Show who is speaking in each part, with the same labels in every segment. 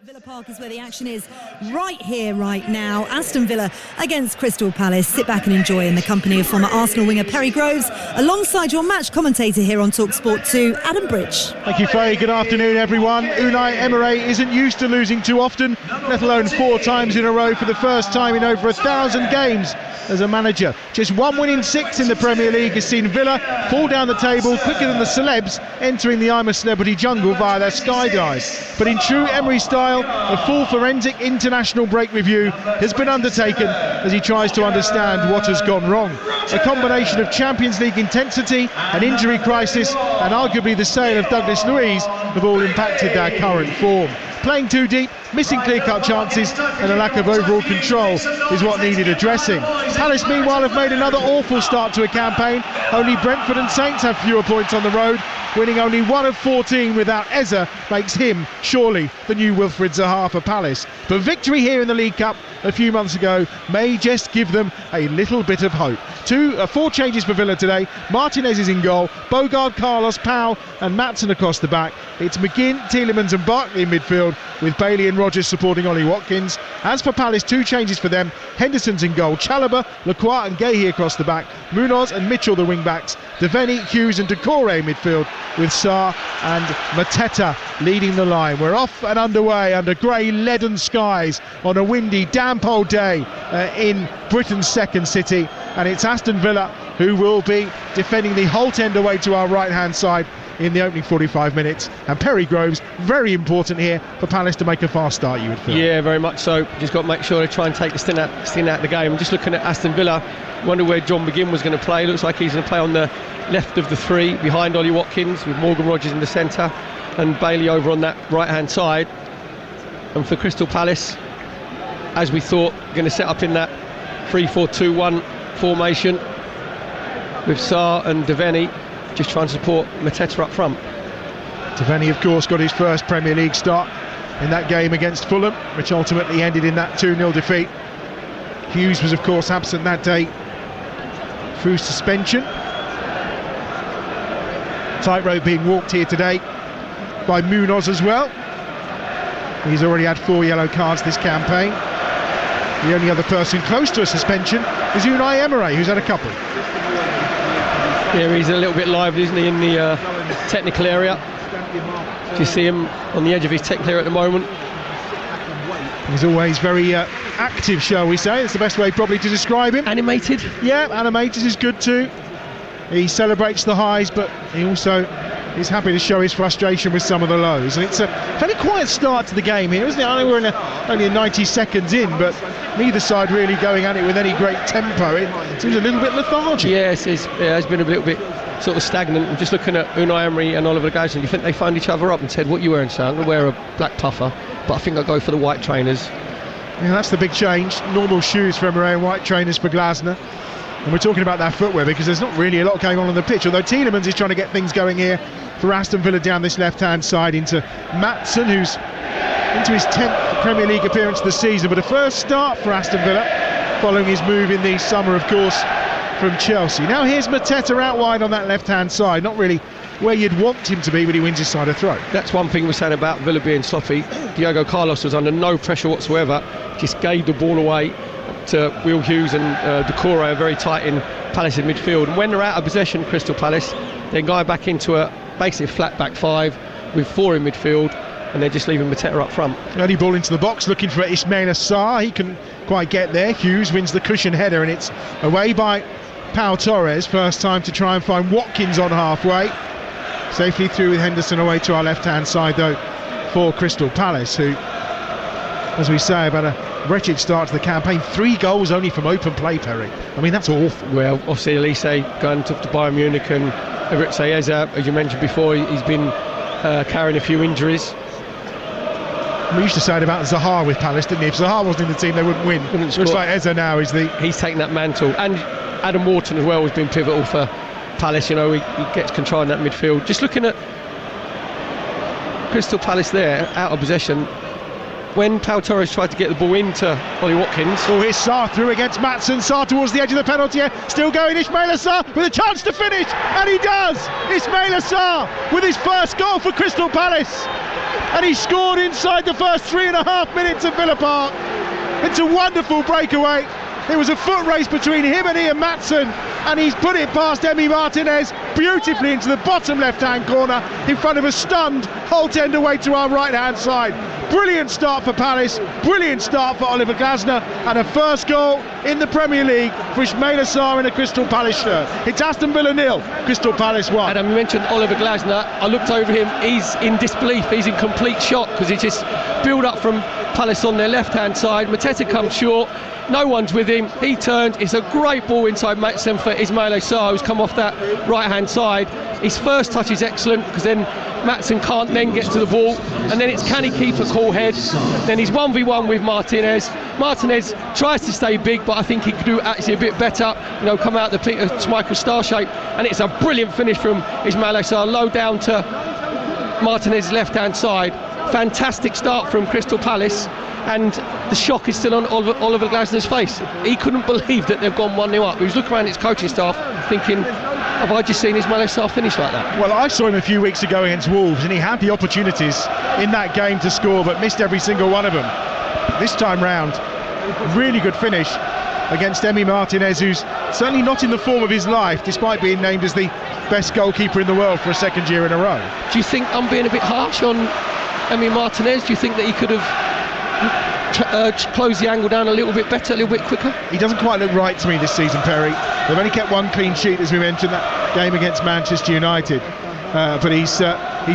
Speaker 1: Villa Park is where the action is right here, right now. Aston Villa against Crystal Palace. Sit back and enjoy in the company of former Arsenal winger Perry Groves, alongside your match commentator here on Talksport 2, Adam Bridge.
Speaker 2: Thank you, Faye. Good afternoon, everyone. Unai Emery isn't used to losing too often, let alone 4 times in a row for the first time in over 1,000 games as a manager. Just 1 win in 6 in the Premier League has seen Villa fall down the table quicker than the celebs entering the I'm a Celebrity jungle via their skydive. But in true Emery style, a full forensic international break review has been undertaken as he tries to understand what has gone wrong. A combination of Champions League intensity, an injury crisis and arguably the sale of Douglas Luiz have all impacted their current form. Playing too deep, missing clear-cut chances and a lack of overall control is what needed addressing. Palace meanwhile have made another awful start to a campaign. Only Brentford and Saints have fewer points on the road. Winning only 1 of 14 without Eza makes him surely the new Wilfried Zaha for Palace. But victory here in the League Cup a few months ago may just give them a little bit of hope. 4 changes for Villa today. Martinez is in goal, Bogard, Carlos, Powell and Maatsen across the back. It's McGinn, Tielemans and Barkley in midfield, with Bailey and Rodgers supporting Ollie Watkins. As for Palace, 2 changes for them. Henderson's in goal, Chalobah, Lacroix and Guéhi across the back, Munoz and Mitchell the wing backs, Devaney, Hughes and Decore in midfield, with Sarr and Mateta leading the line. We're off and underway under grey leaden skies on a windy, damp old day in Britain's second city, and it's Aston Villa who will be defending the Holt end away to our right hand side in the opening 45 minutes, and Perry Groves, very important here for Palace to make a fast start, you would feel.
Speaker 3: Yeah, very much so. Just got to make sure they try and take the sting out of the game. I'm just looking at Aston Villa, wonder where John McGinn was going to play. Looks like he's going to play on the left of the 3 behind Ollie Watkins, with Morgan Rodgers in the centre and Bailey over on that right hand side. And for Crystal Palace, as we thought, going to set up in that 3-4-2-1 formation with Sarr and Devaney just trying to support Mateta up front.
Speaker 2: Devaney, of course, got his first Premier League start in that game against Fulham, which ultimately ended in that 2-0 defeat. Hughes was, of course, absent that day through suspension. Tightrope being walked here today by Munoz as well. He's already had 4 yellow cards this campaign. The only other person close to a suspension is Unai Emery, who's had a couple.
Speaker 3: Yeah, he's a little bit lively, isn't he, in the technical area? Do you see him on the edge of his technical area at the moment?
Speaker 2: He's always very active, shall we say. That's the best way probably to describe him.
Speaker 3: Animated?
Speaker 2: Yeah, animated is good too. He celebrates the highs, but he also is happy to show his frustration with some of the lows. And it's a fairly quiet start to the game here, isn't it? I know we're only 90 seconds in, but neither side really going at it with any great tempo. It seems a little bit lethargic.
Speaker 3: Yes, it has been a little bit sort of stagnant. I'm just looking at Unai Emery and Oliver Gazan. You think they found each other up and said, "What are you wearing, son?" I'm going to wear a black puffer, but I think I'll go for the white trainers.
Speaker 2: Yeah, that's the big change. Normal shoes for Emery and white trainers for Glasner. And we're talking about that footwear because there's not really a lot going on the pitch, although Tielemans is trying to get things going here for Aston Villa down this left-hand side into Maatsen, who's into his 10th Premier League appearance of the season, but a first start for Aston Villa following his move in the summer, of course, from Chelsea. Now here's Mateta out wide on that left-hand side, not really where you'd want him to be, but he wins his side of throw.
Speaker 3: That's one thing we said about Villa being sloppy. Diego Carlos was under no pressure whatsoever, just gave the ball away to Will Hughes and Decore are very tight in Palace in midfield, and when they're out of possession, Crystal Palace, they're going back into basically a flat back 5 with 4 in midfield, and they're just leaving Mateta up front.
Speaker 2: Early ball into the box looking for Ismaila Sarr. He couldn't quite get there. Hughes wins the cushion header, and it's away by Pau Torres. First time to try and find Watkins on halfway. Safely through with Henderson away to our left hand side though for Crystal Palace, who, as we say, about a wretched start to the campaign. 3 goals only from open play, Perry. I mean, that's awful.
Speaker 3: Well, obviously Elise going to Bayern Munich, and Eritse Eza, as you mentioned before, he's been carrying a few injuries.
Speaker 2: We used to say it about Zaha with Palace, didn't he? If Zaha wasn't in the team, they wouldn't win. Looks like Eza now is he's
Speaker 3: taking that mantle. And Adam Wharton as well has been pivotal for Palace. You know, he gets control in that midfield. Just looking at Crystal Palace there, out of possession, when Pau Torres tried to get the ball into Ollie Watkins.
Speaker 2: Oh, here's Sarr through against Maatsen. Sarr towards the edge of the penalty area. Still going, Ismaila Sarr with a chance to finish, and he does! Ismaila Sarr with his first goal for Crystal Palace. and he scored inside the first 3.5 minutes of Villa Park. It's a wonderful breakaway. It was a foot race between him and Ian Maatsen, and he's put it past Emi Martinez beautifully into the bottom left-hand corner in front of a stunned Holt end away to our right-hand side. Brilliant start for Palace, brilliant start for Oliver Glasner, and a first goal in the Premier League for Ismail Assar in a Crystal Palace shirt. It's Aston Villa 0, Crystal Palace 1.
Speaker 3: Adam, you mentioned Oliver Glasner. I looked over him, he's in disbelief, he's in complete shock, because he just build up from Palace on their left-hand side. Mateta comes short, no one's with him, he turns, it's a great ball inside Maatsen for Ismail Assar, who's come off that right-hand side. His first touch is excellent, because then Maatsen can't then get to the ball, and then it's can he keep a cool head. Then he's 1v1 with Martinez. Martinez tries to stay big, but I think he could do actually a bit better, come out the Peter Schmeichel star shape, and it's a brilliant finish from Ismail Assar, low down to Martinez's left-hand side. Fantastic start from Crystal Palace, and the shock is still on Oliver Glasner's face. He couldn't believe that they've gone 1-0 up. He was looking around his coaching staff thinking, have I just seen Ismail Assar finish like that?
Speaker 2: Well, I saw him a few weeks ago against Wolves, and he had the opportunities in that game to score, but missed every single one of them. This time round, really good finish against Emi Martinez, who's certainly not in the form of his life, despite being named as the best goalkeeper in the world for a second year in a row.
Speaker 3: Do you think I'm being a bit harsh on Emi Martinez? Do you think that he could have closed the angle down a little bit better, a little bit quicker?
Speaker 2: He doesn't quite look right to me this season, Perry. They've only kept one clean sheet, as we mentioned, that game against Manchester United. But he's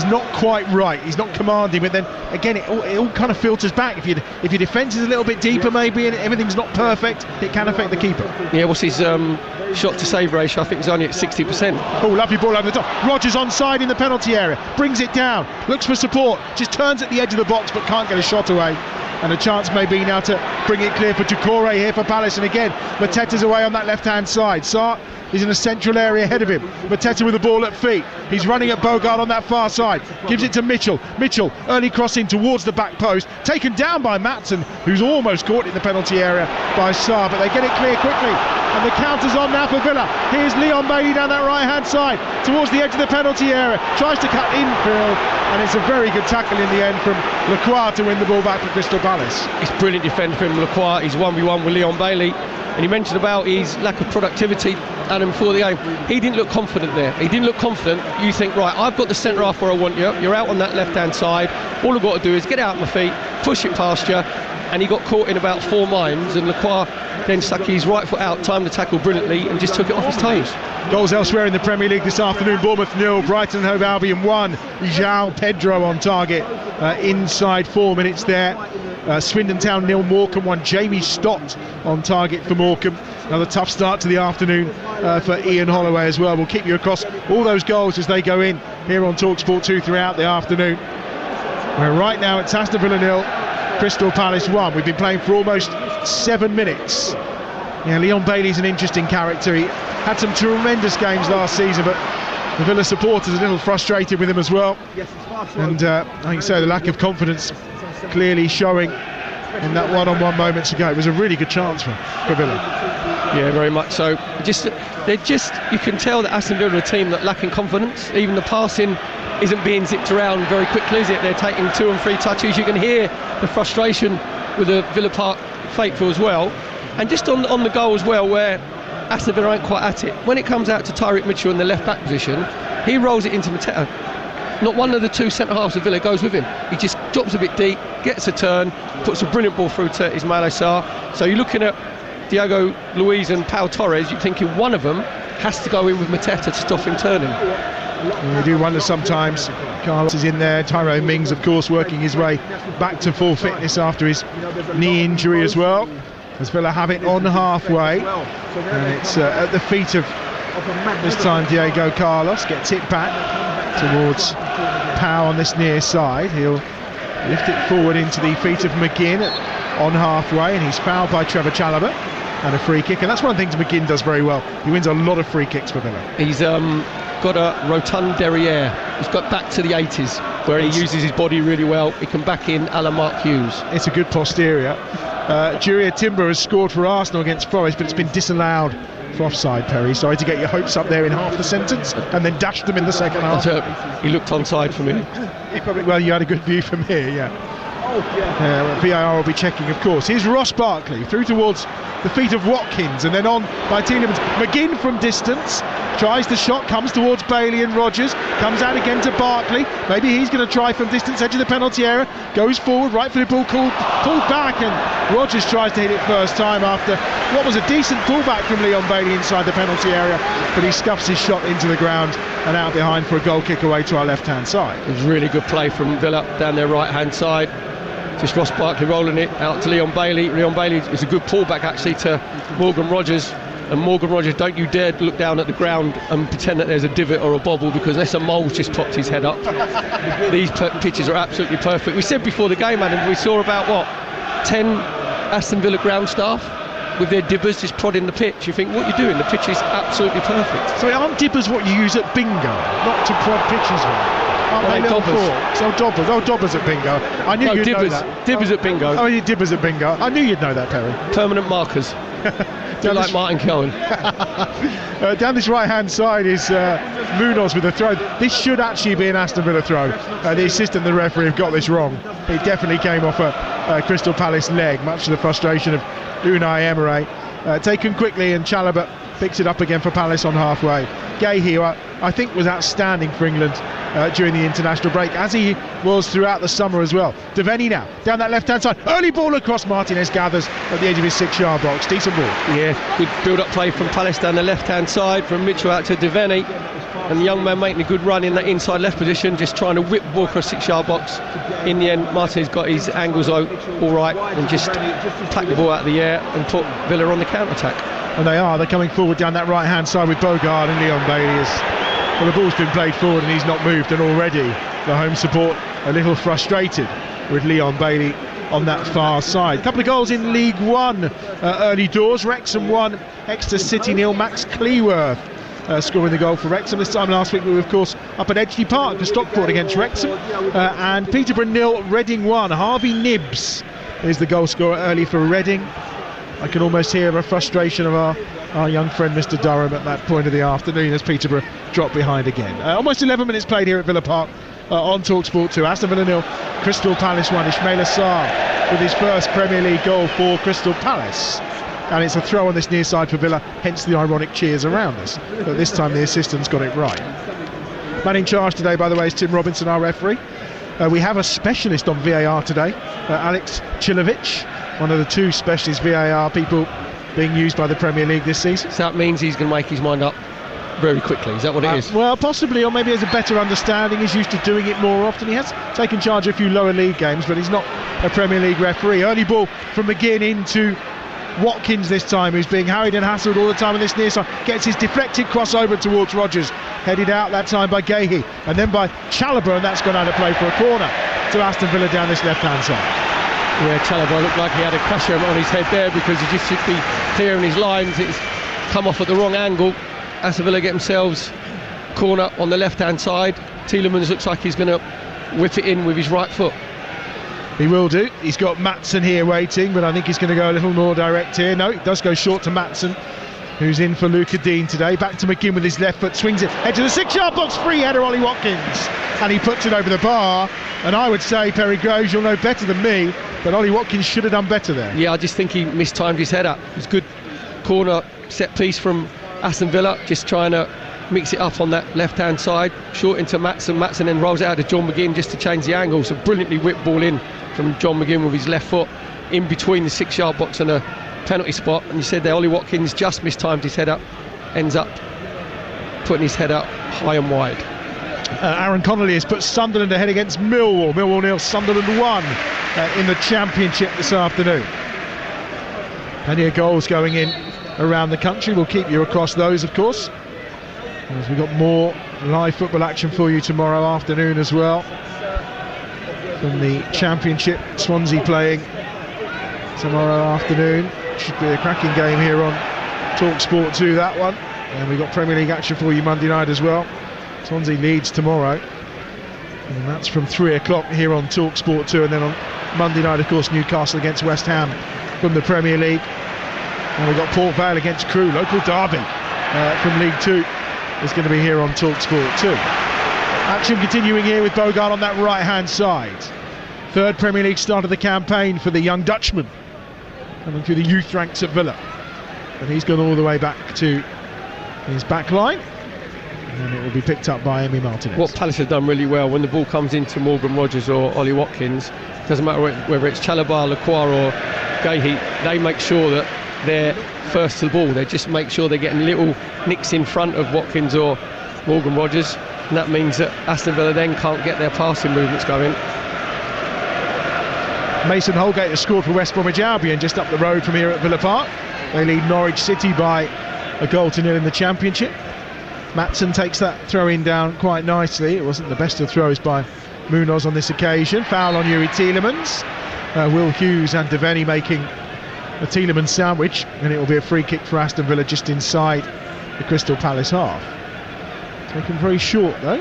Speaker 2: not quite right. He's not commanding. But then again, it all kind of filters back. If your defence is a little bit deeper, maybe, and everything's not perfect, it can affect the keeper.
Speaker 3: Yeah, what's his shot to save ratio? I think it's only at 60%.
Speaker 2: Oh, lovely ball over the top. Rodgers onside in the penalty area, brings it down, looks for support, just turns at the edge of the box, but can't get a shot away. And a chance maybe now to bring it clear for Doucouré here for Palace. And again, Mateta's away on that left-hand side. Sarr is in a central area ahead of him. Mateta with the ball at feet. He's running at Bogard on that far side. Gives it to Mitchell. Mitchell, early crossing towards the back post. Taken down by Maatsen, who's almost caught in the penalty area by Sarr. But they get it clear quickly. And the counter's on now for Villa. Here's Leon Bailey down that right-hand side towards the edge of the penalty area. Tries to cut infield. And it's a very good tackle in the end from Lacroix to win the ball back for Crystal Palace.
Speaker 3: It's brilliant defend from Lacroix. He's 1v1 with Leon Bailey. And he mentioned about his lack of productivity, Adam, before the game. He didn't look confident there. He didn't look confident. You think, right, I've got the centre half where I want you. You're out on that left-hand side. All I've got to do is get out of my feet, push it past you. And he got caught in about 4 mimes, and Lacroix then stuck his right foot out, timed the tackle brilliantly, and just took it off his toes.
Speaker 2: Goals elsewhere in the Premier League this afternoon. Bournemouth 0, Brighton and Hove Albion 1. João Pedro on target inside 4 minutes there. Swindon Town 0, Morecambe 1. Jamie Stott on target for Morecambe. Another tough start to the afternoon for Ian Holloway as well. We'll keep you across all those goals as they go in here on Talksport 2 throughout the afternoon. Where right now it's Aston Villa 0, Crystal Palace 1. We've been playing for almost 7 minutes. Yeah, Leon Bailey's an interesting character. He had some tremendous games last season, but the Villa supporters are a little frustrated with him as well. And I think so, the lack of confidence clearly showing in that one-on-one moments ago. It was a really good chance for Villa.
Speaker 3: Yeah, very much so. You can tell that Aston Villa are a team that lacking confidence. Even the passing isn't being zipped around very quickly, is it? They're taking 2 and 3 touches. You can hear the frustration with the Villa Park faithful as well. And just on the goal as well, where Aston Villa aren't quite at it. When it comes out to Tyreek Mitchell in the left-back position, he rolls it into Mateta. Not one of the 2 centre-halves of Villa goes with him. He just drops a bit deep, gets a turn, puts a brilliant ball through to Ismail Assar. So you're looking at Diego Luiz and Pau Torres, you're thinking one of them has to go in with Mateta to stop him turning.
Speaker 2: You do wonder sometimes. Carlos is in there. Tyrone Mings, of course, working his way back to full fitness after his knee injury as well. As Villa have it on halfway, and it's at the feet of this time Diego Carlos. Gets it back towards Pau on this near side. He'll lift it forward into the feet of McGinn on halfway, and he's fouled by Trevor Chalobah, and a free kick. And that's one of the things McGinn does very well. He wins a lot of free kicks for Villa.
Speaker 3: He's got a rotund derriere. He's got back to the 80s where he uses his body really well. He can back in a la Mark Hughes.
Speaker 2: It's a good posterior. Juria Timber has scored for Arsenal against Forest, but it's been disallowed for offside, Perry. Sorry to get your hopes up there in half the sentence and then dashed them in the second half.
Speaker 3: He looked onside for me.
Speaker 2: Well, you had a good view from here, yeah. VAR will be checking, of course. Here's Ross Barkley through towards the feet of Watkins and then on by Tielemans. McGinn from distance tries the shot, comes towards Bailey and Rogers, comes out again to Barkley. Maybe he's going to try from distance, edge of the penalty area, goes forward, right for the ball, pulled back, and Rogers tries to hit it first time after what was a decent pullback from Leon Bailey inside the penalty area, but he scuffs his shot into the ground and out behind for a goal kick away to our left-hand side.
Speaker 3: It was really good play from Villa down their right-hand side. Just Ross Barkley rolling it out to Leon Bailey. Leon Bailey is a good pullback actually to Morgan Rogers. And Morgan Rogers, don't you dare look down at the ground and pretend that there's a divot or a bobble, because unless a mole's just popped his head up. These pitches are absolutely perfect. We said before the game, Adam, we saw about 10 Aston Villa ground staff with their dibbers just prodding the pitch. You think, what you're doing? The pitch is absolutely perfect.
Speaker 2: So aren't dibbers what you use at bingo, not to prod pitches with? Aren't they little forks? So dobbers at bingo. I knew you'd know that.
Speaker 3: Dibbers at bingo.
Speaker 2: Oh, you dibbers at bingo. I knew you'd know that, Perry.
Speaker 3: Permanent markers. Like Martin Cohen.
Speaker 2: Down this right-hand side is Munoz with a throw. This should actually be an Aston Villa throw. The assistant and the referee have got this wrong. It definitely came off a Crystal Palace leg, much to the frustration of Unai Emery. Taken quickly, and Chalobah picks it up again for Palace on halfway. Gahey, I think, was outstanding for England during the international break, as he was throughout the summer as well. Devaney now, down that left-hand side. Early ball across, Martinez gathers at the edge of his 6-yard box. Decent ball.
Speaker 3: Yeah, good build-up play from Palace down the left-hand side, from Mitchell out to Devaney. And the young man making a good run in that inside left position, just trying to whip the ball across 6-yard box. In the end, Martinez got his angles all right and just tacked the ball out of the air and put Villa on the counter-attack.
Speaker 2: And they're coming forward down that right-hand side with Bogard and Leon Bailey. Well, the ball's been played forward and he's not moved, and already the home support a little frustrated with Leon Bailey on that far side. A couple of goals in League One early doors. Wrexham 1, Exeter City 0. Max Cleworth scoring the goal for Wrexham. This time last week we were, of course, up at Edgeley Park for Stockport against Wrexham. And Peterborough 0, Reading 1. Harvey Nibbs is the goal scorer early for Reading. I can almost hear a frustration of our young friend Mr Durham at that point of the afternoon as Peterborough drop behind again. Almost 11 minutes played here at Villa Park on Talksport 2. Aston Villa 0, Crystal Palace 1. Ismail Assar with his first Premier League goal for Crystal Palace. And it's a throw on this near side for Villa, hence the ironic cheers around us. But this time the assistant's got it right. Man in charge today, by the way, is Tim Robinson, our referee. We have a specialist on VAR today, Alex Chilovic, one of the 2 specialist VAR people being used by the Premier League this season.
Speaker 3: So that means he's going to make his mind up very quickly. Is that what it is?
Speaker 2: Well, possibly, or maybe has a better understanding. He's used to doing it more often. He has taken charge of a few lower league games, but he's not a Premier League referee. Early ball from McGinn into Watkins this time, who's being harried and hassled all the time on this near side. Gets his deflected crossover towards Rogers, headed out that time by Gahey, and then by Chalobah, and that's gone out of play for a corner to Aston Villa down this left-hand side.
Speaker 3: Yeah, Chalobah looked like he had a crusher on his head there, because he just should be clearing his lines. It's come off at the wrong angle. Aston Villa get themselves corner on the left-hand side. Tielemans looks like he's going to whip it in with his right foot.
Speaker 2: He will do. He's got Maatsen here waiting, but I think he's going to go a little more direct here. No, it does go short to Maatsen, who's in for Luca Dean today. Back to McGinn with his left foot, swings it, edge of the 6-yard box, free header, Ollie Watkins. And he puts it over the bar. And I would say, Perry Groves, you'll know better than me, but Ollie Watkins should have done better there.
Speaker 3: Yeah, I just think he mistimed his head up. It was good corner set piece from Aston Villa, just trying to mix it up on that left-hand side, short into Maatsen. Maatsen then rolls out to John McGinn just to change the angle. So brilliantly whipped ball in from John McGinn with his left foot in between the 6-yard box and a penalty spot. And you said there, Ollie Watkins just mistimed his head up, ends up putting his head up high and wide.
Speaker 2: Aaron Connolly has put Sunderland ahead against Millwall. Millwall 0, Sunderland 1 in the Championship this afternoon. Plenty of goals going in around the country. We'll keep you across those, of course, as we've got more live football action for you tomorrow afternoon as well. From the Championship, Swansea playing tomorrow afternoon. Should be a cracking game here on Talksport 2, that one. And we've got Premier League action for you Monday night as well. Swansea Leeds tomorrow, and that's from 3 o'clock here on Talksport 2. And then on Monday night, of course, Newcastle against West Ham from the Premier League. And we've got Port Vale against Crewe, local derby from League 2. Is going to be here on Talksport 2. Action continuing here with Bogard on that right-hand side. Third Premier League start of the campaign for the young Dutchman, coming through the youth ranks at Villa. And he's gone all the way back to his back line. And it will be picked up by Emi Martinez.
Speaker 3: What Palace have done really well, when the ball comes into Morgan Rogers or Ollie Watkins, doesn't matter whether it's Chalobah, Lacroix or Gahey, they make sure that they're first to the ball. They just make sure they're getting little nicks in front of Watkins or Morgan Rogers, and that means that Aston Villa then can't get their passing movements going.
Speaker 2: Mason Holgate has scored for West Bromwich Albion just up the road from here at Villa Park. They lead Norwich City by 1-0 in the Championship. Matson takes that throw-in down quite nicely. It wasn't the best of throws by Munoz on this occasion. Foul on Yuri Tielemans. Will Hughes and Devaney making a Tielemans sandwich, and it will be a free kick for Aston Villa just inside the Crystal Palace half. Taken very short though,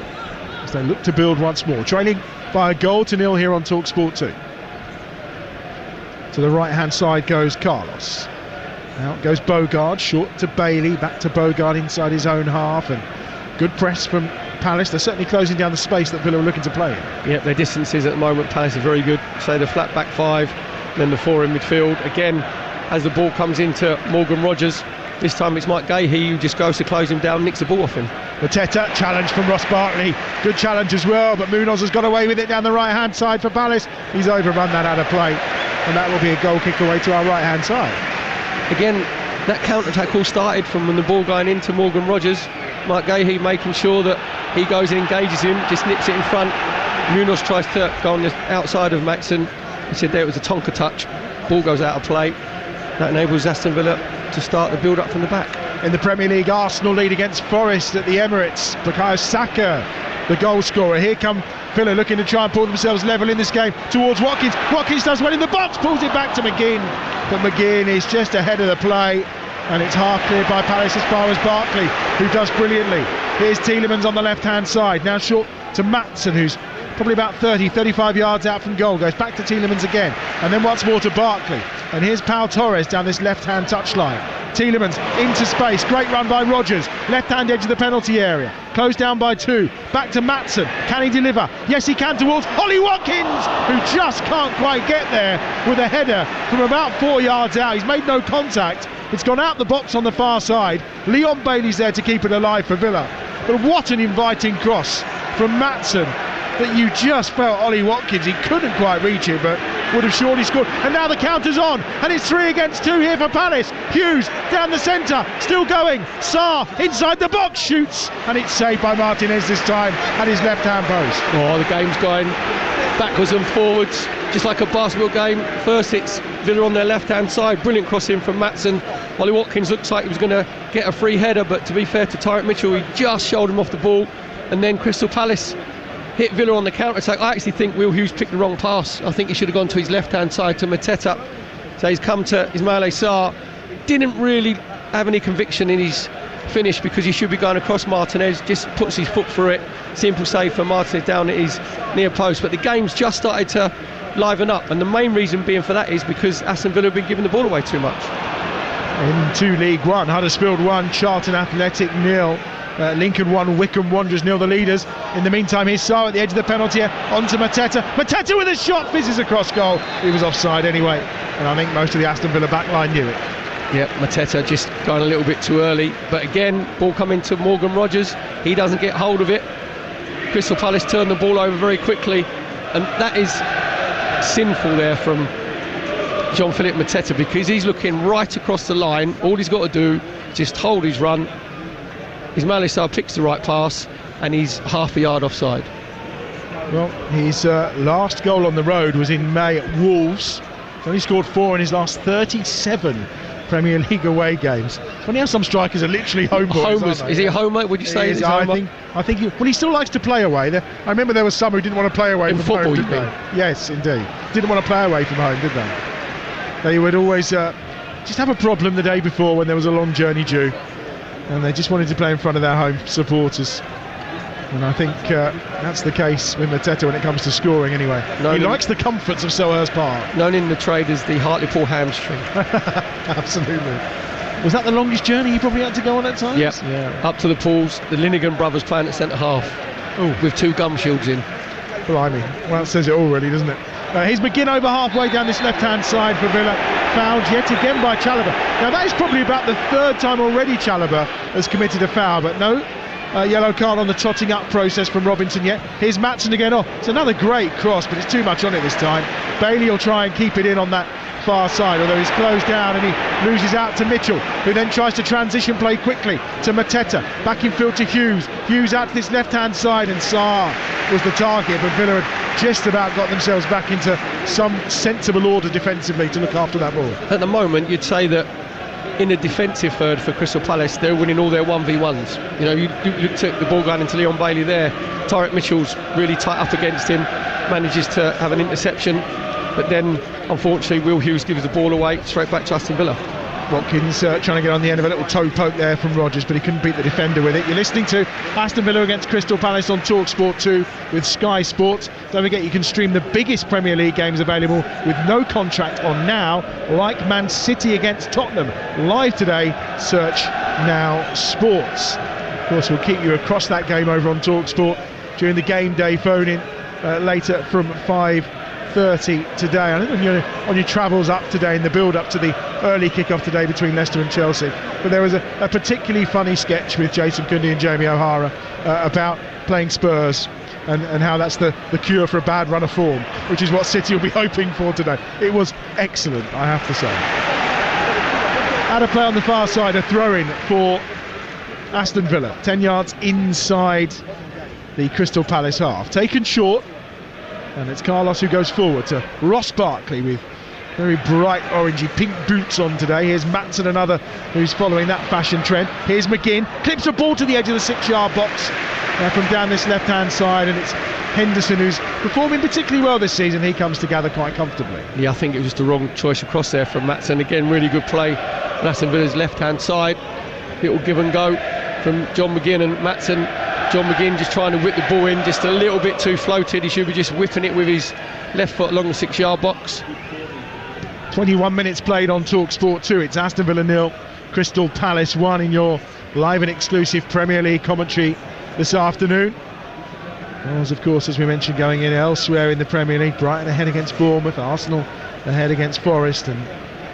Speaker 2: as they look to build once more. Trailing by 1-0 here on Talksport 2. To the right-hand side goes Carlos. Out goes Bogard, short to Bailey, back to Bogard inside his own half, and good press from Palace. They're certainly closing down the space that Villa are looking to play in.
Speaker 3: Yeah, their distances at the moment, Palace are very good. So the flat back five, then the four in midfield. Again, as the ball comes into Morgan Rogers, this time it's Mike Gahey who just goes to close him down, nicks the ball off him.
Speaker 2: Mateta, challenge from Ross Barkley, good challenge as well, but Munoz has got away with it down the right-hand side for Palace. He's overrun that out of play, and that will be a goal kick away to our right-hand side.
Speaker 3: Again, that counter-attack all started from when the ball going into Morgan Rogers. Mike Gahey making sure that he goes and engages him, just nips it in front. Munoz tries to go on the outside of Maxson. He said there it was a Tonka touch. Ball goes out of play. That enables Aston Villa to start the build-up from the back.
Speaker 2: In the Premier League, Arsenal lead against Forest at the Emirates. Bukayo Saka, the goal scorer. Here come Villa looking to try and pull themselves level in this game towards Watkins. Watkins does well in the box, pulls it back to McGinn. But McGinn is just ahead of the play, and it's half cleared by Palace as far as Barkley, who does brilliantly. Here's Tielemans on the left-hand side. Now short to Matson, who's probably about 35 yards out from goal. Goes back to Tielemans again, and then once more to Barkley. And here's Pau Torres down this left-hand touchline. Tielemans into space, great run by Rogers, left-hand edge of the penalty area, closed down by 2, back to Matson. Can he deliver? Yes, he can, towards Ollie Watkins, who just can't quite get there with a header from about 4 yards out. He's made no contact. It's gone out the box on the far side. Leon Bailey's there to keep it alive for Villa. But what an inviting cross from Matson, that you just felt Ollie Watkins, he couldn't quite reach it, but would have surely scored. And now the counter's on, and it's 3 against 2 here for Palace. Hughes down the centre, still going. Sarr inside the box, shoots, and it's saved by Martinez this time at his left-hand post.
Speaker 3: Oh, the game's going backwards and forwards, just like a basketball game. First it's Villa on their left-hand side, brilliant crossing from Matson. Ollie Watkins looks like he was going to get a free header, but to be fair to Tyrant Mitchell, he just showed him off the ball. And then Crystal Palace hit Villa on the counter-attack. I actually think Will Hughes picked the wrong pass. I think he should have gone to his left-hand side to Mateta. So he's come to Ismail Sarr. Didn't really have any conviction in his finish, because he should be going across Martinez. Just puts his foot through it. Simple save for Martinez down at his near post. But the game's just started to liven up, and the main reason being for that is because Aston Villa have been giving the ball away too much.
Speaker 2: Into League One, Huddersfield 1, Charlton Athletic 0. Lincoln 1, Wycombe Wanderers 0, the leaders. In the meantime, here's Sarr at the edge of the penalty area, onto Mateta. Mateta with a shot, fizzes across goal. He was offside anyway, and I think most of the Aston Villa backline knew it.
Speaker 3: Yeah, Mateta just going a little bit too early. But again, ball coming to Morgan Rogers. He doesn't get hold of it. Crystal Palace turn the ball over very quickly, and that is sinful there from Jean-Philippe Mateta, because he's looking right across the line. All he's got to do is just hold his run. Ismail Sarr picks the right pass, and he's half a yard offside.
Speaker 2: Well, his last goal on the road was in May at Wolves. He's only scored 4 in his last 37 Premier League away games. Funny how some strikers are literally home boys.
Speaker 3: Is he a homer? Would you say?
Speaker 2: I think he still likes to play away. I remember there was some who didn't want to play away from
Speaker 3: football,
Speaker 2: home, didn't they? Yes, indeed. Didn't want to play away from home, did they? They would always just have a problem the day before when there was a long journey due, and they just wanted to play in front of their home supporters. And I think that's the case with Mateta when it comes to scoring anyway. He likes the comforts of Selhurst Park.
Speaker 3: Known in the trade as the Hartlepool hamstring.
Speaker 2: Absolutely. Was that the longest journey he probably had to go on at times?
Speaker 3: Yep. Yeah. Up to the pools. The Linnigan brothers playing at centre-half. With 2 gum shields in.
Speaker 2: Blimey. Well, that says it all really, doesn't it? Here's McGinn over halfway down this left-hand side for Villa. Fouled yet again by Chalobah. Now that is probably about the 3rd time already Chalobah has committed a foul, but no yellow card on the trotting up process from Robinson yet. Here's Matson again. Oh, it's another great cross, but it's too much on it this time. Bailey will try and keep it in on that far side, although he's closed down and he loses out to Mitchell, who then tries to transition play quickly to Mateta. Back in field to Hughes. Hughes out to this left-hand side, and Sarr was the target, but Villa had just about got themselves back into some sensible order defensively to look after that ball.
Speaker 3: At the moment, you'd say that in the defensive third for Crystal Palace, they're winning all their 1v1s. You know, you looked at the ball going into Leon Bailey there. Tyrek Mitchell's really tight up against him, manages to have an interception, but then unfortunately Will Hughes gives the ball away straight back to Aston Villa.
Speaker 2: Watkins trying to get on the end of a little toe poke there from Rodgers, but he couldn't beat the defender with it. You're listening to Aston Villa against Crystal Palace on Talksport 2 with Sky Sports. Don't forget you can stream the biggest Premier League games available with no contract on now, like Man City against Tottenham. Live today, search Now Sports. Of course, we'll keep you across that game over on Talksport during the game day phone-in later from 5:30 today. I think on your travels up today in the build-up to the early kick-off today between Leicester and Chelsea. But there was a particularly funny sketch with Jason Cundy and Jamie O'Hara about playing Spurs and how that's the cure for a bad run of form, which is what City will be hoping for today. It was excellent, I have to say. Out of play on the far side, a throw-in for Aston Villa, 10 yards inside the Crystal Palace half. Taken short, and it's Carlos who goes forward to Ross Barkley with very bright orangey pink boots on today. Here's Matson, another who's following that fashion trend. Here's McGinn, clips a ball to the edge of the 6-yard box from down this left-hand side, and it's Henderson who's performing particularly well this season. He comes to gather quite comfortably.
Speaker 3: Yeah, I think it was just the wrong choice across there from Matson. Again, really good play on Aston Villa's left-hand side. Little give and go from John McGinn and Matson. John McGinn just trying to whip the ball in, just a little bit too floated. He should be just whipping it with his left foot along the 6-yard box.
Speaker 2: 21 minutes played on Talksport 2. It's Aston Villa 0, Crystal Palace 1 in your live and exclusive Premier League commentary this afternoon. Wales, of course, as we mentioned, going in elsewhere in the Premier League. Brighton ahead against Bournemouth, Arsenal ahead against Forest, and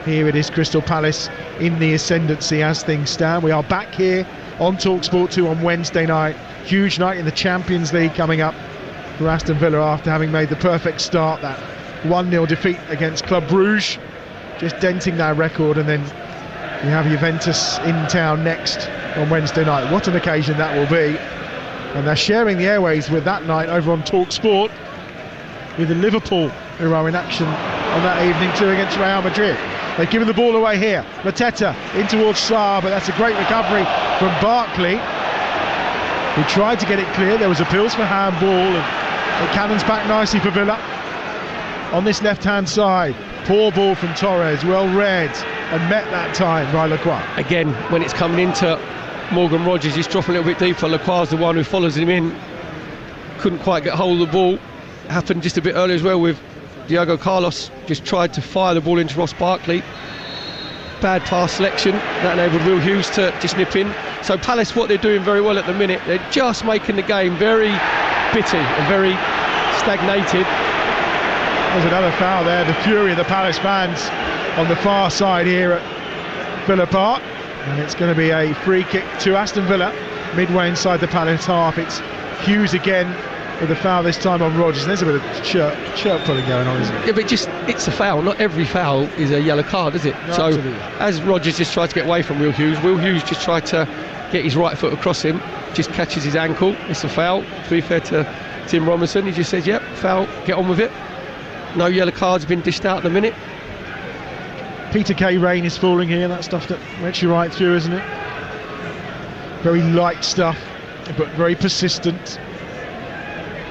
Speaker 2: here it is Crystal Palace in the ascendancy as things stand. We are back here on Talksport 2 on Wednesday night. Huge night in the Champions League coming up for Aston Villa after having made the perfect start, that 1-0 defeat against Club Brugge, just denting their record, and then we have Juventus in town next on Wednesday night. What an occasion that will be. And they're sharing the airways with that night over on Talksport with the Liverpool, who are in action on that evening too against Real Madrid. They've given the ball away here. Mateta in towards Sarr, but that's a great recovery from Barkley, who tried to get it clear. There was appeals for handball, and it cannons back nicely for Villa on this left-hand side. Poor ball from Torres, well read and met that time by Lacroix. Again,
Speaker 3: when it's coming into Morgan Rodgers, he's dropping a little bit deeper. Lacroix's the one who follows him in. Couldn't quite get hold of the ball. Happened just a bit earlier as well with Diego Carlos. Just tried to fire the ball into Ross Barkley. Bad pass selection. That enabled Will Hughes to just nip in. So Palace, what they're doing very well at the minute, they're just making the game very bitty and very stagnated.
Speaker 2: There's another foul there. The fury of the Palace fans on the far side here at Villa Park. And it's going to be a free kick to Aston Villa, midway inside the Palace half. It's Hughes again with a foul, this time on Rodgers. There's a bit of shirt pulling going on, isn't it?
Speaker 3: Yeah, but it's a foul. Not every foul is a yellow card, is it?
Speaker 2: No,
Speaker 3: so
Speaker 2: absolutely.
Speaker 3: As Rodgers just tried to get away from Will Hughes just tried to get his right foot across him, just catches his ankle. It's a foul. To be fair to Tim Robinson, he just says, yep, foul, get on with it. No yellow cards been dished out at the minute.
Speaker 2: Peter K. Rain is falling here. That stuff that went you right through, isn't it? Very light stuff, but very persistent.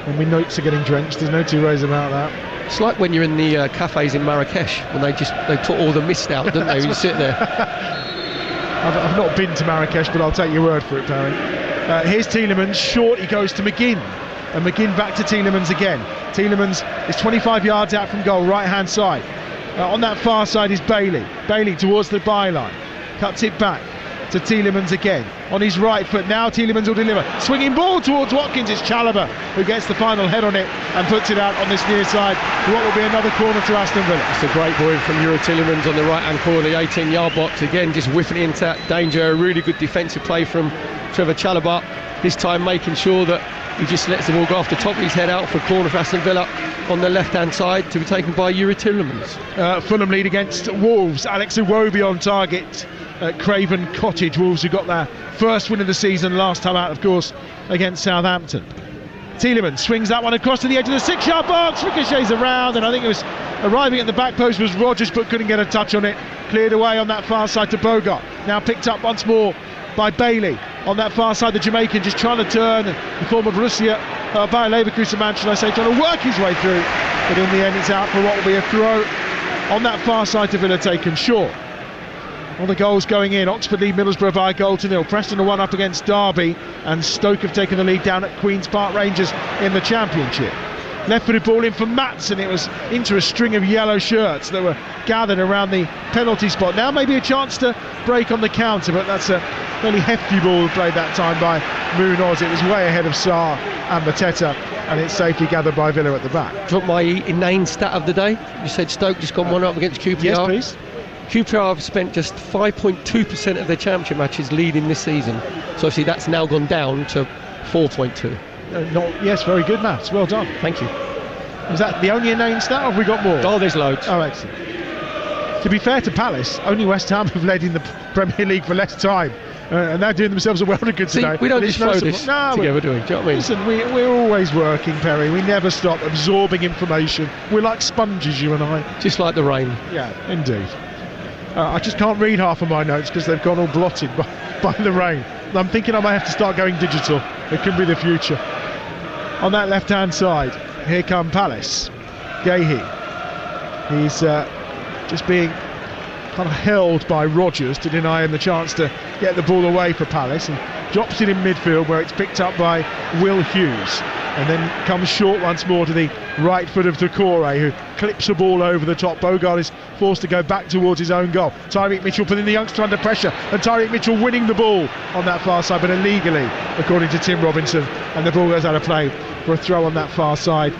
Speaker 2: And my notes are getting drenched. There's no two ways about that.
Speaker 3: It's like when you're in the cafes in Marrakesh when they put all the mist out, don't they? You sit there.
Speaker 2: I've not been to Marrakesh, but I'll take your word for it, Barry. Here's Tielemans, short, he goes to McGinn, and McGinn back to Tielemans again. Tielemans is 25 yards out from goal, right hand side. On that far side is Bailey towards the byline, cuts it back to Tielemans again, on his right foot. Now Tielemans will deliver, swinging ball towards Watkins. It's Chalobah who gets the final head on it and puts it out on this near side for what will be another corner to Aston Villa.
Speaker 3: It's a great ball from Tielemans on the right hand corner, the 18-yard box, again just whiffing it into that danger. A really good defensive play from Trevor Chalobah, this time making sure that he just lets the ball go off the top of his head out for a corner for Aston Villa on the left hand side, to be taken by Tielemans.
Speaker 2: Fulham lead against Wolves. Alex Iwobi on target at Craven Cottage. Wolves who got their first win of the season last time out, of course, against Southampton. Tielemans swings that one across to the edge of the 6-yard box, ricochets around, and I think it was arriving at the back post was Rodgers, but couldn't get a touch on it. Cleared away on that far side to Bogart. Now picked up once more by Bailey on that far side. The Jamaican just trying to turn, the former Bayer Leverkusen man, should I say, trying to work his way through, but in the end it's out for what will be a throw on that far side to Villa, taken short. All the goals going in. Oxford lead Middlesbrough by a goal to nil. Preston are one up against Derby, and Stoke have taken the lead down at Queen's Park Rangers in the Championship. Left-footed ball in for Maatsen. It was into a string of yellow shirts that were gathered around the penalty spot. Now maybe a chance to break on the counter, but that's a fairly hefty ball played that time by Munoz. It was way ahead of Sarr and Mateta, and it's safely gathered by Villa at the back.
Speaker 3: Drop my inane stat of the day. You said Stoke just got one up against QPR.
Speaker 2: Yes, please.
Speaker 3: QPR have spent just 5.2% of their championship matches leading this season. So obviously that's now gone down to 4.2.
Speaker 2: Yes, very good maths. Well done.
Speaker 3: Thank you.
Speaker 2: Is that the only inane stat, or have we got more?
Speaker 3: Oh, there's loads.
Speaker 2: Oh, excellent. To be fair to Palace, only West Ham have led in the Premier League for less time. And they're doing themselves a world of good today.
Speaker 3: We don't just throw this together, do we? Do you know what I mean?
Speaker 2: Listen, we're always working, Perry. We never stop absorbing information. We're like sponges, you and I.
Speaker 3: Just like the rain.
Speaker 2: Yeah, indeed. I just can't read half of my notes because they've gone all blotted by the rain. I'm thinking I might have to start going digital. It could be the future. On that left-hand side, here come Palace. Gahey. He's just being kind of held by Rodgers to deny him the chance to get the ball away for Palace, and drops it in midfield where it's picked up by Will Hughes, and then comes short once more to the right foot of Doucouré, who clips a ball over the top. Bogart is forced to go back towards his own goal. Tyreek Mitchell putting the youngster under pressure, and Tyreek Mitchell winning the ball on that far side, but illegally, according to Tim Robinson, and the ball goes out of play for a throw on that far side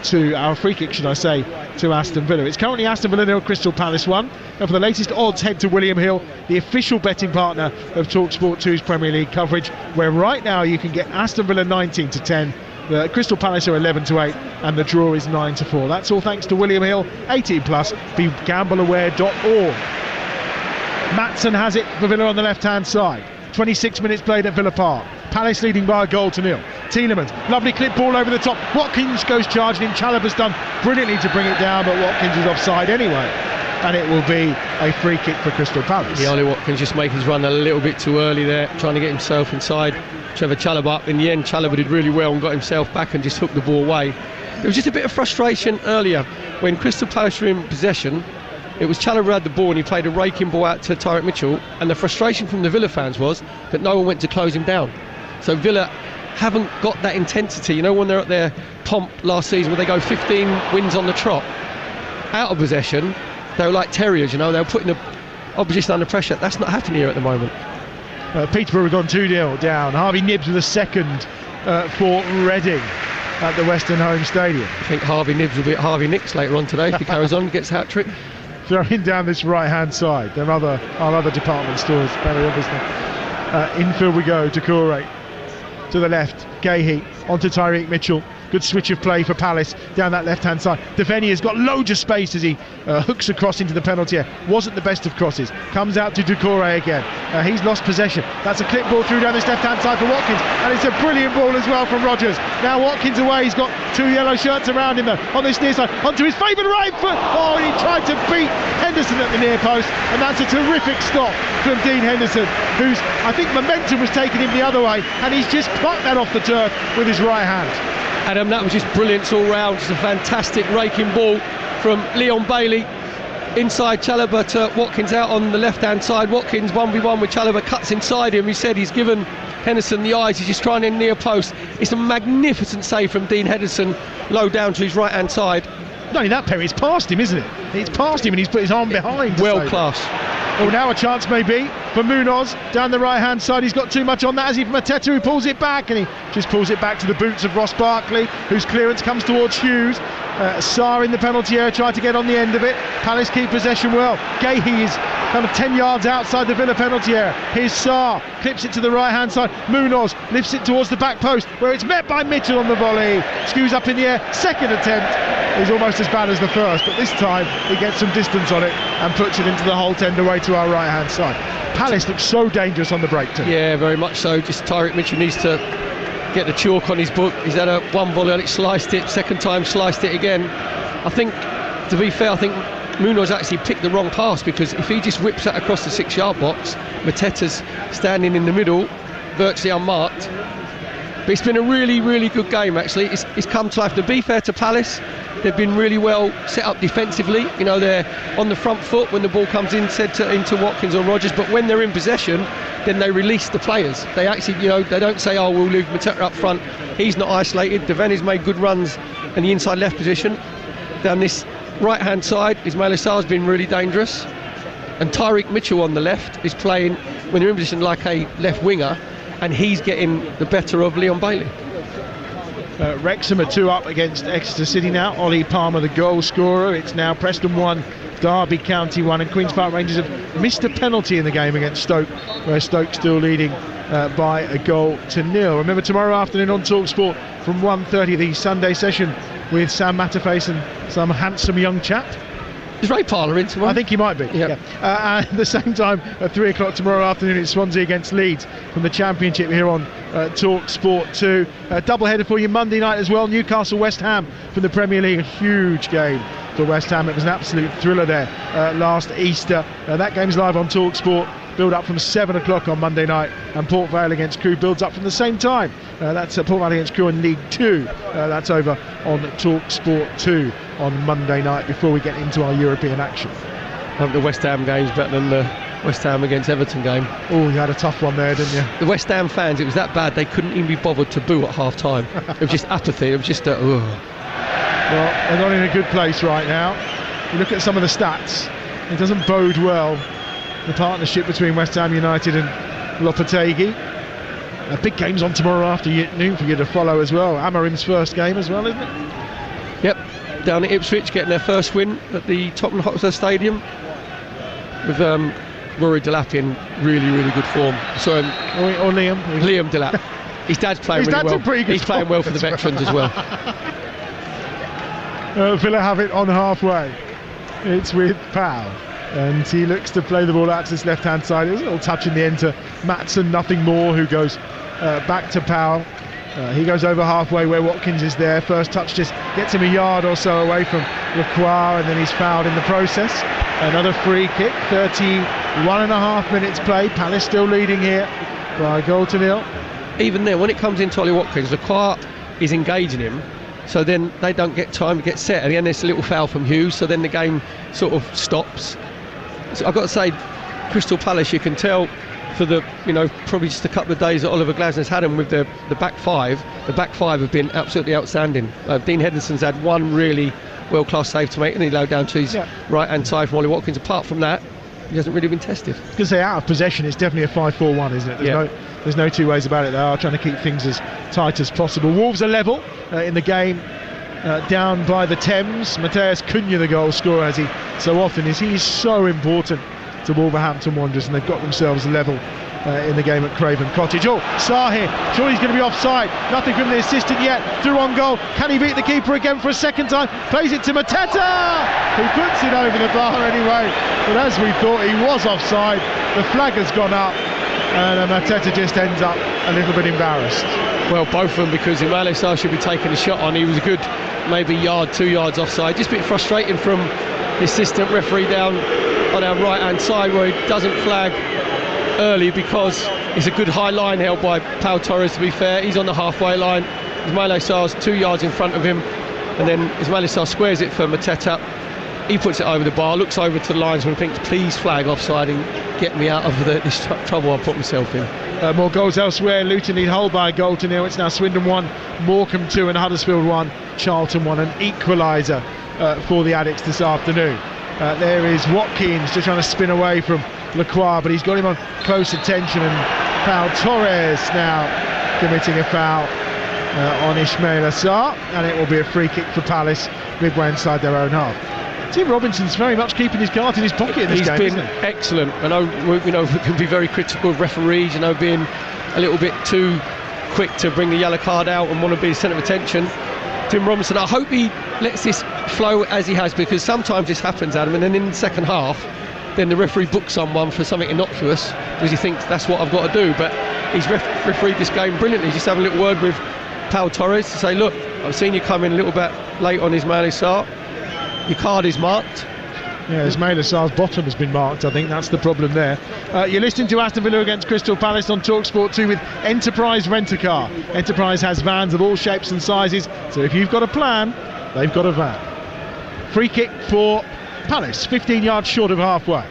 Speaker 2: to our free kick, should I say, to Aston Villa. It's currently Aston Villa 0, Crystal Palace 1. And for the latest odds, head to William Hill, the official betting partner of Talksport 2's Premier League coverage, where right now you can get Aston Villa 19-10, Crystal Palace are 11-8, and the draw is 9-4. That's all thanks to William Hill. 18+, be gambleaware.org. Maatsen has it for Villa on the left-hand side. 26 minutes played at Villa Park. Palace leading by a goal to nil. Tielemans, lovely clip ball over the top. Watkins goes charging in. Chalobah's done brilliantly to bring it down, but Watkins is offside anyway. And it will be a free kick for Crystal Palace.
Speaker 3: Yeah, Ollie Watkins just making his run a little bit too early there, trying to get himself inside Trevor Chalobah. In the end, Chalobah did really well and got himself back and just hooked the ball away. There was just a bit of frustration earlier when Crystal Palace were in possession. It was Chalobah had the ball and he played a raking ball out to Tyreek Mitchell, and the frustration from the Villa fans was that no one went to close him down. So Villa haven't got that intensity, you know, when they're at their pomp last season where they go 15 wins on the trot. Out of possession, they were like terriers, you know, they were putting the opposition under pressure. That's not happening here at the moment.
Speaker 2: Peterborough have gone 2-0 down. Harvey Nibbs with a second for Reading at the Western Home Stadium.
Speaker 3: I think Harvey Nibbs will be at Harvey Nicks later on today if he carries on and gets a hat-trick.
Speaker 2: Throwing down this right-hand side. There are other department stores, very obviously. Infield we go, Doucouré to the left, Gahey onto Tyreek Mitchell. Good switch of play for Palace down that left-hand side. Defeni has got loads of space as he hooks across into the penalty area. Wasn't the best of crosses. Comes out to Doucouré again. He's lost possession. That's a clip ball through down this left-hand side for Watkins, and it's a brilliant ball as well from Rodgers. Now Watkins away. He's got two yellow shirts around him though. On this near side, onto his favoured right foot. Oh, and he tried to beat Henderson at the near post, and that's a terrific stop from Dean Henderson, whose, I think, momentum was taking him the other way, and he's just plucked that off the turf with his right hand.
Speaker 3: Adam, that was just brilliant all round. Just a fantastic raking ball from Leon Bailey. Inside Chalobah to Watkins out on the left-hand side. Watkins 1v1 with Chalobah, cuts inside him. He said he's given Henderson, the eyes, he's just trying in near post. It's a magnificent save from Dean Henderson, low down to his right hand side.
Speaker 2: Not only that, Perry, it's past him, isn't it? It's past him and he's put his arm behind.
Speaker 3: Well class.
Speaker 2: Oh, now a chance maybe for Munoz down the right hand side. He's got too much on that, as he Mateta, who pulls it back, and he just pulls it back to the boots of Ross Barkley, whose clearance comes towards Hughes. Sarr in the penalty area tried to get on the end of it. Palace keep possession well. Gahey is kind of 10 yards outside the Villa penalty area. Here's Sarr, clips it to the right hand side. Munoz lifts it towards the back post, where it's met by Mitchell on the volley. Skews up in the air. Second attempt is almost as bad as the first, but this time he gets some distance on it and puts it into the hole end away to our right hand side. Palace looks so dangerous on the break too.
Speaker 3: Yeah, very much so. Just Tyrick Mitchell needs to get the chalk on his book. He's had one volley on it, sliced it, second time sliced it again. I think, to be fair, I think Munoz actually picked the wrong pass, because if he just whips that across the 6-yard box, Mateta's standing in the middle, virtually unmarked. But it's been a really, really good game, actually. It's come to life. To be fair to Palace, they've been really well set up defensively. You know, they're on the front foot when the ball comes in, into Watkins or Rodgers, but when they're in possession, then they release the players. They actually, you know, they don't say, oh, we'll leave Mateta up front. He's not isolated. Devaney's made good runs in the inside left position. Down this right-hand side, Ismaila Sarr's been really dangerous. And Tyrick Mitchell on the left is playing, when they're in position, like a left winger, and he's getting the better of Leon Bailey.
Speaker 2: Wrexham are 2 up against Exeter City now. Ollie Palmer the goal scorer. It's now Preston 1, Derby County 1, and Queen's Park Rangers have missed a penalty in the game against Stoke, where Stoke still leading by a goal to nil. Remember, tomorrow afternoon on Talksport from 1:30, the Sunday session with Sam Matterface and some handsome young chap.
Speaker 3: Is Ray Parlour in tomorrow?
Speaker 2: I think he might be.
Speaker 3: Yep.
Speaker 2: Yeah. And at the same time, at 3 o'clock tomorrow afternoon, it's Swansea against Leeds from the Championship here on Talk Sport 2. A double-header for you Monday night as well. Newcastle West Ham from the Premier League. A huge game for West Ham. It was an absolute thriller there last Easter. That game's live on Talk Sport. Build up from 7 o'clock on Monday night, and Port Vale against Crewe builds up from the same time. That's Port Vale against Crewe in League 2. That's over on Talk Sport 2 on Monday night before we get into our European action.
Speaker 3: I hope the West Ham game's better than the West Ham against Everton game.
Speaker 2: Oh, you had a tough one there, didn't you?
Speaker 3: The West Ham fans, it was that bad they couldn't even be bothered to boo at half time. It was just apathy. It was just Well,
Speaker 2: they're not in a good place right now. You look at some of the stats, it doesn't bode well. The partnership between West Ham United and Lopetegui. Big games on tomorrow afternoon for you to follow as well. Amorim's first game as well, isn't it?
Speaker 3: Yep, down at Ipswich, getting their first win at the Tottenham Hotspur Stadium, with Rory Delap in really, really good form. So
Speaker 2: or Liam
Speaker 3: Delap. His dad's playing
Speaker 2: really well.
Speaker 3: He's playing well for the veterans as well.
Speaker 2: Villa have it on halfway. It's with Powell, and he looks to play the ball out to his left hand side. It was a little touch in the end to Maatson, nothing more, who goes back to Powell. He goes over halfway where Watkins is there. First touch just gets him a yard or so away from Lacroix, and then he's fouled in the process. Another free kick. 31.5 minutes played. Palace still leading here by a goal to nil.
Speaker 3: Even then, when it comes into Ollie Watkins, Lacroix is engaging him, so then they don't get time to get set. At the end, there's a little foul from Hughes, so then the game sort of stops. So I've got to say, Crystal Palace, you can tell for the, probably just a couple of days that Oliver Glasner's had them with the back five. The back five have been absolutely outstanding. Dean Henderson's had one really world-class save to make, and he low down to his right-hand side from Ollie Watkins. Apart from that, he hasn't really been tested. I was going to
Speaker 2: say, out of possession, it's definitely a 5-4-1, isn't it? There's no two ways about it. They are trying to keep things as tight as possible. Wolves are level in the game, down by the Thames. Mateus Cunha, the goal scorer, as he so often is. He's so important to Wolverhampton Wanderers, and they've got themselves level in the game at Craven Cottage. Oh, Sarr here. Sure, he's going to be offside. Nothing from the assistant yet. Through on goal. Can he beat the keeper again for a second time? Plays it to Mateta, who puts it over the bar anyway. But as we thought, he was offside. The flag has gone up, and Mateta just ends up a little bit embarrassed.
Speaker 3: Well, both of them, because Ismaila Sarr should be taking a shot on. He was a good maybe 2 yards offside. Just a bit frustrating from the assistant referee down on our right hand side, where he doesn't flag early, because it's a good high line held by Pau Torres, to be fair. He's on the halfway line. Ismaila Sarr's 2 yards in front of him, and then Ismaila Sarr squares it for Mateta He puts it over the bar, looks over to the linesman, thinks, please flag offside and get me out of this trouble I put myself in.
Speaker 2: More goals elsewhere. Luton lead Hull by a goal to nil. It's now Swindon 1, Morecambe 2 and Huddersfield 1, Charlton 1. An equaliser for the Addicts this afternoon. There is Watkins just trying to spin away from Lacroix, but he's got him on close attention, and Pau Torres now committing a foul on Ismail Assar, and it will be a free kick for Palace midway inside their own half. Tim Robinson's very much keeping his cards in his pocket in this game.
Speaker 3: He's been excellent. I know, we can be very critical of referees, being a little bit too quick to bring the yellow card out and want to be the centre of attention. Tim Robinson, I hope he lets this flow as he has, because sometimes this happens, Adam, and then in the second half, then the referee books someone for something innocuous because he thinks that's what I've got to do. But he's refereed this game brilliantly. Just have a little word with Pau Torres to say, look, I've seen you come in a little bit late on Ismail Assar. Your card is marked.
Speaker 2: Yeah, Ismail Assar's bottom has been marked. I think that's the problem there. You're listening to Aston Villa against Crystal Palace on Talksport 2 with Enterprise Rent-A-Car. Enterprise has vans of all shapes and sizes, so if you've got a plan, they've got a van. Free kick for Palace, 15 yards short of halfway.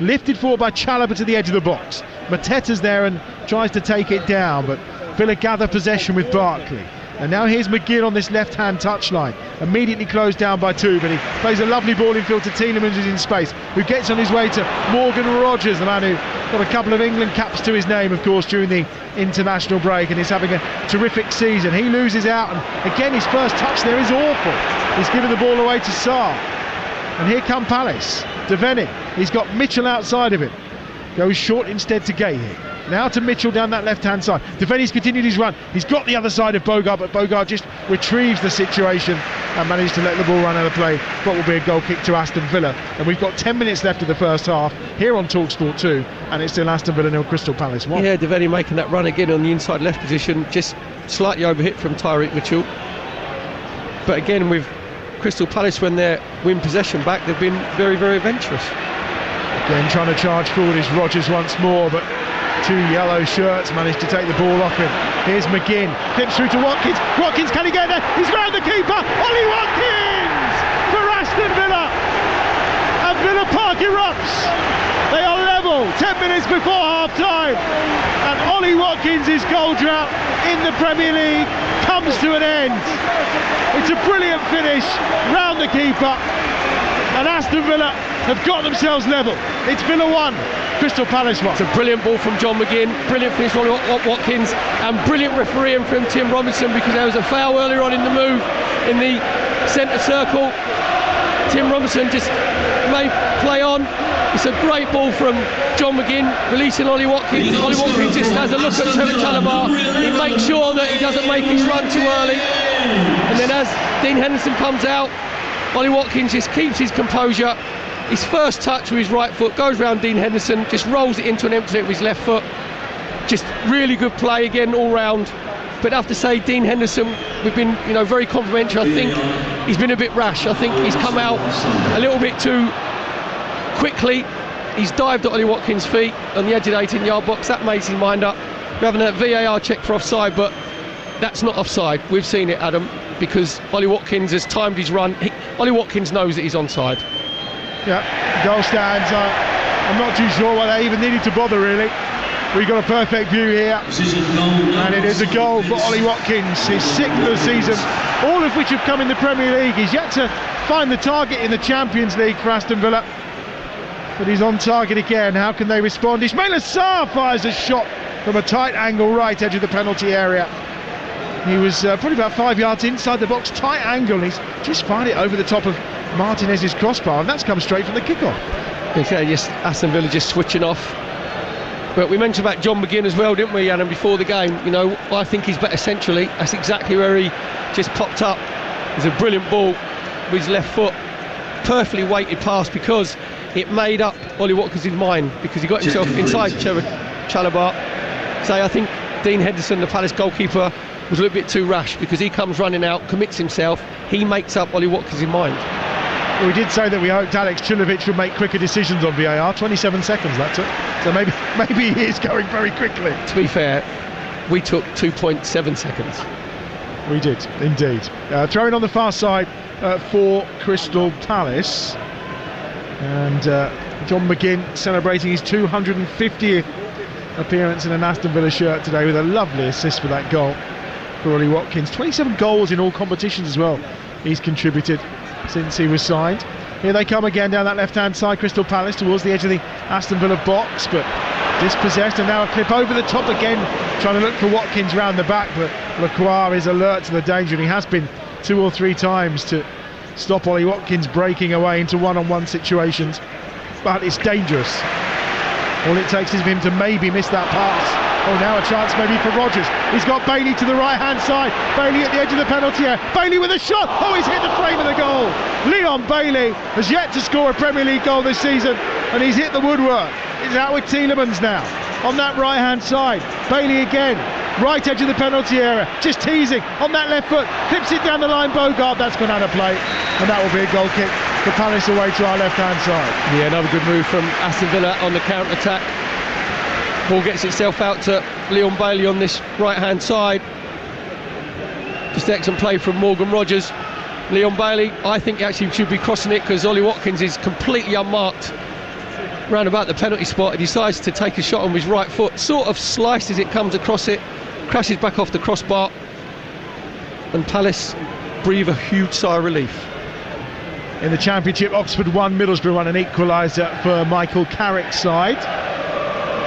Speaker 2: Lifted forward by Chalobah to the edge of the box. Mateta's there and tries to take it down, but Villa gather possession with Barkley. And now here's McGinn on this left-hand touchline, immediately closed down by two, but he plays a lovely ball infield to Tielemans, who's in space, who gets on his way to Morgan Rogers, the man who got a couple of England caps to his name, of course, during the international break, and is having a terrific season. He loses out, and again his first touch there is awful. He's given the ball away to Sarr, and here come Palace. Devaney, he's got Mitchell outside of him, goes short instead to Gahey. Now to Mitchell down that left-hand side. Devaney's continued his run. He's got the other side of Bogart, but Bogart just retrieves the situation and managed to let the ball run out of play. What will be a goal kick to Aston Villa. And we've got 10 minutes left of the first half here on Talksport 2, and it's still Aston Villa 0, Crystal Palace 1.
Speaker 3: Yeah, Devaney making that run again on the inside left position, just slightly overhit from Tyreek Mitchell. But again, with Crystal Palace, when they win possession back, they've been very, very adventurous.
Speaker 2: Again, trying to charge forward is Rogers once more, but two yellow shirts managed to take the ball off him. Here's McGinn, clips through to Watkins. Watkins, can he get there? He's round the keeper. Ollie Watkins for Aston Villa. And Villa Park erupts. They are level 10 minutes before half-time. And Ollie Watkins' goal drought in the Premier League comes to an end. It's a brilliant finish round the keeper. And Aston Villa have got themselves level. It's Villa 1, Crystal Palace 1.
Speaker 3: It's a brilliant ball from John McGinn, brilliant finish from Watkins, and brilliant refereeing from Tim Robinson, because there was a foul earlier on in the move in the centre circle. Tim Robinson just may play on. It's a great ball from John McGinn, releasing Ollie Watkins. Ollie Watkins just has a look at Trevor Chalobah. He makes sure that he doesn't make his run too early. And then as Dean Henderson comes out, Ollie Watkins just keeps his composure. His first touch with his right foot goes round Dean Henderson, just rolls it into an empty net with his left foot. Just really good play again all round. But I have to say, Dean Henderson, we've been very complimentary. I think he's been a bit rash. I think he's come out a little bit too quickly. He's dived at Ollie Watkins' feet on the edge of the 18-yard box. That makes his mind up. We're having a VAR check for offside, but that's not offside. We've seen it, Adam, because Ollie Watkins has timed his run. Ollie Watkins knows that he's onside.
Speaker 2: Yeah, goal stands. I'm not too sure why they even needed to bother, really. We've got a perfect view here, and it is a goal for Ollie Watkins, his 6th of the season, all of which have come in the Premier League. He's yet to find the target in the Champions League for Aston Villa, but he's on target again. How can they respond? Ismail Assar fires a shot from a tight angle right edge of the penalty area. He was probably about 5 yards inside the box, tight angle, and he's just fired it over the top of Martinez's crossbar, and that's come straight from the kickoff.
Speaker 3: Okay, just Aston Villa just switching off. But we mentioned about John McGinn as well, didn't we, Adam, before the game? I think he's better centrally. That's exactly where he just popped up. It's a brilliant ball with his left foot, perfectly weighted pass, because it made up Ollie Watkins' mind, because he got himself inside Chalobah. So I think Dean Henderson, the Palace goalkeeper, was a little bit too rash, because he comes running out, commits himself, he makes up Ollie Watkins' mind.
Speaker 2: Well, we did say that we hoped Alex Chilovic would make quicker decisions on VAR. 27 seconds that took, so maybe he is going very quickly.
Speaker 3: To be fair, we took 2.7 seconds.
Speaker 2: We did, indeed. Throwing on the far side for Crystal Palace. And John McGinn celebrating his 250th appearance in an Aston Villa shirt today with a lovely assist for that goal for Ollie Watkins. 27 goals in all competitions as well he's contributed since he was signed. Here they come again down that left-hand side, Crystal Palace towards the edge of the Aston Villa box, but dispossessed, and now a clip over the top again, trying to look for Watkins round the back, but Lacroix is alert to the danger, and he has been 2 or 3 times to stop Ollie Watkins breaking away into one-on-one situations, but it's dangerous. All it takes is for him to maybe miss that pass. Oh, now a chance maybe for Rodgers. He's got Bailey to the right-hand side. Bailey at the edge of the penalty area. Bailey with a shot. Oh, he's hit the frame of the goal. Leon Bailey has yet to score a Premier League goal this season, and he's hit the woodwork. It's out with Tielemans now on that right-hand side. Bailey again, right edge of the penalty area, just teasing on that left foot. Clips it down the line. Bogard, that's gone out of play, and that will be a goal kick for Palace away to our left-hand side.
Speaker 3: Yeah, another good move from Aston Villa on the counter-attack. Ball gets itself out to Leon Bailey on this right-hand side. Just excellent play from Morgan Rodgers. Leon Bailey, I think he actually should be crossing it, because Ollie Watkins is completely unmarked round about the penalty spot. He decides to take a shot on his right foot, sort of slices it, comes across it, crashes back off the crossbar, and Palace breathe a huge sigh of relief.
Speaker 2: In the Championship, Oxford 1, Middlesbrough 1, an equaliser for Michael Carrick's side.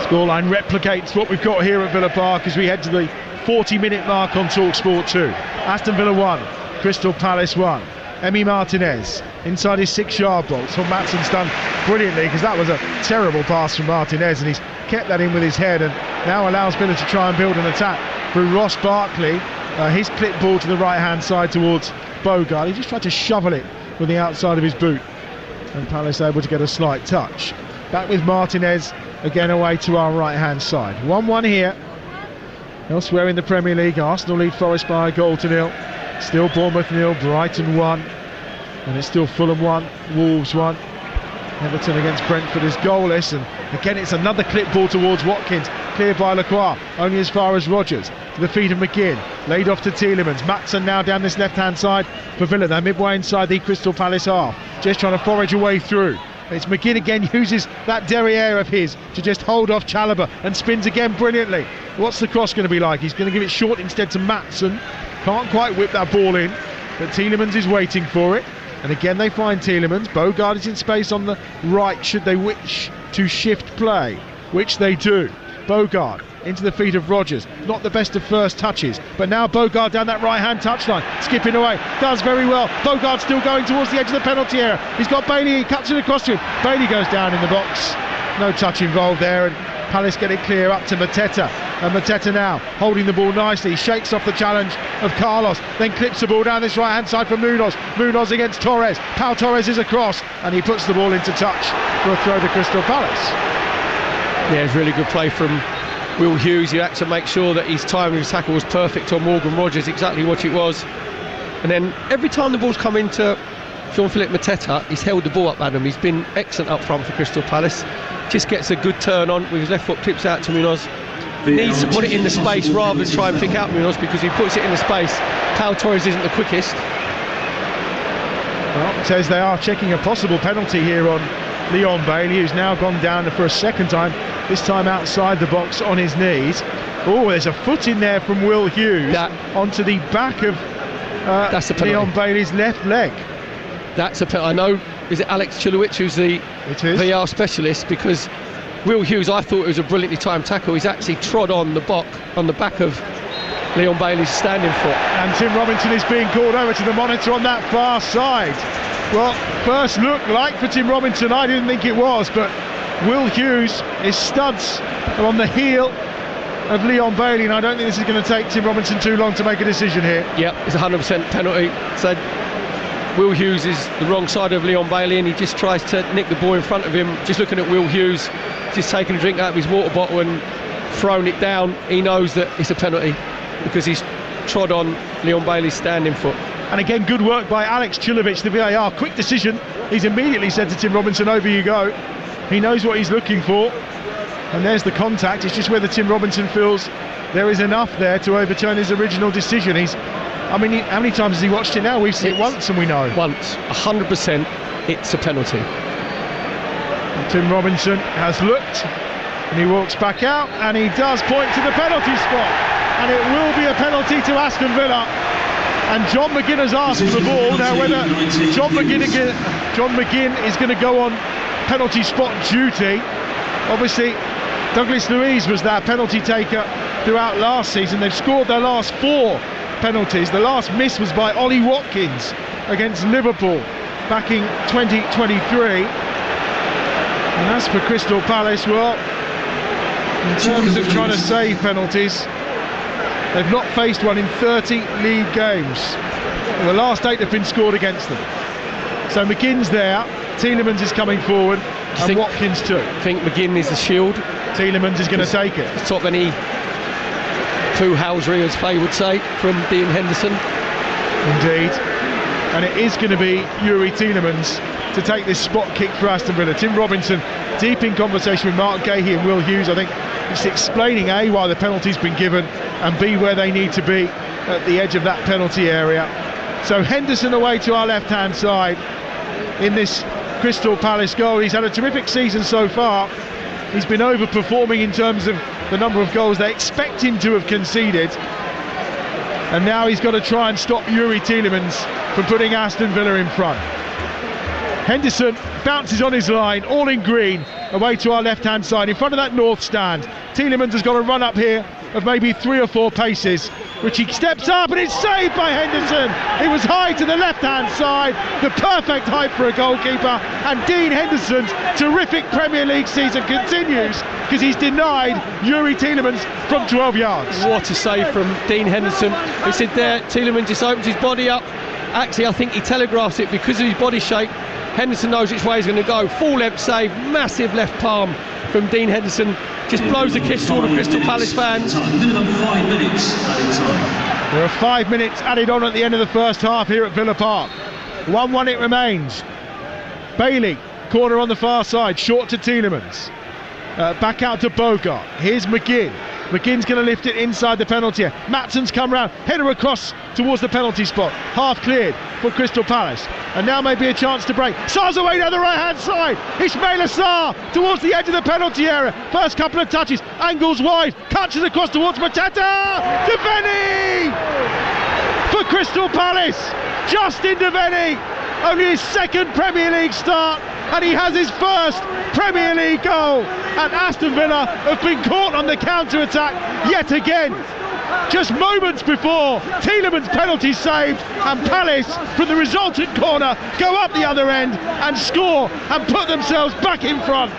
Speaker 2: Scoreline replicates what we've got here at Villa Park as we head to the 40-minute mark on Talksport 2. Aston Villa 1, Crystal Palace 1. Emi Martinez inside his 6-yard box. Well, Matson's done brilliantly, because that was a terrible pass from Martinez, and he's kept that in with his head, and now allows Villa to try and build an attack through Ross Barkley. His clip ball to the right-hand side towards Bogard. He just tried to shovel it with the outside of his boot, and Palace able to get a slight touch. Back with Martinez again away to our right-hand side. 1-1 here. Elsewhere in the Premier League, Arsenal lead Forest by a goal to nil. Still Bournemouth 0, Brighton 1, and it's still Fulham 1, Wolves 1. Everton against Brentford is goalless, and again it's another clip ball towards Watkins, cleared by Lacroix, only as far as Rodgers, to the feet of McGinn, laid off to Tielemans. Matson now down this left-hand side for Villa, they're midway inside the Crystal Palace half, just trying to forage a way through. It's McGinn again, uses that derriere of his to just hold off Chalobah, and spins again brilliantly. What's the cross going to be like? He's going to give it short instead to Matson. Can't quite whip that ball in, but Tielemans is waiting for it. And again they find Tielemans. Bogard is in space on the right should they wish to shift play, which they do. Bogard into the feet of Rodgers. Not the best of first touches, but now Bogard down that right-hand touchline, skipping away, does very well. Bogard still going towards the edge of the penalty area. He's got Bailey, he cuts it across to him. Bailey goes down in the box. No touch involved there, and Palace get it clear up to Mateta. And Mateta now holding the ball nicely, shakes off the challenge of Carlos, then clips the ball down this right-hand side for Munoz. Munoz against Torres. Pau Torres is across, and he puts the ball into touch for a throw to Crystal Palace.
Speaker 3: Yeah, it's really good play from Will Hughes. He had to make sure that his timing of his tackle was perfect on Morgan Rodgers, exactly what it was. And then every time the ball's come into Jean-Philippe Mateta, he's held the ball up, Adam. He's been excellent up front for Crystal Palace. Just gets a good turn on with his left foot, clips out to Munoz. Needs to put it in the space rather than try and pick out Munoz, because he puts it in the space. Pau Torres isn't the quickest.
Speaker 2: Well, it says they are checking a possible penalty here on Leon Bailey, who's now gone down for a second time, this time outside the box on his knees. Oh, there's a foot in there from Will Hughes onto the back of Leon Bailey's left leg.
Speaker 3: That's a penalty. I know, is it Alex Chilowicz who's the VR specialist, because Will Hughes, I thought it was a brilliantly timed tackle. He's actually trod on the back of Leon Bailey's standing foot. And
Speaker 2: Tim Robinson is being called over to the monitor on that far side. Well, first look like for Tim Robinson, I didn't think it was, but Will Hughes, his studs are on the heel of Leon Bailey, and I don't think this is going to take Tim Robinson too long to make a decision here.
Speaker 3: Yep, it's a 100% penalty. So Will Hughes is the wrong side of Leon Bailey, and he just tries to nick the ball in front of him. Just looking at Will Hughes, just taking a drink out of his water bottle and throwing it down. He knows that it's a penalty because he's trod on Leon Bailey's standing foot.
Speaker 2: And again, good work by Alex Chilowicz, the VAR. Quick decision. He's immediately said to Tim Robinson, over you go. He knows what he's looking for. And there's the contact. It's just whether Tim Robinson feels there is enough there to overturn his original decision. How many times has he watched it now? We've seen it once and we know.
Speaker 3: Once, 100%, it's a penalty.
Speaker 2: Tim Robinson has looked, and he walks back out, and he does point to the penalty spot, and it will be a penalty to Aston Villa. And John McGinn has asked for the ball. Now whether John McGinn is going to go on penalty spot duty, obviously Douglas Luiz was their penalty taker throughout last season. They've scored their last 4 penalties. The last miss was by Ollie Watkins against Liverpool back in 2023. And as for Crystal Palace, well, in terms of trying to save penalties, they've not faced one in 30 league games. And the last 8 have been scored against them. So McGinn's there, Tielemans is coming forward, and Watkins too.
Speaker 3: I think McGinn is the shield.
Speaker 2: Tielemans is going to take it.
Speaker 3: Top any Housery, as Faye would say, from Dean Henderson.
Speaker 2: Indeed. And it is going to be Yuri Tielemans to take this spot kick for Aston Villa. Tim Robinson deep in conversation with Mark Gahey and Will Hughes, I think, just explaining A, why the penalty's been given, and B, where they need to be at the edge of that penalty area. So Henderson away to our left hand side in this Crystal Palace goal. He's had a terrific season so far. He's been overperforming in terms of the number of goals they expect him to have conceded, and now he's got to try and stop Yuri Tielemans from putting Aston Villa in front. Henderson bounces on his line, all in green, away to our left hand side in front of that north stand. Tielemans has got a run up here of maybe 3 or 4 paces, which he steps up, and it's saved by Henderson. It was high to the left hand side, the perfect height for a goalkeeper, and Dean Henderson's terrific Premier League season continues because he's denied Yuri Tielemans from 12 yards.
Speaker 3: What a save from Dean Henderson. He said there, Tielemans just opens his body up. Actually, I think he telegraphs it because of his body shape. Henderson knows which way he's going to go. Full left save, massive left palm from Dean Henderson. Just blows a kiss to all the Crystal Palace fans.
Speaker 2: There are 5 minutes added on at the end of the first half here at Villa Park. 1-1 it remains. Bailey, corner on the far side, short to Tielemans. Back out to Bogart. Here's McGinn. McGinn's going to lift it inside the penalty area. Matson's come round, header across towards the penalty spot. Half cleared for Crystal Palace. And now may be a chance to break. Sarr's away down the right hand side. Ismaila Sarr towards the edge of the penalty area. First couple of touches, angles wide, catches across towards Mateta. Devaney for Crystal Palace. Justin Devaney, only his 2nd Premier League start, and he has his 1st Premier League goal. And Aston Villa have been caught on the counter-attack yet again. Just moments before, Tielemans' penalty saved, and Palace, from the resultant corner, go up the other end and score and put themselves back in front.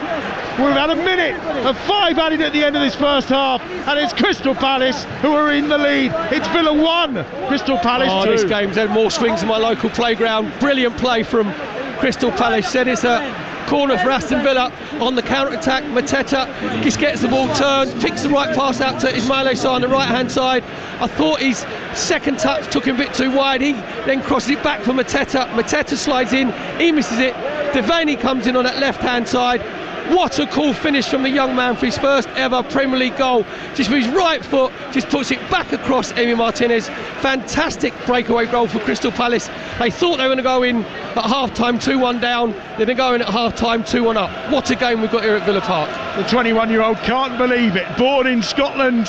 Speaker 2: We've had a minute of 5 added at the end of this first half, and it's Crystal Palace who are in the lead. It's Villa 1, Crystal Palace 2.
Speaker 3: This game's had more swings in my local playground. Brilliant play from Crystal Palace. Said it's a corner for Aston Villa on the counter-attack. Mateta just gets the ball turned, picks the right pass out to Ismaila Sarr on the right-hand side. I thought his 2nd touch took him a bit too wide. He then crosses it back for Mateta. Mateta slides in, he misses it. Devaney comes in on that left-hand side. What a cool finish from the young man for his 1st ever Premier League goal. Just with his right foot, just puts it back across Emi Martinez. Fantastic breakaway goal for Crystal Palace. They thought they were going to go in at half-time 2-1 down. They're going to go in at half-time 2-1 up. What a game we've got here at Villa Park.
Speaker 2: The 21-year-old can't believe it. Born in Scotland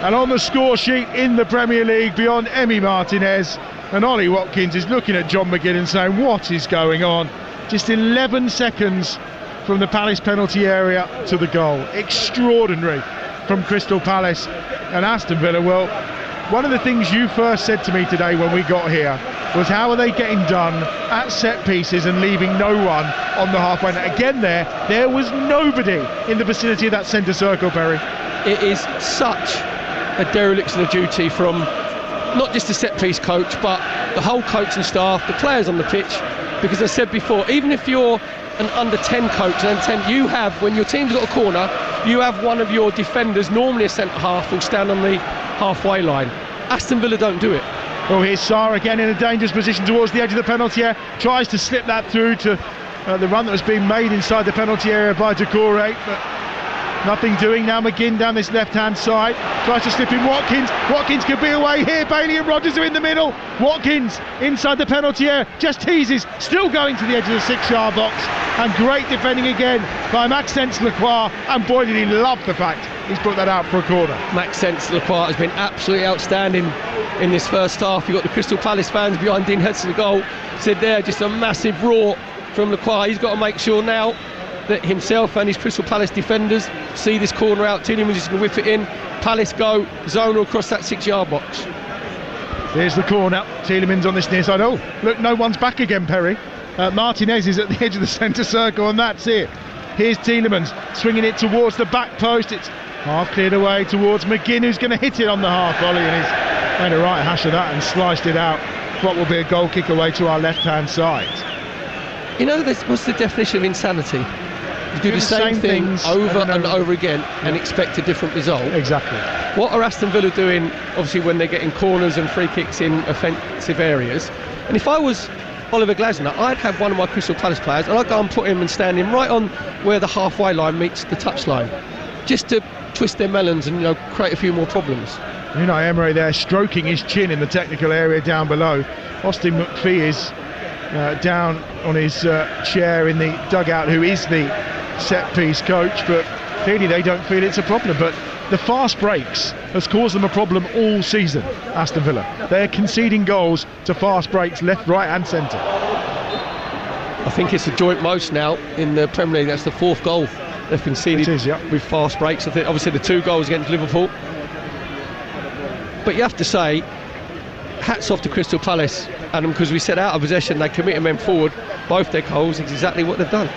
Speaker 2: and on the score sheet in the Premier League beyond Emi Martinez. And Ollie Watkins is looking at John McGinn and saying, what is going on? Just 11 seconds from the Palace penalty area to the goal. Extraordinary from Crystal Palace. And Aston Villa, well, one of the things you first said to me today when we got here was, how are they getting done at set pieces and leaving no one on the halfway line? Again, there was nobody in the vicinity of that centre circle, Perry.
Speaker 3: It is such a dereliction of duty from not just the set piece coach, but the whole coaching staff, the players on the pitch. Because as I said before, even if you're an under 10 coach, and 10, you have, when your team's got a corner, you have one of your defenders, normally a centre half, will stand on the halfway line. Aston Villa don't do it.
Speaker 2: Oh, here's Sarr again in a dangerous position towards the edge of the penalty area, tries to slip that through to the run that was being made inside the penalty area by Doucouré, but Nothing doing now. McGinn down this left-hand side. Tries to slip in Watkins. Watkins could be away here. Bailey and Rogers are in the middle. Watkins inside the penalty area. Just teases. Still going to the edge of the 6-yard box. And great defending again by Maxence Lacroix. And boy, did he love the fact he's put that out for a corner.
Speaker 3: Maxence Lacroix has been absolutely outstanding in this first half. You've got the Crystal Palace fans behind Dean Hudson's goal. Said there, just a massive roar from Lacroix. He's got to make sure now that himself and his Crystal Palace defenders see this corner out. Tielemans is going to whip it in. Palace go zonal across that 6-yard box.
Speaker 2: Here's the corner. Tielemans on this near side. Oh, look, no one's back again, Perry. Martinez is at the edge of the centre circle, and that's it. Here's Tielemans swinging it towards the back post. It's half cleared away towards McGinn, who's going to hit it on the half volley, and he's made a right hash of that and sliced it out. What will be a goal kick away to our left-hand side.
Speaker 3: You know, what's the definition of insanity? You do the same thing over and over again and expect a different result.
Speaker 2: Exactly.
Speaker 3: What are Aston Villa doing, obviously, when they're getting corners and free kicks in offensive areas? And if I was Oliver Glasner, I'd have one of my Crystal Palace players and I'd go and put him and stand him right on where the halfway line meets the touchline, just to twist their melons and, you know, create a few more problems.
Speaker 2: Unai Emery there stroking his chin in the technical area down below. Austin McPhee is down on his chair in the dugout, who is the set-piece coach, but clearly they don't feel it's a problem. But the fast breaks has caused them a problem all season, Aston Villa. They're conceding goals to fast breaks left, right and centre.
Speaker 3: I think it's a joint most now in the Premier League. That's the 4th goal they've conceded with fast breaks. I think obviously the 2 goals against Liverpool. But you have to say, hats off to Crystal Palace, Adam, because we set out of possession, they committed men forward, both their goals, it's exactly what they've done.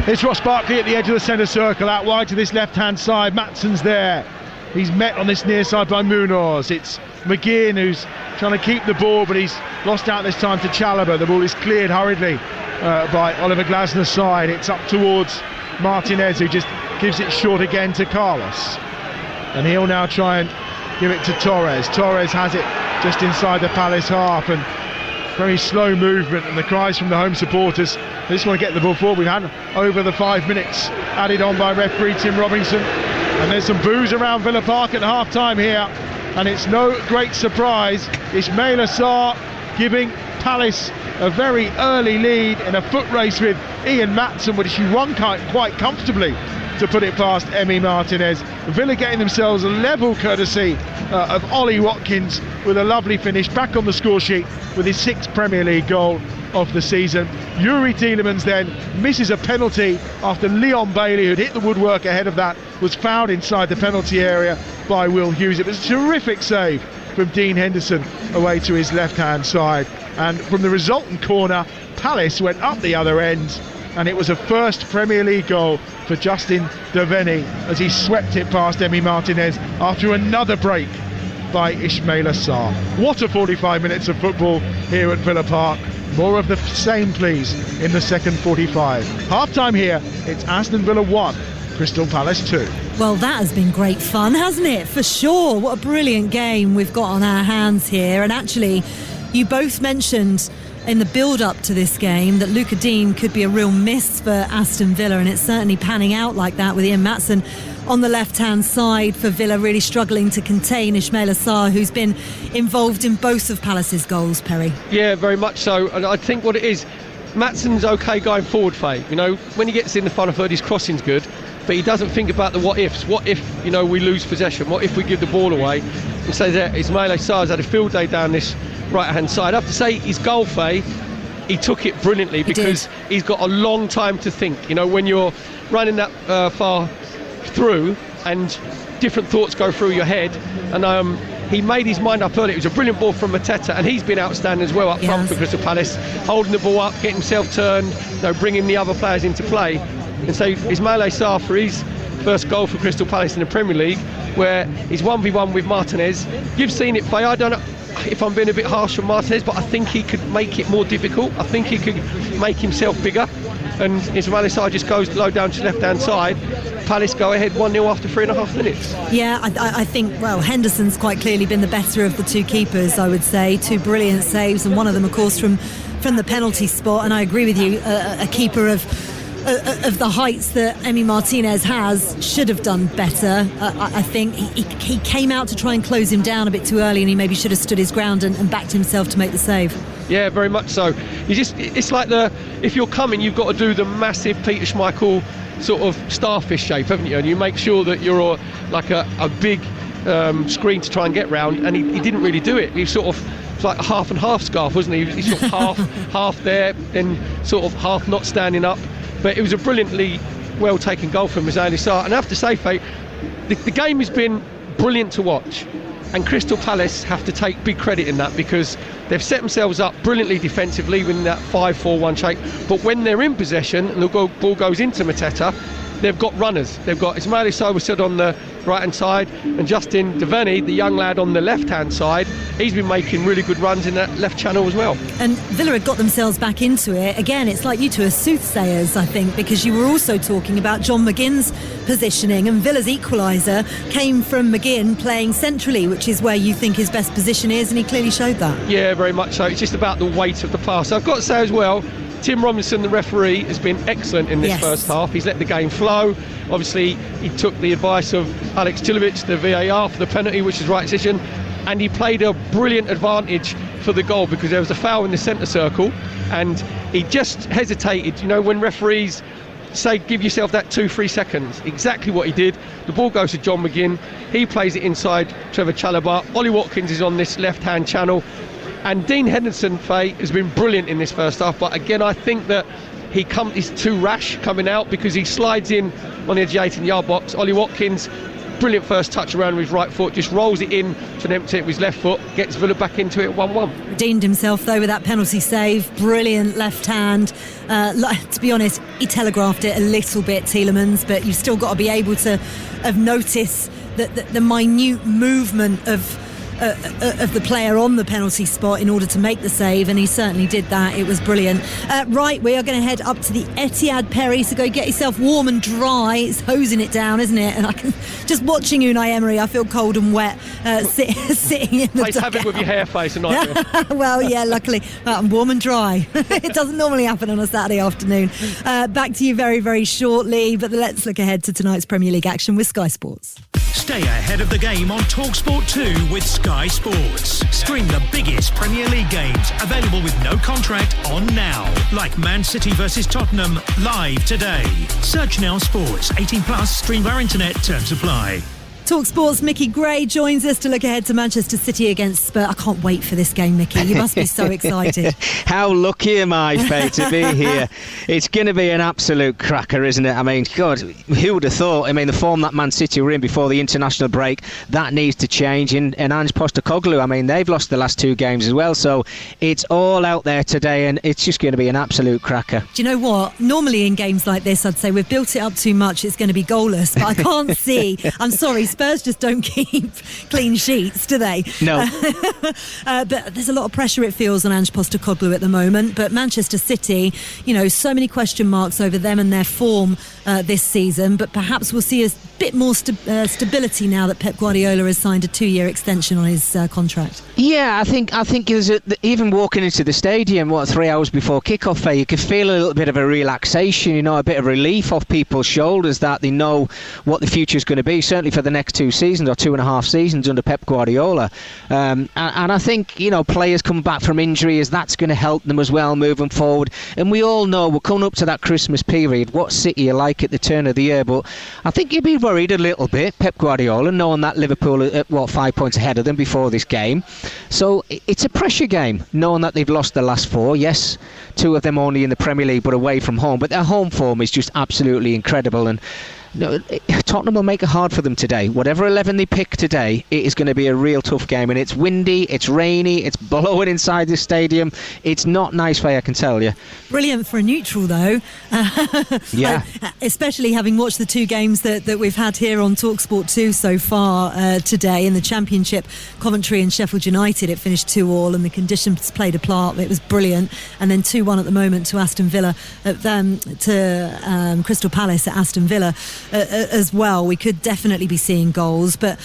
Speaker 2: It's Ross Barkley at the edge of the centre circle, out wide to this left-hand side. Matson's there. He's met on this near side by Munoz. It's McGinn who's trying to keep the ball, but he's lost out this time to Chalobah. The ball is cleared hurriedly by Oliver Glasner's side. It's up towards Martinez, who just gives it short again to Carlos. And he'll now try and give it to Torres. Torres has it just inside the Palace half, and very slow movement, and the cries from the home supporters. They just want to get the ball forward. We've had over the 5 minutes added on by referee Tim Robinson, and there's some boos around Villa Park at half time here, and it's no great surprise. Ismail Assar giving Palace a very early lead in a foot race with Ian Matson, which he won quite comfortably, to put it past Emi Martinez. Villa getting themselves a level courtesy of Ollie Watkins with a lovely finish, back on the score sheet with his 6th Premier League goal of the season. Youri Tielemans then misses a penalty after Leon Bailey, who'd hit the woodwork ahead of that, was fouled inside the penalty area by Will Hughes. It was a terrific save from Dean Henderson away to his left-hand side. And from the resultant corner, Palace went up the other end, and it was a first Premier League goal for Justin Devenny as he swept it past Emi Martinez after another break by Ismail Assar. What a 45 minutes of football here at Villa Park. More of the same, please, in the second 45. Half-time here, it's Aston Villa 1, Crystal Palace 2.
Speaker 1: Well, that has been great fun, hasn't it? For sure. What a brilliant game we've got on our hands here. And actually, you both mentioned in the build-up to this game that Luca Dean could be a real miss for Aston Villa, and it's certainly panning out like that with Ian Matson on the left-hand side for Villa, really struggling to contain Ismail Assar, who's been involved in both of Palace's goals, Perry. Yeah, very much so. And I think what it is, Matson's okay going forward, Faye. You know, when he gets in the final third, his crossing's good, but he doesn't think about the what-ifs. What if, you know, we lose possession? What if we give the ball away? And so that Ismail Assar's had a field day down this right-hand side. I have to say, his goal, Faye, he took it brilliantly because he's got a long time to think. You know, when you're running that far through and different thoughts go through your head, and he made his mind up early. It was a brilliant ball from Mateta, and he's been outstanding as well up front for Crystal Palace, holding the ball up, getting himself turned, you know, bringing the other players into play. And so Ismail Assar for his first goal for Crystal Palace in the Premier League, where he's 1v1 with Martinez. You've seen it, Faye. I don't know if I'm being a bit harsh on Martinez, but I think he could make it more difficult. I think he could make himself bigger, and Ismail Assar just goes low down to the left-hand side. Palace go ahead 1-0 after 3.5 minutes. Yeah, I think, well, Henderson's quite clearly been the better of the two keepers, I would say. Two brilliant saves, and one of them, of course, from the penalty spot. And I agree with you, a keeper of of the heights that Emi Martinez has, should have done better. I think he came out to try and close him down a bit too early, and he maybe should have stood his ground and backed himself to make the save. Yeah,
Speaker 3: very much so. It's like if you're coming, you've got to do the massive Peter Schmeichel sort of starfish shape, haven't you? And you make sure that you're like a big screen to try and get round, and he didn't really do it. He sort of, it's like a half and half scarf, wasn't he? He's sort of half there, then sort of half not standing up. But it was a brilliantly well taken goal from Mizali Sarr. And I have to say, Faye, the game has been brilliant to watch, and Crystal Palace have to take big credit in that, because they've set themselves up brilliantly defensively in that 5-4-1 shape. But when they're in possession and the ball goes into Mateta, they've got runners. They've got Ismail Sarr was stood on the right hand side, and Justin Devaney, the young lad, on the left hand side. He's been making really good runs in that left channel as well.
Speaker 1: And Villa had got themselves back into it again. It's like you two are soothsayers, I think, because you were also talking about John McGinn's positioning, and Villa's equaliser came from McGinn playing centrally, which is where you think his best position is, and he clearly showed that.
Speaker 3: Yeah, very much so. It's just about the weight of the pass. I've got to say as well, Tim Robinson, the referee, has been excellent in this first half. He's let the game flow. Obviously, he took the advice of Alex Tilovic, the VAR, for the penalty, which is right decision, and he played a brilliant advantage for the goal, because there was a foul in the centre circle, and he just hesitated. You know, when referees say give yourself that 2-3 seconds, exactly what he did. The ball goes to John McGinn. He plays it inside Trevor Chalobah. Ollie Watkins is on this left-hand channel. And Dean Henderson, Faye, has been brilliant in this first half, but again, I think that he's too rash coming out, because he slides in on the edge of the 18-yard box. Ollie Watkins, brilliant first touch around with his right foot, just rolls it in to an empty it with his left foot, gets Villa back into it 1-1.
Speaker 1: Redeemed himself though with that penalty save, brilliant left hand. To be honest, he telegraphed it a little bit, Tielemans, but you've still got to be able to have noticed the minute movement of the player on the penalty spot in order to make the save, and he certainly did that. It was brilliant. Right, we are going to head up to the Etihad, Perry, so go get yourself warm and dry. It's hosing it down, isn't it? And I can just watching Unai Emery, I feel cold and wet sitting in the
Speaker 3: Place havoc with your hair, face, and
Speaker 1: well, yeah, luckily I'm warm and dry. It doesn't normally happen on a Saturday afternoon. Back to you very, very shortly, but let's look ahead to tonight's Premier League action with Sky Sports.
Speaker 4: Stay ahead of the game on Talksport 2 with Sky Sports. Stream the biggest Premier League games, available with no contract, on now. Like Man City versus Tottenham, live today. Search Now Sports. 18 plus. Stream via internet. Terms apply.
Speaker 1: Talksport's Mickey Gray joins us to look ahead to Manchester City against Spurs. I can't wait for this game, Mickey. You must be so excited.
Speaker 5: How lucky am I, Faye, to be here? It's going to be an absolute cracker, isn't it? I mean, God, who would have thought? I mean, the form that Man City were in before the international break, that needs to change. And Ange Postecoglou, I mean, they've lost the last two games as well. So it's all out there today, and it's just going to be an absolute cracker.
Speaker 1: Do you know what? Normally in games like this, I'd say we've built it up too much. It's going to be goalless. But I can't see. I'm sorry, Spurs just don't keep clean sheets, do they?
Speaker 5: No.
Speaker 1: But there's a lot of pressure, it feels, on Ange Postecoglou at the moment. But Manchester City, you know, so many question marks over them and their form this season. But perhaps we'll see a bit more stability now that Pep Guardiola has signed a 2-year extension on his contract. Yeah,
Speaker 5: I think even walking into the stadium, 3 hours before kick-off, you could feel a little bit of a relaxation, you know, a bit of relief off people's shoulders that they know what the future is going to be, certainly for the next 2 seasons or 2.5 seasons under Pep Guardiola. And I think, you know, players come back from injuries, that's going to help them as well moving forward. And we all know we're coming up to that Christmas period, what City are like at the turn of the year. But I think you'd be worried a little bit, Pep Guardiola, knowing that Liverpool are 5 points ahead of them before this game. So it's a pressure game, knowing that they've lost the last 4. Yes, 2 of them only in the Premier League, but away from home. But their home form is just absolutely incredible. And Tottenham will make it hard for them today. Whatever 11 they pick today, it is going to be a real tough game. And it's windy, it's rainy, it's blowing inside the stadium. It's not nice, Faye, I can tell you.
Speaker 1: Brilliant for a neutral, though.
Speaker 5: Yeah.
Speaker 1: Especially having watched the 2 games that we've had here on Talksport 2 so far today. In the Championship, Coventry and Sheffield United, it finished 2-2, and the conditions played a part. It was brilliant. And then 2-1 at the moment to Aston Villa, to Crystal Palace at Aston Villa. as well. We could definitely be seeing goals, but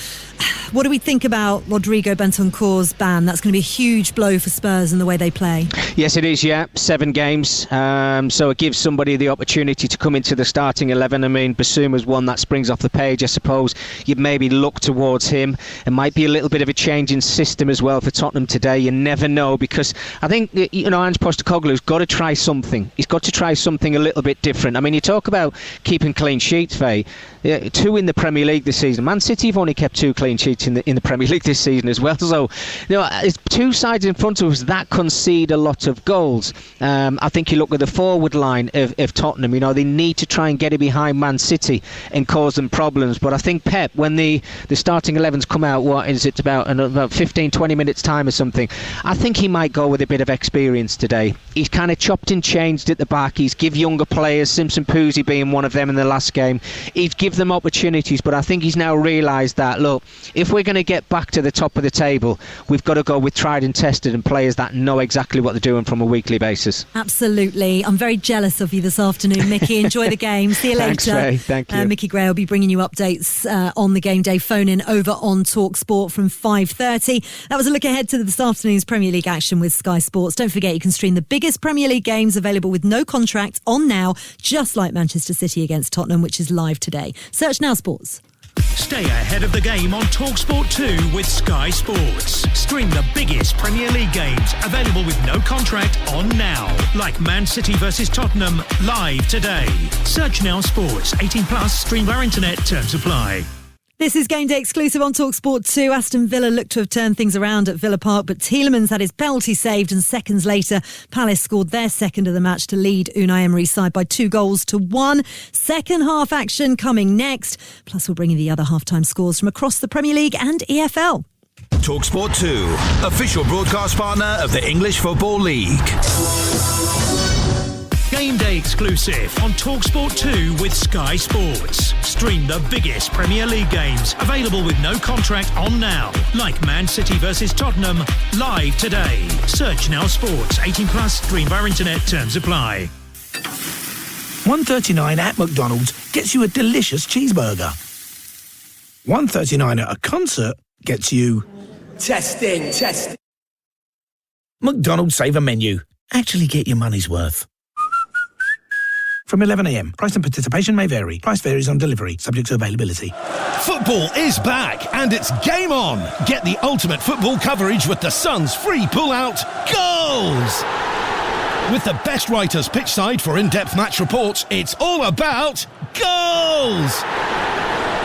Speaker 1: what do we think about Rodrigo Bentancourt's ban? That's going to be a huge blow for Spurs and the way they play.
Speaker 5: Yes, it is, 7 games. So it gives somebody the opportunity to come into the starting 11. I mean, Bissouma's one that springs off the page, I suppose. You'd maybe look towards him. It might be a little bit of a change in system as well for Tottenham today. You never know, because I think, Ange Postecoglou's got to try something. He's got to try something a little bit different. I mean, you talk about keeping clean sheets, Faye. 2 in the Premier League this season. Man City have only kept 2 clean sheets in the Premier League this season as well. So, it's 2 sides in front of us that concede a lot of goals. I think you look at the forward line of Tottenham. They need to try and get it behind Man City and cause them problems. But I think Pep, when the starting 11's come out, what is it, about 15-20 minutes time or something, I think he might go with a bit of experience today. He's kind of chopped and changed at the back. He's give younger players, Simpson Puzzi being one of them in the last game, he's give them opportunities. But I think he's now realised that, look, if we're going to get back to the top of the table, we've got to go with tried and tested and players that know exactly what they're doing from a weekly basis.
Speaker 1: Absolutely. I'm very jealous of you this afternoon, Mickey. Enjoy the game. See you later.
Speaker 5: Thanks, Faye. Thank you.
Speaker 1: Mickey Gray will be bringing you updates on the game day phone in over on Talksport from 5:30. That was a look ahead to this afternoon's Premier League action with Sky Sports. Don't forget you can stream the biggest Premier League games available with no contract on now, just like Manchester City against Tottenham, which is live today. Search Now Sports.
Speaker 4: Stay ahead of the game on Talksport 2 with Sky Sports. Stream the biggest Premier League games available with no contract on now, like Man City versus Tottenham, live today. Search Now Sports. 18+, stream via internet, terms apply.
Speaker 1: This is Game Day exclusive on Talksport 2. Aston Villa looked to have turned things around at Villa Park, but Tielemans had his penalty saved, and seconds later, Palace scored their second of the match to lead Unai Emery's side by 2-1. Second half action coming next. Plus, we'll bring you the other halftime scores from across the Premier League and EFL.
Speaker 6: Talksport 2, official broadcast partner of the English Football League.
Speaker 4: Game Day exclusive on Talksport 2 with Sky Sports. Stream the biggest Premier League games available with no contract on now, like Man City versus Tottenham, live today. Search Now Sports. 18+, stream via internet, terms apply.
Speaker 7: $1.39 at McDonald's gets you a delicious cheeseburger. $1.39 at a concert gets you... Testing. McDonald's Saver Menu. Actually get your money's worth. From 11 a.m. Price and participation may vary. Price varies on delivery, subject to availability.
Speaker 8: Football is back and it's game on. Get the ultimate football coverage with the Sun's free pull-out goals. With the best writers pitchside for in-depth match reports, it's all about goals.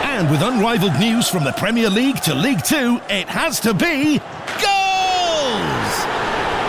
Speaker 8: And with unrivaled news from the Premier League to League Two, it has to be goals.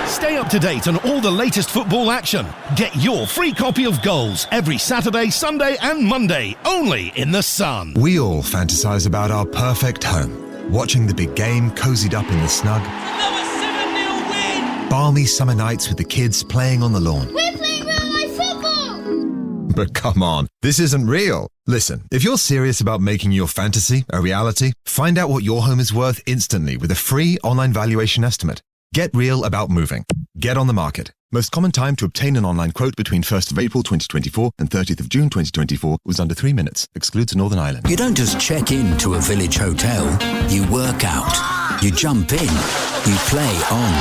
Speaker 8: Stay up to date on all the latest football action. Get your free copy of Goals every Saturday, Sunday and Monday, only in the Sun.
Speaker 9: We all fantasize about our perfect home. Watching the big game cozied up in the snug.
Speaker 10: Another 7-0 win!
Speaker 9: Balmy summer nights with the kids playing on the lawn.
Speaker 10: We're playing real-life football!
Speaker 9: But come on, this isn't real. Listen, if you're serious about making your fantasy a reality, find out what your home is worth instantly with a free online valuation estimate. Get real about moving. Get on the market. Most common time to obtain an online quote between 1st of April 2024 and 30th of June 2024 was under 3 minutes. Excludes Northern Ireland.
Speaker 11: You don't just check in to a village hotel. You work out. You jump in. You play on.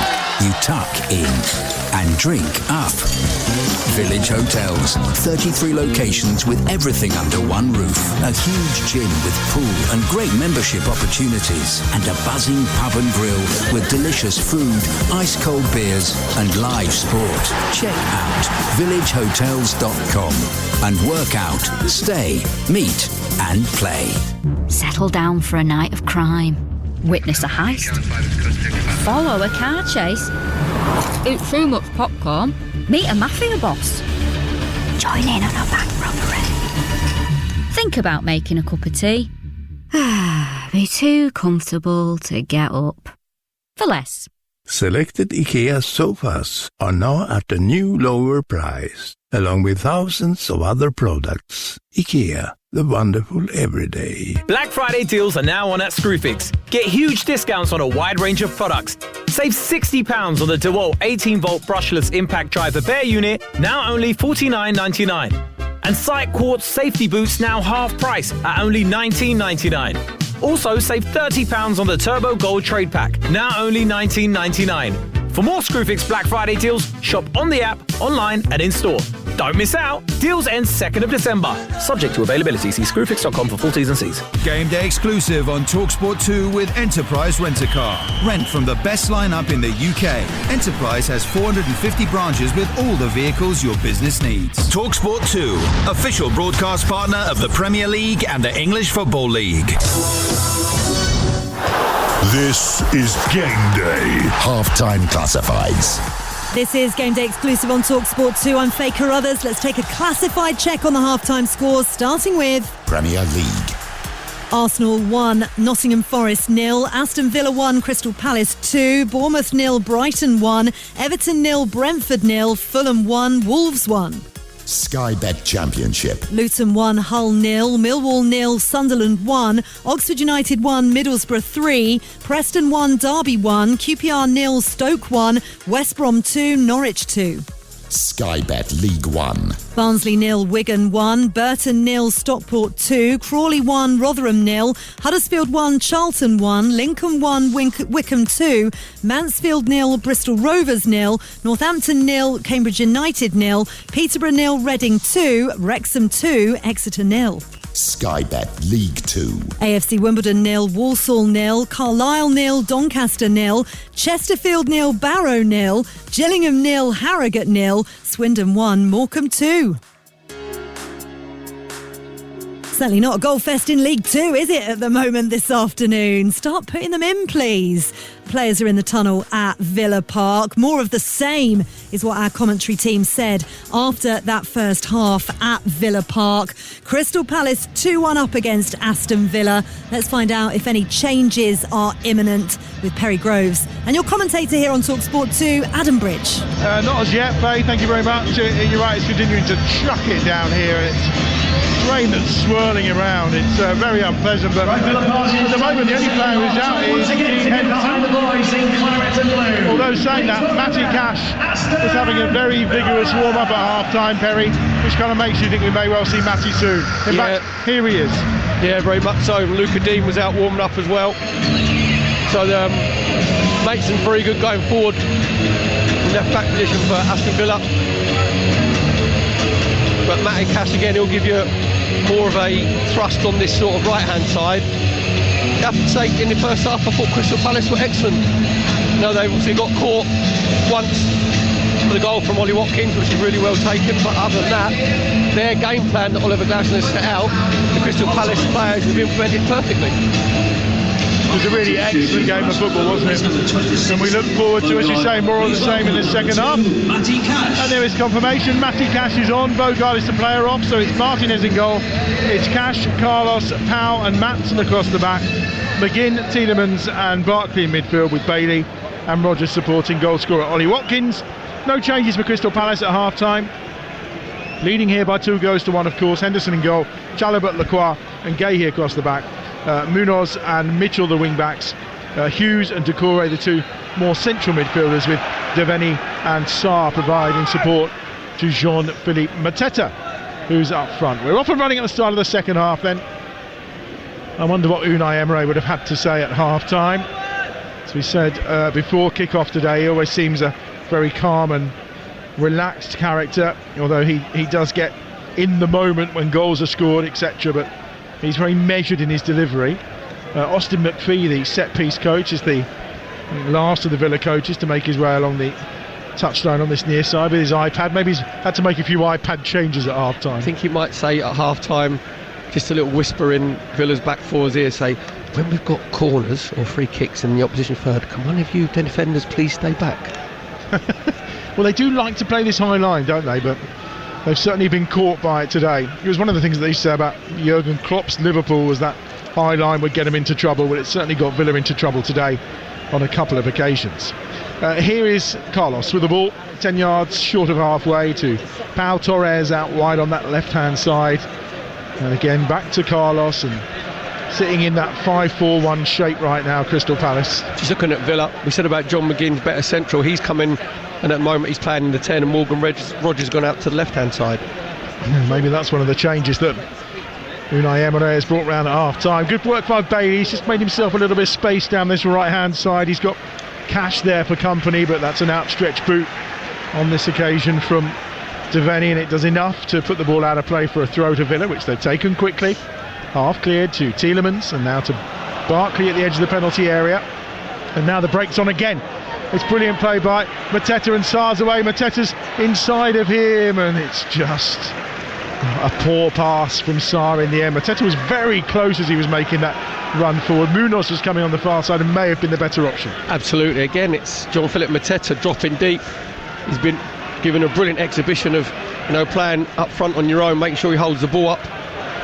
Speaker 11: You tuck in. And drink up. Village Hotels. 33 locations with everything under one roof. A huge gym with pool and great membership opportunities. And a buzzing pub and grill with delicious food, ice-cold beers and live sport. Check out villagehotels.com and work out, stay, meet and play.
Speaker 12: Settle down for a night of crime. Witness a heist. Follow a car chase. Eat too much popcorn. Meet a mafia boss. Join in on a bank robbery. Think about making a cup of tea. Be too comfortable to get up. For less.
Speaker 13: Selected IKEA sofas are now at a new lower price, along with thousands of other products. IKEA, the wonderful everyday.
Speaker 14: Black Friday deals are now on at Screwfix. Get huge discounts on a wide range of products. Save £60 on the DeWalt 18-volt brushless impact driver bare unit, now only $49.99. And Sight Quartz safety boots now half price at only $19.99. Also, save £30 on the Turbo Gold Trade Pack, now only $19.99. For more Screwfix Black Friday deals, shop on the app, online and in-store. Don't miss out. Deals end 2nd of December. Subject to availability. See screwfix.com for full T's and C's.
Speaker 6: Game day exclusive on Talksport 2 with Enterprise Rent-A-Car. Rent from the best lineup in the UK. Enterprise has 450 branches with all the vehicles your business needs. Talksport 2, official broadcast partner of the Premier League and the English Football League.
Speaker 15: This is Game Day. Halftime classifieds.
Speaker 1: This is Game Day exclusive on Talksport 2. I'm Faye Carruthers. Let's take a classified check on the halftime scores, starting with
Speaker 15: Premier League.
Speaker 1: Arsenal 1, Nottingham Forest 0, Aston Villa 1, Crystal Palace 2, Bournemouth 0, Brighton 1, Everton 0, Brentford 0, Fulham 1, Wolves 1.
Speaker 15: Sky Bet Championship.
Speaker 1: Luton 1, Hull 0, Millwall 0, Sunderland 1, Oxford United 1, Middlesbrough 3, Preston 1, Derby 1, QPR 0, Stoke 1, West Brom 2, Norwich 2.
Speaker 15: Sky Bet League 1.
Speaker 1: Barnsley 0, Wigan 1, Burton 0, Stockport 2, Crawley 1, Rotherham 0, Huddersfield 1, Charlton 1, Lincoln 1, Wickham 2, Mansfield 0, Bristol Rovers 0, Northampton 0, Cambridge United 0, Peterborough 0, Reading 2, Wrexham 2, Exeter 0.
Speaker 15: Sky Bet League 2.
Speaker 1: AFC Wimbledon 0, Walsall 0, Carlisle 0, Doncaster 0, Chesterfield 0, Barrow 0, Gillingham 0, Harrogate 0, Swindon 1, Morecambe 2. Certainly not a goal fest in League 2, is it, at the moment this afternoon? Start putting them in, please. Players are in the tunnel at Villa Park. More of the same is what our commentary team said after that first half at Villa Park. Crystal Palace 2-1 up against Aston Villa. Let's find out if any changes are imminent with Perry Groves. And your commentator here on Talksport 2, Adam Bridge.
Speaker 2: Not as yet, Faye. Thank you very much. You're right, it's continuing to chuck it down here. It's rain that's swirling around. It's very unpleasant, but at the moment the only player who's out is Henderson. Although saying that, Matty Cash is having a very vigorous warm-up at half-time, Perry, which kind of makes you think we may well see Matty soon. In fact, here he is.
Speaker 3: Yeah, very much so. Luca Dean was out warming up as well. So makes them very good going forward. Left back position for Aston Villa. But Matty Cash again, he'll give you more of a thrust on this sort of right-hand side. I have to say, in the first half, I thought Crystal Palace were excellent. No, they obviously got caught once for the goal from Ollie Watkins, which is really well taken. But other than that, their game plan that Oliver Glasner has set out, the Crystal Palace players have implemented perfectly.
Speaker 2: It was a really excellent game of football, wasn't it? And we look forward to, as you say, more of the same in the second half. And there is confirmation. Matty Cash is on. Bogard is the player off, so it's Martinez in goal. It's Cash, Carlos, Powell and Matson across the back. McGinn, Tielemans and Barkley in midfield with Bailey and Rogers supporting goal scorer Ollie Watkins. No changes for Crystal Palace at half-time. Leading here by 2-1, of course. Henderson in goal, Chalobah, Lacroix and Gay across the back. Munoz and Mitchell the wing-backs. Hughes and Doucouré the two more central midfielders, with Devaney and Sarr providing support to Jean-Philippe Mateta, who's up front. We're off and running at the start of the second half then. I wonder what Unai Emery would have had to say at half-time. As we said before kick-off today, he always seems a very calm and relaxed character, although he does get in the moment when goals are scored, etc., but he's very measured in his delivery. Austin McPhee, the set-piece coach, is the last of the Villa coaches to make his way along the touchline on this near side with his iPad. Maybe he's had to make a few iPad changes at half-time.
Speaker 3: I think he might say at half-time, just a little whisper in Villa's back four's ear, say, when we've got corners or free kicks in the opposition third, can one of you defenders please stay back?
Speaker 2: Well, they do like to play this high line, don't they? But they've certainly been caught by it today. It was one of the things that they used to say about Jurgen Klopp's Liverpool, was that high line would get them into trouble. Well, it certainly got Villa into trouble today on a couple of occasions. Here is Carlos with the ball, 10 yards short of halfway to Pau Torres out wide on that left-hand side. And again, back to Carlos, and sitting in that 5-4-1 shape right now, Crystal Palace.
Speaker 3: Just looking at Villa, we said about John McGinn's better central. He's come in, and at the moment he's playing in the 10, and Morgan Rogers gone out to the left-hand side.
Speaker 2: Maybe that's one of the changes that Unai Emery has brought round at half-time. Good work by Bailey. He's just made himself a little bit of space down this right-hand side. He's got Cash there for company, but that's an outstretched boot on this occasion from Devaney, and it does enough to put the ball out of play for a throw to Villa, which they've taken quickly. Half cleared to Tielemans, and now to Barkley at the edge of the penalty area. And now the break's on again. It's brilliant play by Mateta, and Sarr's away. Mateta's inside of him, and it's just a poor pass from Sarr in the end. Mateta was very close as he was making that run forward. Munoz was coming on the far side and may have been the better option.
Speaker 3: Absolutely. Again, it's Jean-Philippe Mateta dropping deep. He's been given a brilliant exhibition of, playing up front on your own, making sure he holds the ball up.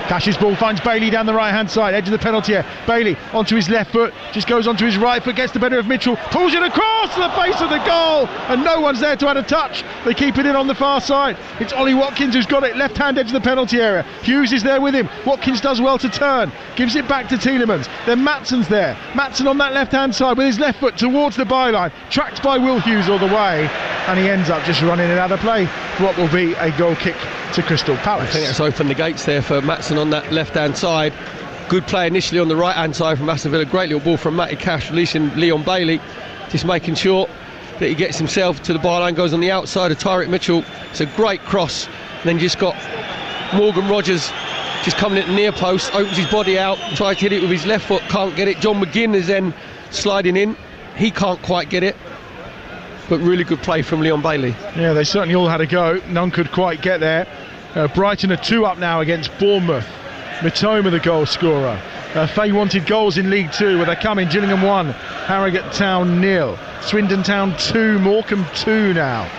Speaker 2: Cash's ball finds Bailey down the right-hand side, edge of the penalty area. Bailey onto his left foot, just goes onto his right foot, gets the better of Mitchell, pulls it across the face of the goal, and no one's there to add a touch. They keep it in on the far side. It's Ollie Watkins who's got it, left-hand edge of the penalty area. Hughes is there with him. Watkins does well to turn, gives it back to Tielemans. Then Maatsen's there. Maatsen on that left-hand side with his left foot towards the byline, tracked by Will Hughes all the way, and he ends up just running it out of play for what will be a goal kick to Crystal Palace.
Speaker 3: I think that's opened the gates there for Maatsen on that left-hand side. Good play initially on the right-hand side from Aston Villa. Great little ball from Matty Cash, releasing Leon Bailey, just making sure that he gets himself to the byline, goes on the outside of Tyrick Mitchell. It's a great cross. And then just got Morgan Rogers just coming at the near post, opens his body out, tries to hit it with his left foot, can't get it. John McGinn is then sliding in. He can't quite get it. But really good play from Leon Bailey.
Speaker 2: Yeah, they certainly all had a go. None could quite get there. Brighton are 2 up now against Bournemouth. Mitoma the goal scorer. Faye wanted goals in League 2 where they're coming. Gillingham 1, Harrogate Town 0. Swindon Town 2, Morecambe 2 now.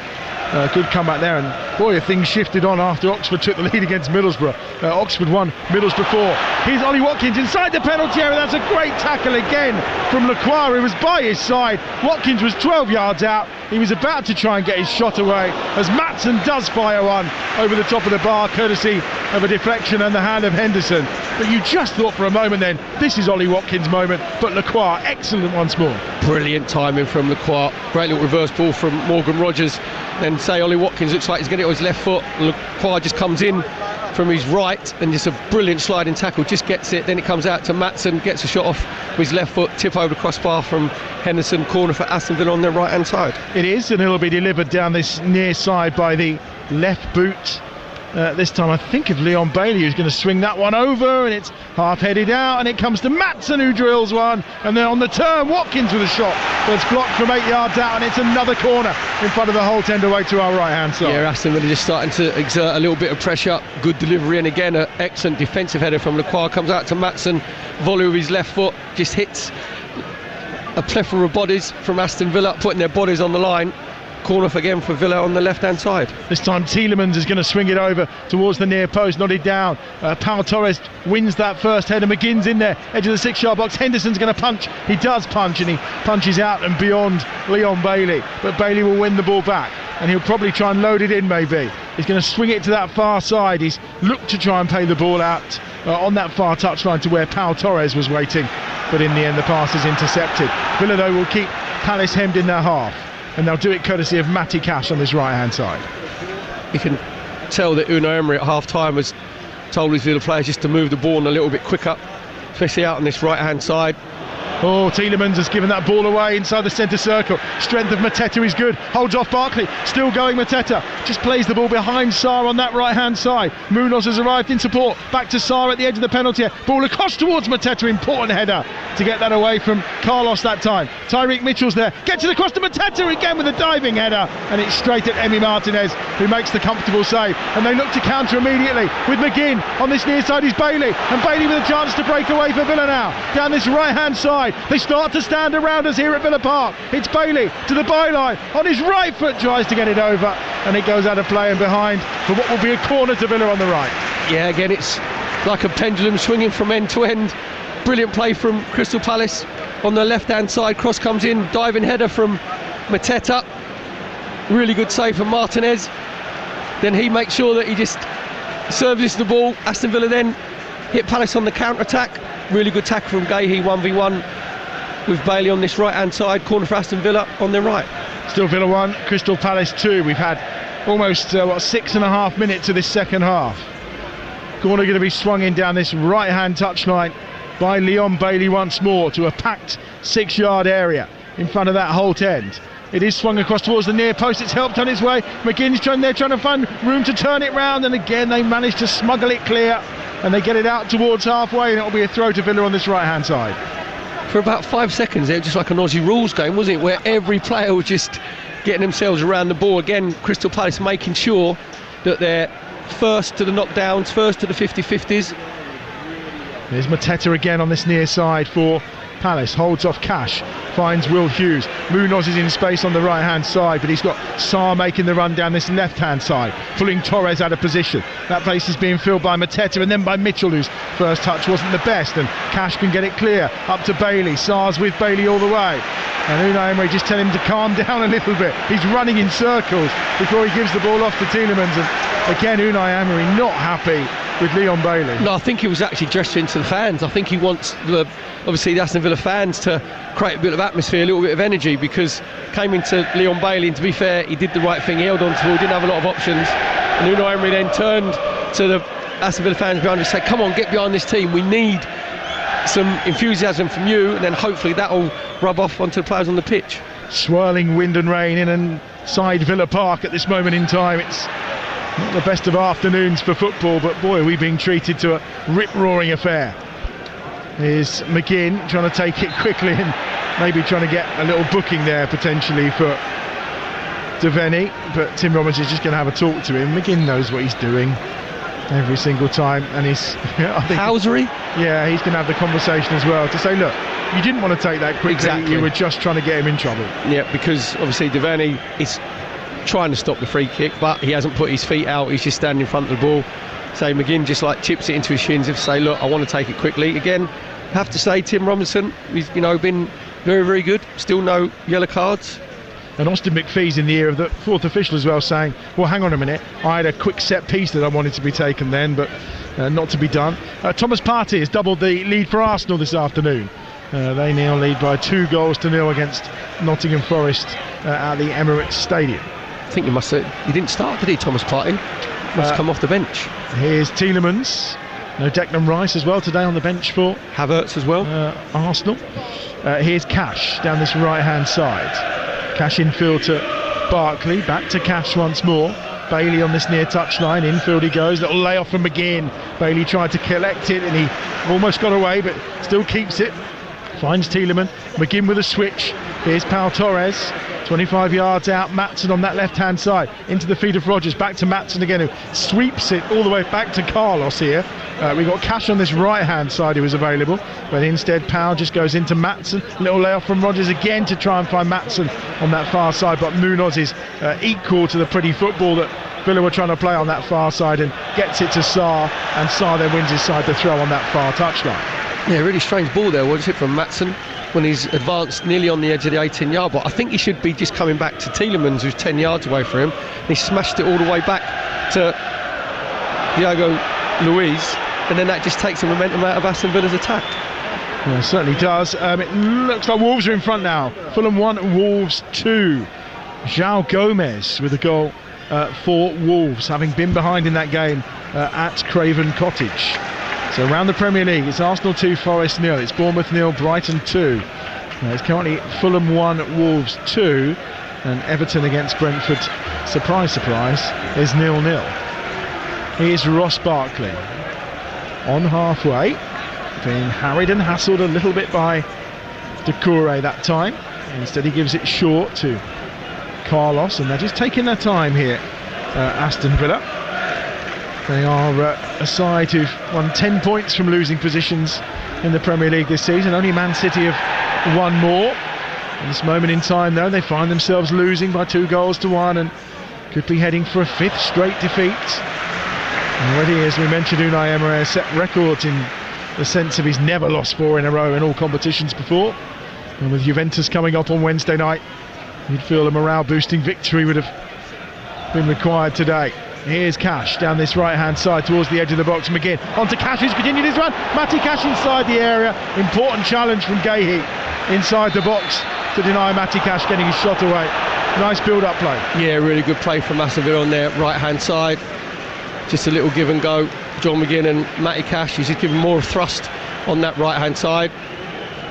Speaker 2: Good comeback there, and boy, things shifted on after Oxford took the lead against Middlesbrough. Oxford 1, Middlesbrough 4. Here's Ollie Watkins inside the penalty area. That's a great tackle again from Lacroix, who was by his side. Watkins was 12 yards out. He was about to try and get his shot away as Maatsen does fire one over the top of the bar, courtesy of a deflection and the hand of Henderson. But you just thought for a moment then, this is Ollie Watkins' moment, but Lacroix, excellent once more.
Speaker 3: Brilliant timing from Lacroix. Great little reverse ball from Morgan Rogers. Then say Ollie Watkins looks like he's getting it on his left foot. Lacroix just comes in from his right and just a brilliant sliding tackle, just gets it. Then it comes out to Maatsen, gets a shot off with his left foot, tip over the crossbar from Henderson, corner for Aston Villa on their right hand side.
Speaker 2: It is, and it'll be delivered down this near side by the left boot. This time I think of Leon Bailey, who's going to swing that one over, and it's half-headed out, and it comes to Maatsen, who drills one, and then on the turn Watkins with a shot that's blocked from 8 yards out, and it's another corner in front of the Holt end away to our right-hand side.
Speaker 3: Yeah, Aston Villa just starting to exert a little bit of pressure. Good delivery, and again an excellent defensive header from Lacroix, comes out to Maatsen, volley with his left foot, just hits a plethora of bodies from Aston Villa, putting their bodies on the line. Corner again for Villa on the left-hand side.
Speaker 2: This time Tielemans is going to swing it over towards the near post, nodded down. Pau Torres wins that first header. McGinn's in there, edge of the 6-yard box. Henderson's going to punch. He does punch, and he punches out and beyond Leon Bailey. But Bailey will win the ball back, and he'll probably try and load it in maybe. He's going to swing it to that far side. He's looked to try and play the ball out on that far touchline to where Pau Torres was waiting. But in the end, the pass is intercepted. Villa, though, will keep Palace hemmed in their half. And they'll do it courtesy of Matty Cash on this right-hand side.
Speaker 3: You can tell that Unai Emery at half-time has told his little players just to move the ball a little bit quicker, especially out on this right-hand side.
Speaker 2: Oh, Tielemans has given that ball away inside the centre circle. Strength of Mateta is good. Holds off Barkley. Still going Mateta. Just plays the ball behind Sarr on that right-hand side. Munoz has arrived in support. Back to Sarr at the edge of the penalty area. Ball across towards Mateta. Important header to get that away from Carlos that time. Tyrick Mitchell's there. Gets it across to Mateta again with a diving header. And it's straight at Emi Martinez, who makes the comfortable save. And they look to counter immediately with McGinn. On this near side is Bailey. And Bailey with a chance to break away for Villa now. Down this right-hand side. They start to stand around us here at Villa Park. It's Bailey to the byline. On his right foot tries to get it over, and it goes out of play and behind for what will be a corner to Villa on the right.
Speaker 3: Yeah, again it's like a pendulum swinging from end to end. Brilliant play from Crystal Palace on the left hand side. Cross comes in, diving header from Mateta. Really good save from Martinez. Then he makes sure that he just services the ball. Aston Villa then hit Palace on the counter-attack. Really good tackle from Gahey, 1v1 with Bailey on this right-hand side. Corner for Aston Villa on their right.
Speaker 2: Still Villa 1, Crystal Palace 2. We've had almost 6.5 minutes of this second half. Corner going to be swung in down this right-hand touchline by Leon Bailey once more to a packed 6-yard area in front of that Holt end. It is swung across towards the near post. It's helped on its way. McGinn's trying to find room to turn it round, and again they manage to smuggle it clear, and they get it out towards halfway, and it'll be a throw to Villa on this right-hand side.
Speaker 3: For about 5 seconds, it was just like an Aussie rules game, wasn't it? Where every player was just getting themselves around the ball. Again, Crystal Palace making sure that they're first to the knockdowns, first to the 50-50s.
Speaker 2: There's Mateta again on this near side for Palace, holds off Cash, finds Will Hughes. Munoz is in space on the right hand side, but he's got Sarr making the run down this left hand side, pulling Torres out of position. That place is being filled by Mateta and then by Mitchell, whose first touch wasn't the best, and Cash can get it clear up to Bailey. Sarr's with Bailey all the way, and Unai Emery just tell him to calm down a little bit. He's running in circles before he gives the ball off to Tielemans, and again Unai Emery not happy with Leon Bailey.
Speaker 3: No, I think he was actually gesturing to the fans. I think he wants obviously the Aston Villa fans to create a bit of atmosphere, a little bit of energy, because came into Leon Bailey, and to be fair, he did the right thing. He held on to the ball, didn't have a lot of options, and Unai Emery then turned to the Aston Villa fans behind him and said, come on, get behind this team, we need some enthusiasm from you, and then hopefully that'll rub off onto the players on the pitch.
Speaker 2: Swirling wind and rain in and side Villa Park at this moment in time. It's not the best of afternoons for football, but boy, are we being treated to a rip-roaring affair. Here's McGinn trying to take it quickly and maybe trying to get a little booking there potentially for Devaney, but Tim Robbins is just going to have a talk to him. McGinn knows what he's doing every single time, and he's I think
Speaker 3: Housery?
Speaker 2: Yeah, he's going to have the conversation as well to say, look, you didn't want to take that quickly, exactly. You were just trying to get him in trouble.
Speaker 3: Yeah, because obviously Devaney is trying to stop the free kick, but he hasn't put his feet out, he's just standing in front of the ball. So McGinn just like chips it into his shins and say, look, I want to take it quickly. Again, have to say Tim Robinson, he's been very, very good. Still no yellow cards.
Speaker 2: And Austin McPhee's in the ear of the fourth official as well, saying, well, hang on a minute, I had a quick set piece that I wanted to be taken then, but not to be done. Thomas Partey has doubled the lead for Arsenal this afternoon. They now lead by 2-0 against Nottingham Forest at the Emirates Stadium.
Speaker 3: I think he didn't start, did he, Thomas Partey? Must come off the bench.
Speaker 2: Here's Tielemans. No Declan Rice as well today on the bench for
Speaker 3: Havertz as well.
Speaker 2: Arsenal. Here's Cash down this right hand side. Cash infield to Barkley, back to Cash once more. Bailey on this near touchline, infield he goes, little layoff from McGinn. Bailey tried to collect it and he almost got away, but still keeps it. Finds Tielemans. McGinn with a switch. Here's Pau Torres, 25 yards out. Maatsen on that left hand side into the feet of Rodgers, back to Maatsen again, who sweeps it all the way back to Carlos here. We got Cash on this right hand side who was available, but instead Pau just goes into Maatsen. Little layoff from Rodgers again to try and find Maatsen on that far side, but Munoz is equal to the pretty football that Villa were trying to play on that far side, and gets it to Sarr, and Sarr then wins his side to throw on that far touchline.
Speaker 3: Yeah, really strange ball there, wasn't it, from Maatsen when he's advanced nearly on the edge of the 18-yard box. I think he should be just coming back to Tielemans, who's 10 yards away from him, and he smashed it all the way back to Diogo Luiz, and then that just takes the momentum out of Aston Villa's attack.
Speaker 2: Yeah, it certainly does. It looks like Wolves are in front now. Fulham 1, Wolves 2. João Gomez with a goal for Wolves, having been behind in that game at Craven Cottage. So around the Premier League, it's Arsenal 2, Forest 0, it's Bournemouth 0, Brighton 2. It's currently Fulham 1, Wolves 2, and Everton against Brentford, surprise, surprise, is 0-0. Here's Ross Barkley on halfway, being harried and hassled a little bit by Doucouré that time. Instead he gives it short to Carlos, and they're just taking their time here, Aston Villa. They are a side who've won 10 points from losing positions in the Premier League this season. Only Man City have won more. At this moment in time, though, they find themselves losing by 2-1 and could be heading for a 5th straight defeat. Already, as we mentioned, Unai Emery has set records in the sense of he's never lost 4 in a row in all competitions before. And with Juventus coming up on Wednesday night, you'd feel a morale-boosting victory would have been required today. Here's Cash down this right hand side towards the edge of the box. McGinn onto Cash, who's continued his run. Matty Cash inside the area. Important challenge from Gahey inside the box to deny Matty Cash getting his shot away. nice build-up play.
Speaker 3: Yeah, really good play from Aston Villa on their right-hand side. Just a little give and go. John McGinn and Matty Cash, he's just giving more thrust on that right-hand side.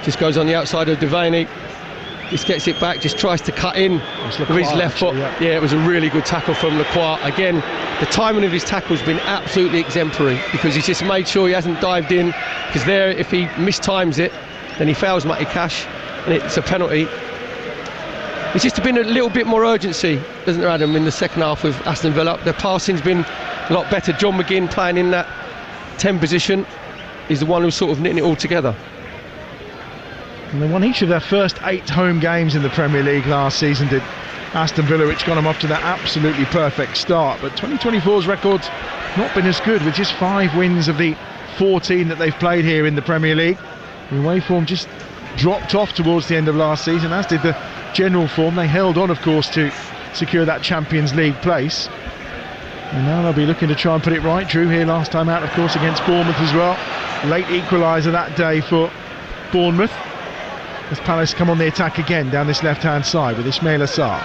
Speaker 3: Just goes on the outside of Devaney. Just gets it back, just tries to cut in with his left foot. Yeah, it was a really good tackle from Lacroix. Again, the timing of his tackle has been absolutely exemplary, because he's just made sure he hasn't dived in, because there, if he mistimes it, then he fouls Matty Cash and it's a penalty. It's just been a little bit more urgency, doesn't there, Adam, in the second half with Aston Villa. Their passing's been a lot better. John McGinn playing in that 10 position is the one who's sort of knitting it all together.
Speaker 2: And they won each of their first 8 home games in the Premier League last season, did Aston Villa, which got them off to that absolutely perfect start. But 2024's record's not been as good, with just 5 wins of the 14 that they've played here in the Premier League. The away form just dropped off towards the end of last season, as did the general form. They held on, of course, to secure that Champions League place. And now they'll be looking to try and put it right. Drew here last time out, of course, against Bournemouth as well. Late equaliser that day for Bournemouth, as Palace come on the attack again down this left-hand side with Ismail Assar.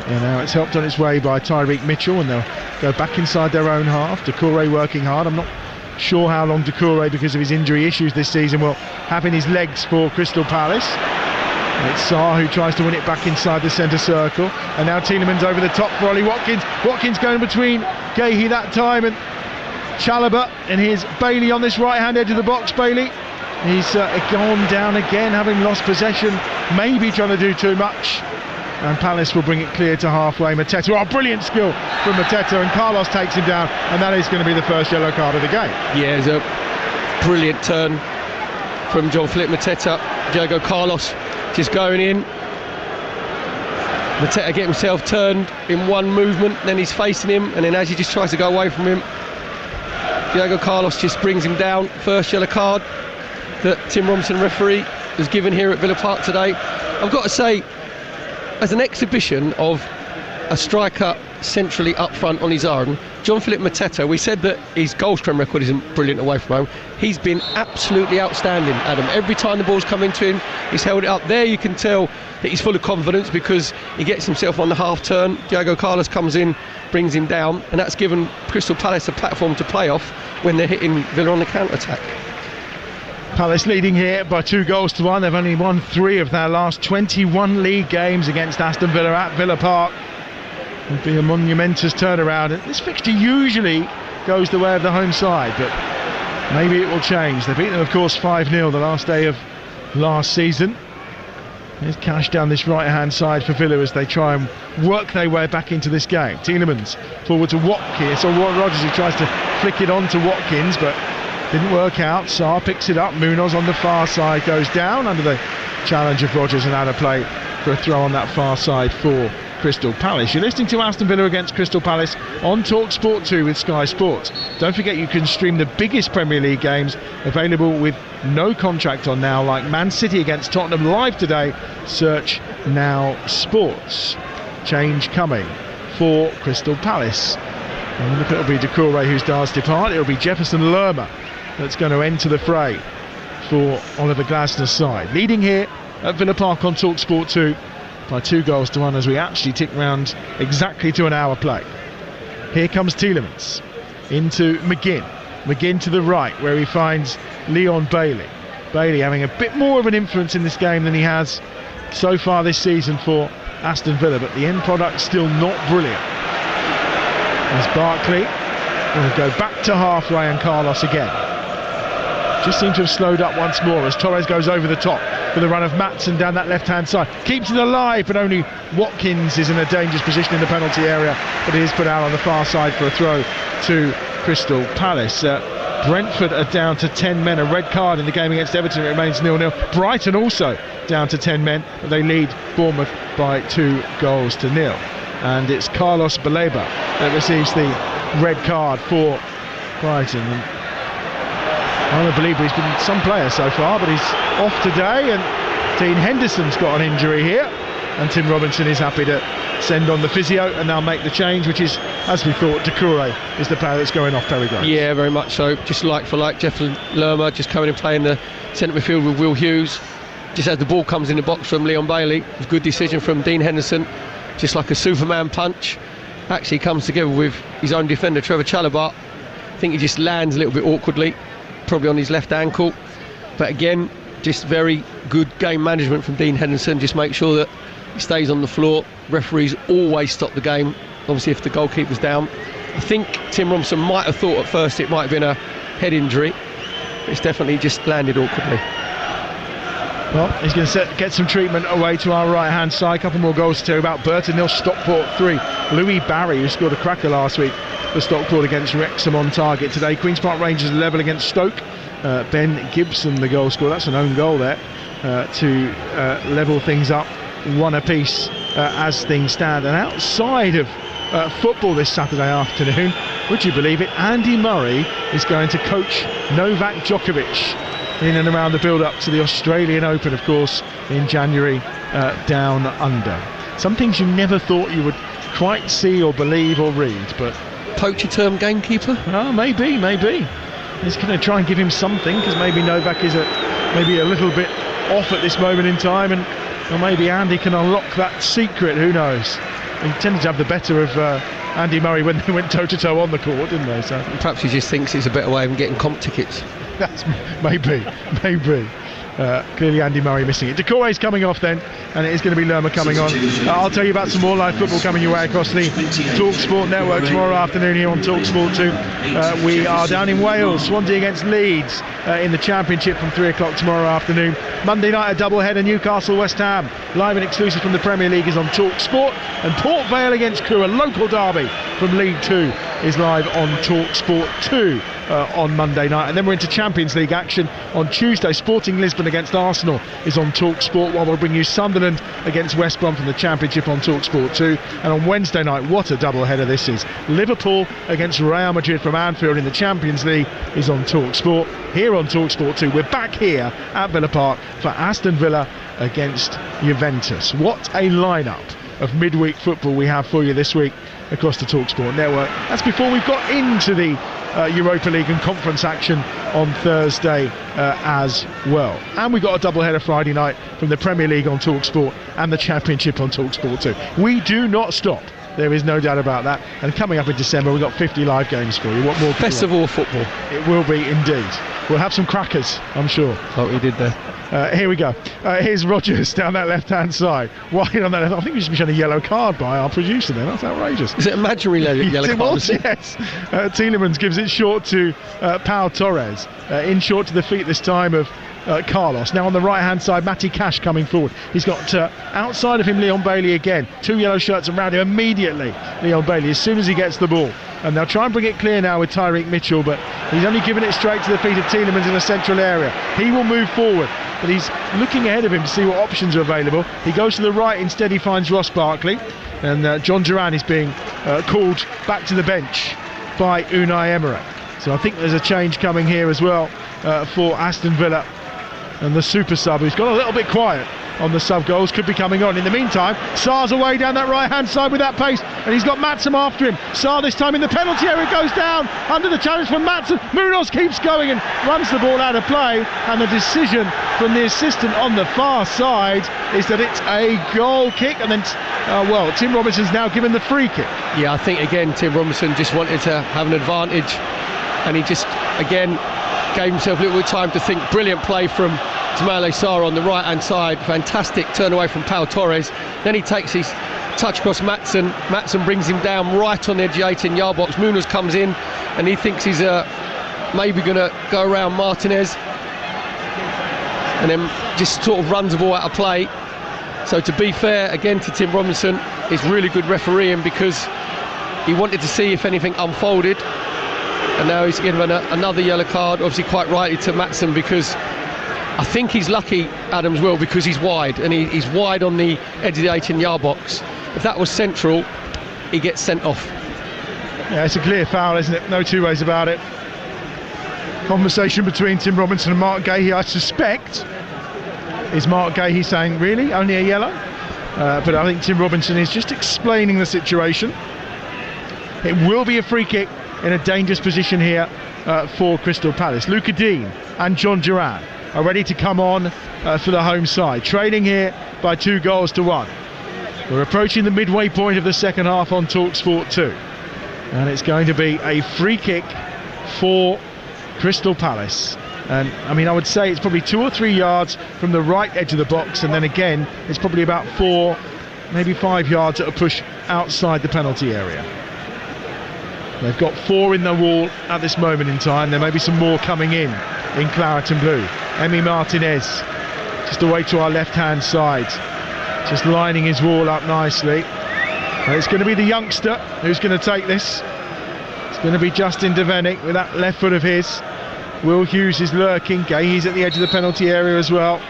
Speaker 2: And now it's helped on its way by Tyreek Mitchell, and they'll go back inside their own half. Doucouré working hard. I'm not sure how long Doucouré, because of his injury issues this season, will have in his legs for Crystal Palace. And it's Sarr who tries to win it back inside the centre circle, and now Tielemans over the top for Ollie Watkins. Watkins going between Gahey that time and Chalobah, and here's Bailey on this right-hand edge of the box. Bailey, he's gone down again, having lost possession, maybe trying to do too much, and Palace will bring it clear to halfway. Mateta, oh, brilliant skill from Mateta, and Carlos takes him down, and that is going to be the first yellow card of the game.
Speaker 3: Yeah, it's a brilliant turn from Jean-Philippe Mateta. Diego Carlos just going in. Mateta get himself turned in one movement, then he's facing him, and then as he just tries to go away from him, Diego Carlos just brings him down. First yellow card that Tim Robinson, referee, has given here at Villa Park today. I've got to say, as an exhibition of a striker centrally up front on his own, Jean-Philippe Mateta, we said that his goal strength record isn't brilliant away from home. He's been absolutely outstanding, Adam. Every time the ball's come into him, he's held it up. There you can tell that he's full of confidence, because he gets himself on the half turn. Diego Carlos comes in, brings him down, and that's given Crystal Palace a platform to play off when they're hitting Villa on the counter-attack.
Speaker 2: Palace leading here by 2-1. They've only won 3 of their last 21 league games against Aston Villa at Villa Park. It'll be a monumentous turnaround. This fixture usually goes the way of the home side, but maybe it will change. They beat them, of course, 5-0 the last day of last season. There's Cash down this right-hand side for Villa as they try and work their way back into this game. Tielemans forward to Watkins. So Rogers, who tries to flick it on to Watkins, but didn't work out. Sarr picks it up. Munoz on the far side goes down under the challenge of Rogers, and out of play for a throw on that far side for Crystal Palace. You're listening to Aston Villa against Crystal Palace on Talksport 2 with Sky Sports. Don't forget you can stream the biggest Premier League games available with no contract on now, like Man City against Tottenham live today. Search Now Sports. Change coming for Crystal Palace. And look, it'll be Doucouré who starts to depart. It'll be Jefferson Lerma that's going to enter the fray for Oliver Glasner's side. Leading here at Villa Park on Talksport 2 by 2-1 as we actually tick round exactly to an hour play. Here comes Tielemans into McGinn. McGinn to the right, where he finds Leon Bailey. Bailey having a bit more of an influence in this game than he has so far this season for Aston Villa, but the end product still not brilliant. As Barkley will go back to halfway, and Carlos again. Just seemed to have slowed up once more as Torres goes over the top for the run of Maatsen down that left-hand side. Keeps it alive, but only Watkins is in a dangerous position in the penalty area, but it is put out on the far side for a throw to Crystal Palace. Brentford are down to 10 men. A red card in the game against Everton. It remains 0-0. Brighton also down to 10 men, but they lead Bournemouth by 2-0. And it's Carlos Baleba that receives the red card for Brighton. And I don't believe he's been some player so far, but he's off today, and Dean Henderson's got an injury here, and Tim Robinson is happy to send on the physio, and they'll make the change, which is, as we thought, Doucouré is the player that's going off Perry Groves.
Speaker 3: Yeah, very much so. Just like for like, Jefferson Lerma just coming and playing the centre midfield with Will Hughes. Just as the ball comes in the box from Leon Bailey, it was a good decision from Dean Henderson just like a Superman punch, actually comes together with his own defender, Trevor Chalobah. I think he just lands a little bit awkwardly, probably on his left ankle. But again, just very good game management from Dean Henderson. Just make sure that he stays on the floor. Referees always stop the game, obviously if the goalkeeper's down. I think Tim Robinson might have thought at first it might have been a head injury. It's definitely just landed awkwardly.
Speaker 2: Well, he's going to get some treatment away to our right-hand side. A couple more goals to tell you about. Burton 0, Stockport 3. Louis Barry, who scored a cracker last week for Stockport against Wrexham, on target today. Queen's Park Rangers level against Stoke. Ben Gibson, the goal scorer. That's an own goal there to level things up 1 apiece as things stand. And outside of football this Saturday afternoon, would you believe it, Andy Murray is going to coach Novak Djokovic in and around the build-up to the Australian Open, of course, in January down under. Some things you never thought you would quite see or believe or read, but...
Speaker 3: Poacher term gamekeeper?
Speaker 2: Oh, maybe. He's going to try and give him something, because maybe Novak is maybe a little bit off at this moment in time, or maybe Andy can unlock that secret, who knows. He tended to have the better of Andy Murray when they went toe-to-toe on the court, didn't they? So
Speaker 3: perhaps he just thinks it's a better way of getting comp tickets.
Speaker 2: That's maybe. Clearly Andy Murray missing it. Decore's coming off then, and it is going to be Lerma coming on. I'll tell you about some more live football coming your way across the Talksport network tomorrow afternoon here on Talksport 2. We are down in Wales, Swansea against Leeds in the Championship from 3 o'clock tomorrow afternoon. Monday night a doubleheader, Newcastle West Ham, live and exclusive from the Premier League, is on Talksport, and Port Vale against Crewe, a local derby from League 2, is live on Talksport 2 on Monday night. And then we're into Champions League action on Tuesday. Sporting Lisbon against Arsenal is on Talksport, while we'll bring you Sunderland against West Brom from the Championship on Talksport 2. And on Wednesday night, what a double header this is, Liverpool against Real Madrid from Anfield in the Champions League is on Talksport. Here on Talksport 2, we're back here at Villa Park for Aston Villa against Juventus. What a lineup of midweek football we have for you this week across the Talksport network. That's before we've got into the Europa League and conference action on Thursday as well. And we've got a doubleheader Friday night from the Premier League on Talksport and the Championship on Talksport 2. We do not stop. There is no doubt about that. And coming up in December, we've got 50 live games for you. What more?
Speaker 3: Best of all football.
Speaker 2: It will be indeed. We'll have some crackers, I'm sure.
Speaker 3: Like we did there.
Speaker 2: Here we go. Here's Rogers down that left-hand side. Wide on that left. I think we've just been shown a yellow card by our producer then. That's outrageous.
Speaker 3: Is it imaginary yellow card?
Speaker 2: Was, yes. Tielemans gives it short to Pau Torres. In short to the feet this time of Carlos. Now on the right-hand side, Matty Cash coming forward. He's got outside of him Leon Bailey again. 2 yellow shirts around him immediately. Leon Bailey, as soon as he gets the ball. And they'll try and bring it clear now with Tyreek Mitchell, but he's only given it straight to the feet of Tielemans in the central area. He will move forward, but he's looking ahead of him to see what options are available. He goes to the right, instead he finds Ross Barkley, and John Duran is being called back to the bench by Unai Emery. So I think there's a change coming here as well for Aston Villa, and the super sub, who's got a little bit quiet on the sub goals, could be coming on. In the meantime, Sarr's away down that right hand side with that pace, and he's got Matsum after him. Sarr this time in the penalty area, goes down under the challenge from Matsum. Munoz keeps going and runs the ball out of play, and the decision from the assistant on the far side is that it's a goal kick. And then Tim Robinson's now given the free kick.
Speaker 3: Yeah, I think again Tim Robinson just wanted to have an advantage, and he just again gave himself a little bit of time to think. Brilliant play from Ismaila Sarr on the right hand side, fantastic turn away from Pau Torres. Then he takes his touch across Matsum. Matsum brings him down right on the edge of the 18-yard box. Munoz comes in and he thinks he's maybe going to go around Martinez, and then just sort of runs the ball out of play. So to be fair again to Tim Robinson, it's really good refereeing, because he wanted to see if anything unfolded, and now he's given another yellow card, obviously quite rightly, to Matsum, because I think he's lucky, Adams will, because he's wide, and he's wide on the edge of the 18-yard box. If that was central, he gets sent off.
Speaker 2: Yeah, it's a clear foul, isn't it? No two ways about it. Conversation between Tim Robinson and Mark Gahey, I suspect. Is Mark Gahey saying, really, only a yellow? But I think Tim Robinson is just explaining the situation. It will be a free kick in a dangerous position here for Crystal Palace. Luca Dean and John Duran are ready to come on for the home side, trailing here by 2-1. We're approaching the midway point of the second half on Talksport 2, and it's going to be a free kick for Crystal Palace. And I mean, I would say it's probably 2 or 3 yards from the right edge of the box, and then again it's probably about 4, maybe 5 yards at a push outside the penalty area. They've got 4 in the wall at this moment in time. There may be some more coming in claret and blue. Emi Martinez just away to our left hand side, just lining his wall up nicely. And it's going to be the youngster who's going to take this. It's going to be Justin Devenik with that left foot of his. Will Hughes is lurking. Gay's at the edge of the penalty area as well.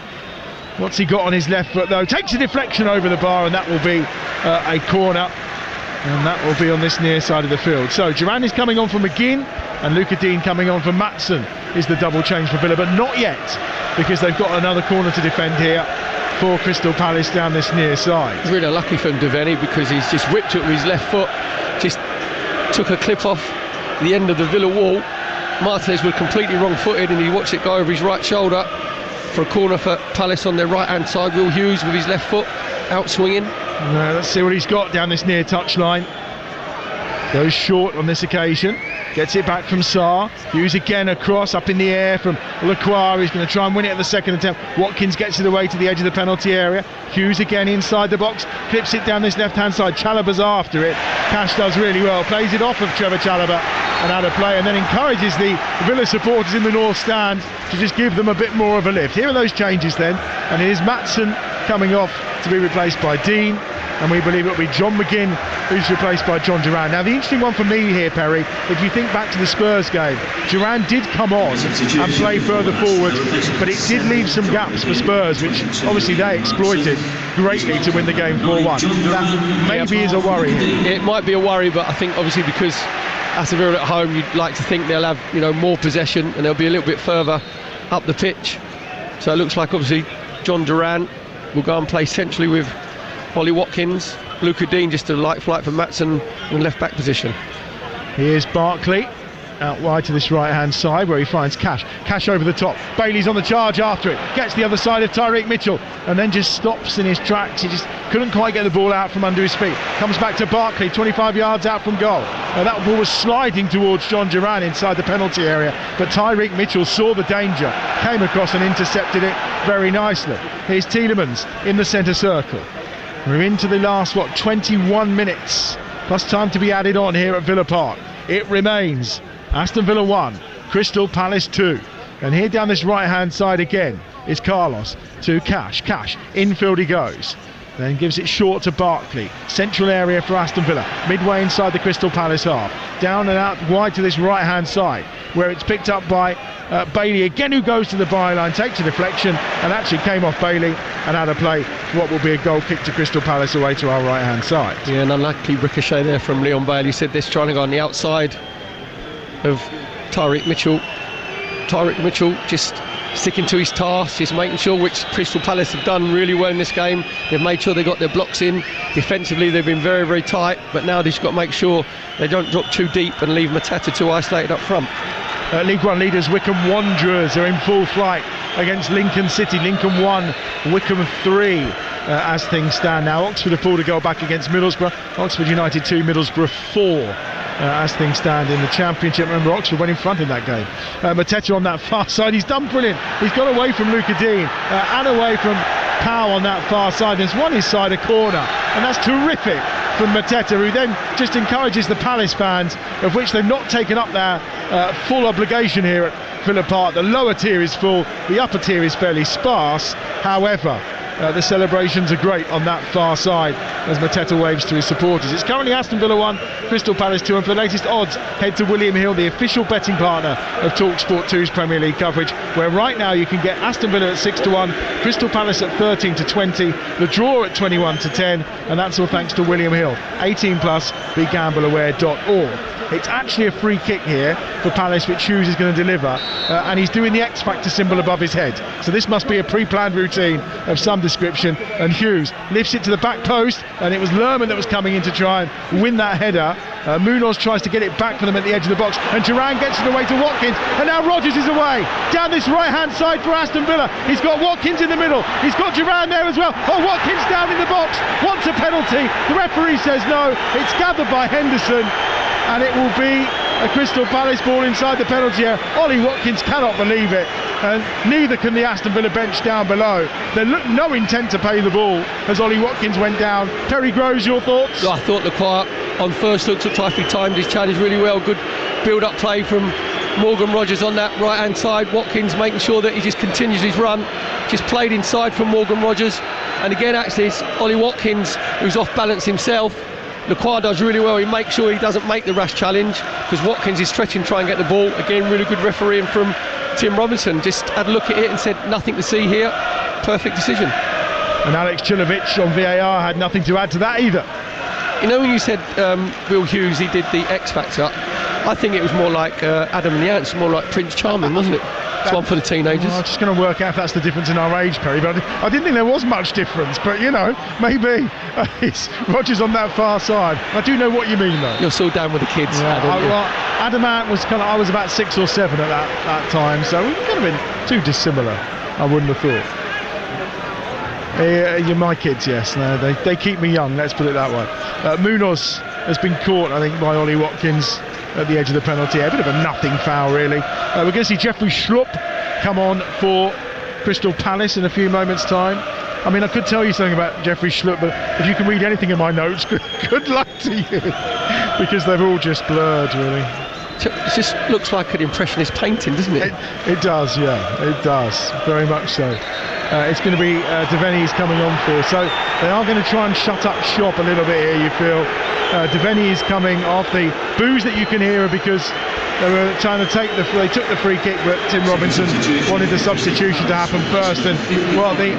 Speaker 2: What's he got on his left foot though? Takes a deflection over the bar, and that will be a corner, and that will be on this near side of the field. So Duran is coming on for McGinn, and Luca Dean coming on for Matson is the double change for Villa, but not yet, because they've got another corner to defend here for Crystal Palace down this near side.
Speaker 3: It's really lucky from Devaney, because he's just whipped it with his left foot, just took a clip off the end of the Villa wall. Martinez was completely wrong-footed, and he watched it go over his right shoulder for a corner for Palace on their right-hand side. Will Hughes with his left foot out swinging.
Speaker 2: Let's see what he's got down this near touchline. Goes short on this occasion. Gets it back from Sarr. Hughes again across, up in the air from Lacroix. He's going to try and win it at the second attempt. Watkins gets it away to the edge of the penalty area. Hughes again inside the box. Clips it down this left-hand side. Chalobah's after it. Cash does really well. Plays it off of Trevor Chalobah and out of play, and then encourages the Villa supporters in the North Stand to just give them a bit more of a lift. Here are those changes then. And it is Matson coming off to be replaced by Dean. And we believe it'll be John McGinn who's replaced by John Duran. Now the interesting one for me here, Perry, if you think back to the Spurs game, Duran did come on and play further forward, but it did leave some gaps for Spurs, which obviously they exploited greatly to win the game 4-1. That maybe is a worry here.
Speaker 3: It might be a worry, but I think obviously because Aston Villa at home, you'd like to think they'll have more possession, and they'll be a little bit further up the pitch. So it looks like obviously John Duran will go and play centrally with Ollie Watkins. Luca Dean just a light flight for Matson in left back position.
Speaker 2: Here's Barkley out wide to this right hand side where he finds Cash over the top. Bailey's on the charge after it, gets the other side of Tyreek Mitchell and then just stops in his tracks. He just couldn't quite get the ball out from under his feet. Comes back to Barkley, 25 yards out from goal. That ball was sliding towards John Duran inside the penalty area, but Tyreek Mitchell saw the danger, came across and intercepted it very nicely. Here's Tielemans in the centre circle. We're into the last 21 minutes plus time to be added on here at Villa Park. It remains Aston Villa 1, Crystal Palace 2. And here down this right hand side again is Carlos to Cash, infield he goes, then gives it short to Barkley. Central area for Aston Villa, midway inside the Crystal Palace half. Down and out wide to this right hand side where it's picked up by Bailey again, who goes to the byline, takes a deflection and actually came off Bailey and out of play. What will be a goal kick to Crystal Palace away to our right hand side.
Speaker 3: Yeah, an unlucky ricochet there from Leon Bailey. Said this, trying to go on the outside of Tyreek Mitchell. Tyreek Mitchell just sticking to his task, just making sure, which Crystal Palace have done really well in this game. They've made sure they got their blocks in. Defensively they've been very, very tight, but now they've just got to make sure they don't drop too deep and leave Mateta too isolated up front.
Speaker 2: League One leaders Wycombe Wanderers are in full flight against Lincoln City. Lincoln 1, Wycombe 3 as things stand now. Oxford have pulled a goal back against Middlesbrough. Oxford United 2, Middlesbrough 4 as things stand in the Championship. Remember, Oxford went in front in that game. Mateta on that far side, he's done brilliant. He's got away from Luca Dean and away from Powell on that far side. There's one his side, a corner, and that's terrific from Mateta, who then just encourages the Palace fans, of which they've not taken up their full obligation here at Villa Park. The lower tier is full, the upper tier is fairly sparse. However, the celebrations are great on that far side as Mateta waves to his supporters. It's currently Aston Villa 1, Crystal Palace 2, and for the latest odds, head to William Hill, the official betting partner of Talksport 2's Premier League coverage, where right now you can get Aston Villa at 6-1, Crystal Palace at 13-20, the draw at 21-10, and that's all thanks to William Hill. 18+, begambleaware.org. It's actually a free kick here for Palace, which Hughes is going to deliver, and he's doing the X Factor symbol above his head. So this must be a pre-planned routine of some description, and Hughes lifts it to the back post, and it was Lerman that was coming in to try and win that header. Munoz tries to get it back for them at the edge of the box, and Duran gets it away to Watkins, and now Rodgers is away down this right hand side for Aston Villa. He's got Watkins in the middle, he's got Duran there as well. Oh, Watkins down in the box, wants a penalty. The referee says no. It's gathered by Henderson, and it will be a Crystal Palace ball inside the penalty area. Ollie Watkins cannot believe it, and neither can the Aston Villa bench down below. There looked no intent to pay the ball as Ollie Watkins went down. Terry Groves, your thoughts?
Speaker 3: I thought Leclerc on first look looked like he timed his challenge really well. Good build-up play from Morgan Rogers on that right-hand side. Watkins making sure that he just continues his run. Just played inside from Morgan Rogers, and again actually it's Ollie Watkins who's off balance himself. Leclerc does really well. He makes sure he doesn't make the rash challenge because Watkins is stretching to try and get the ball. Again, really good refereeing from Tim Robinson. Just had a look at it and said nothing to see here. Perfect decision.
Speaker 2: And Alex Chilovic on VAR had nothing to add to that either.
Speaker 3: You know, when you said Will Hughes, he did the X Factor, I think it was more like Adam and the Ants, more like Prince Charming, wasn't it? It's one for the teenagers.
Speaker 2: I'm just going to work out if that's the difference in our age, Perry, but I didn't think there was much difference, but you know, maybe. It's Rodgers on that far side. I do know what you mean, though.
Speaker 3: You're still down with the kids,
Speaker 2: yeah,
Speaker 3: Adam.
Speaker 2: Adam Ant was I was about 6 or 7 at that time, so we could have been too dissimilar, I wouldn't have thought. You're my kids, yes. No, they keep me young, let's put it that way. Munoz has been caught, I think, by Ollie Watkins at the edge of the penalty area. A bit of a nothing foul, really. We're going to see Jeffrey Schlupp come on for Crystal Palace in a few moments' time. I mean, I could tell you something about Jeffrey Schlupp, but if you can read anything in my notes, good luck to you, because they've all just blurred, really.
Speaker 3: It just looks like an impressionist painting, doesn't it?
Speaker 2: It does, yeah, it does, very much so. It's going to be Devaney's coming on for, so they are going to try and shut up shop a little bit here, you feel. Devaney is coming off the boos that you can hear because they were trying to they took the free kick, but Tim Robinson wanted the substitution to happen first, and well, the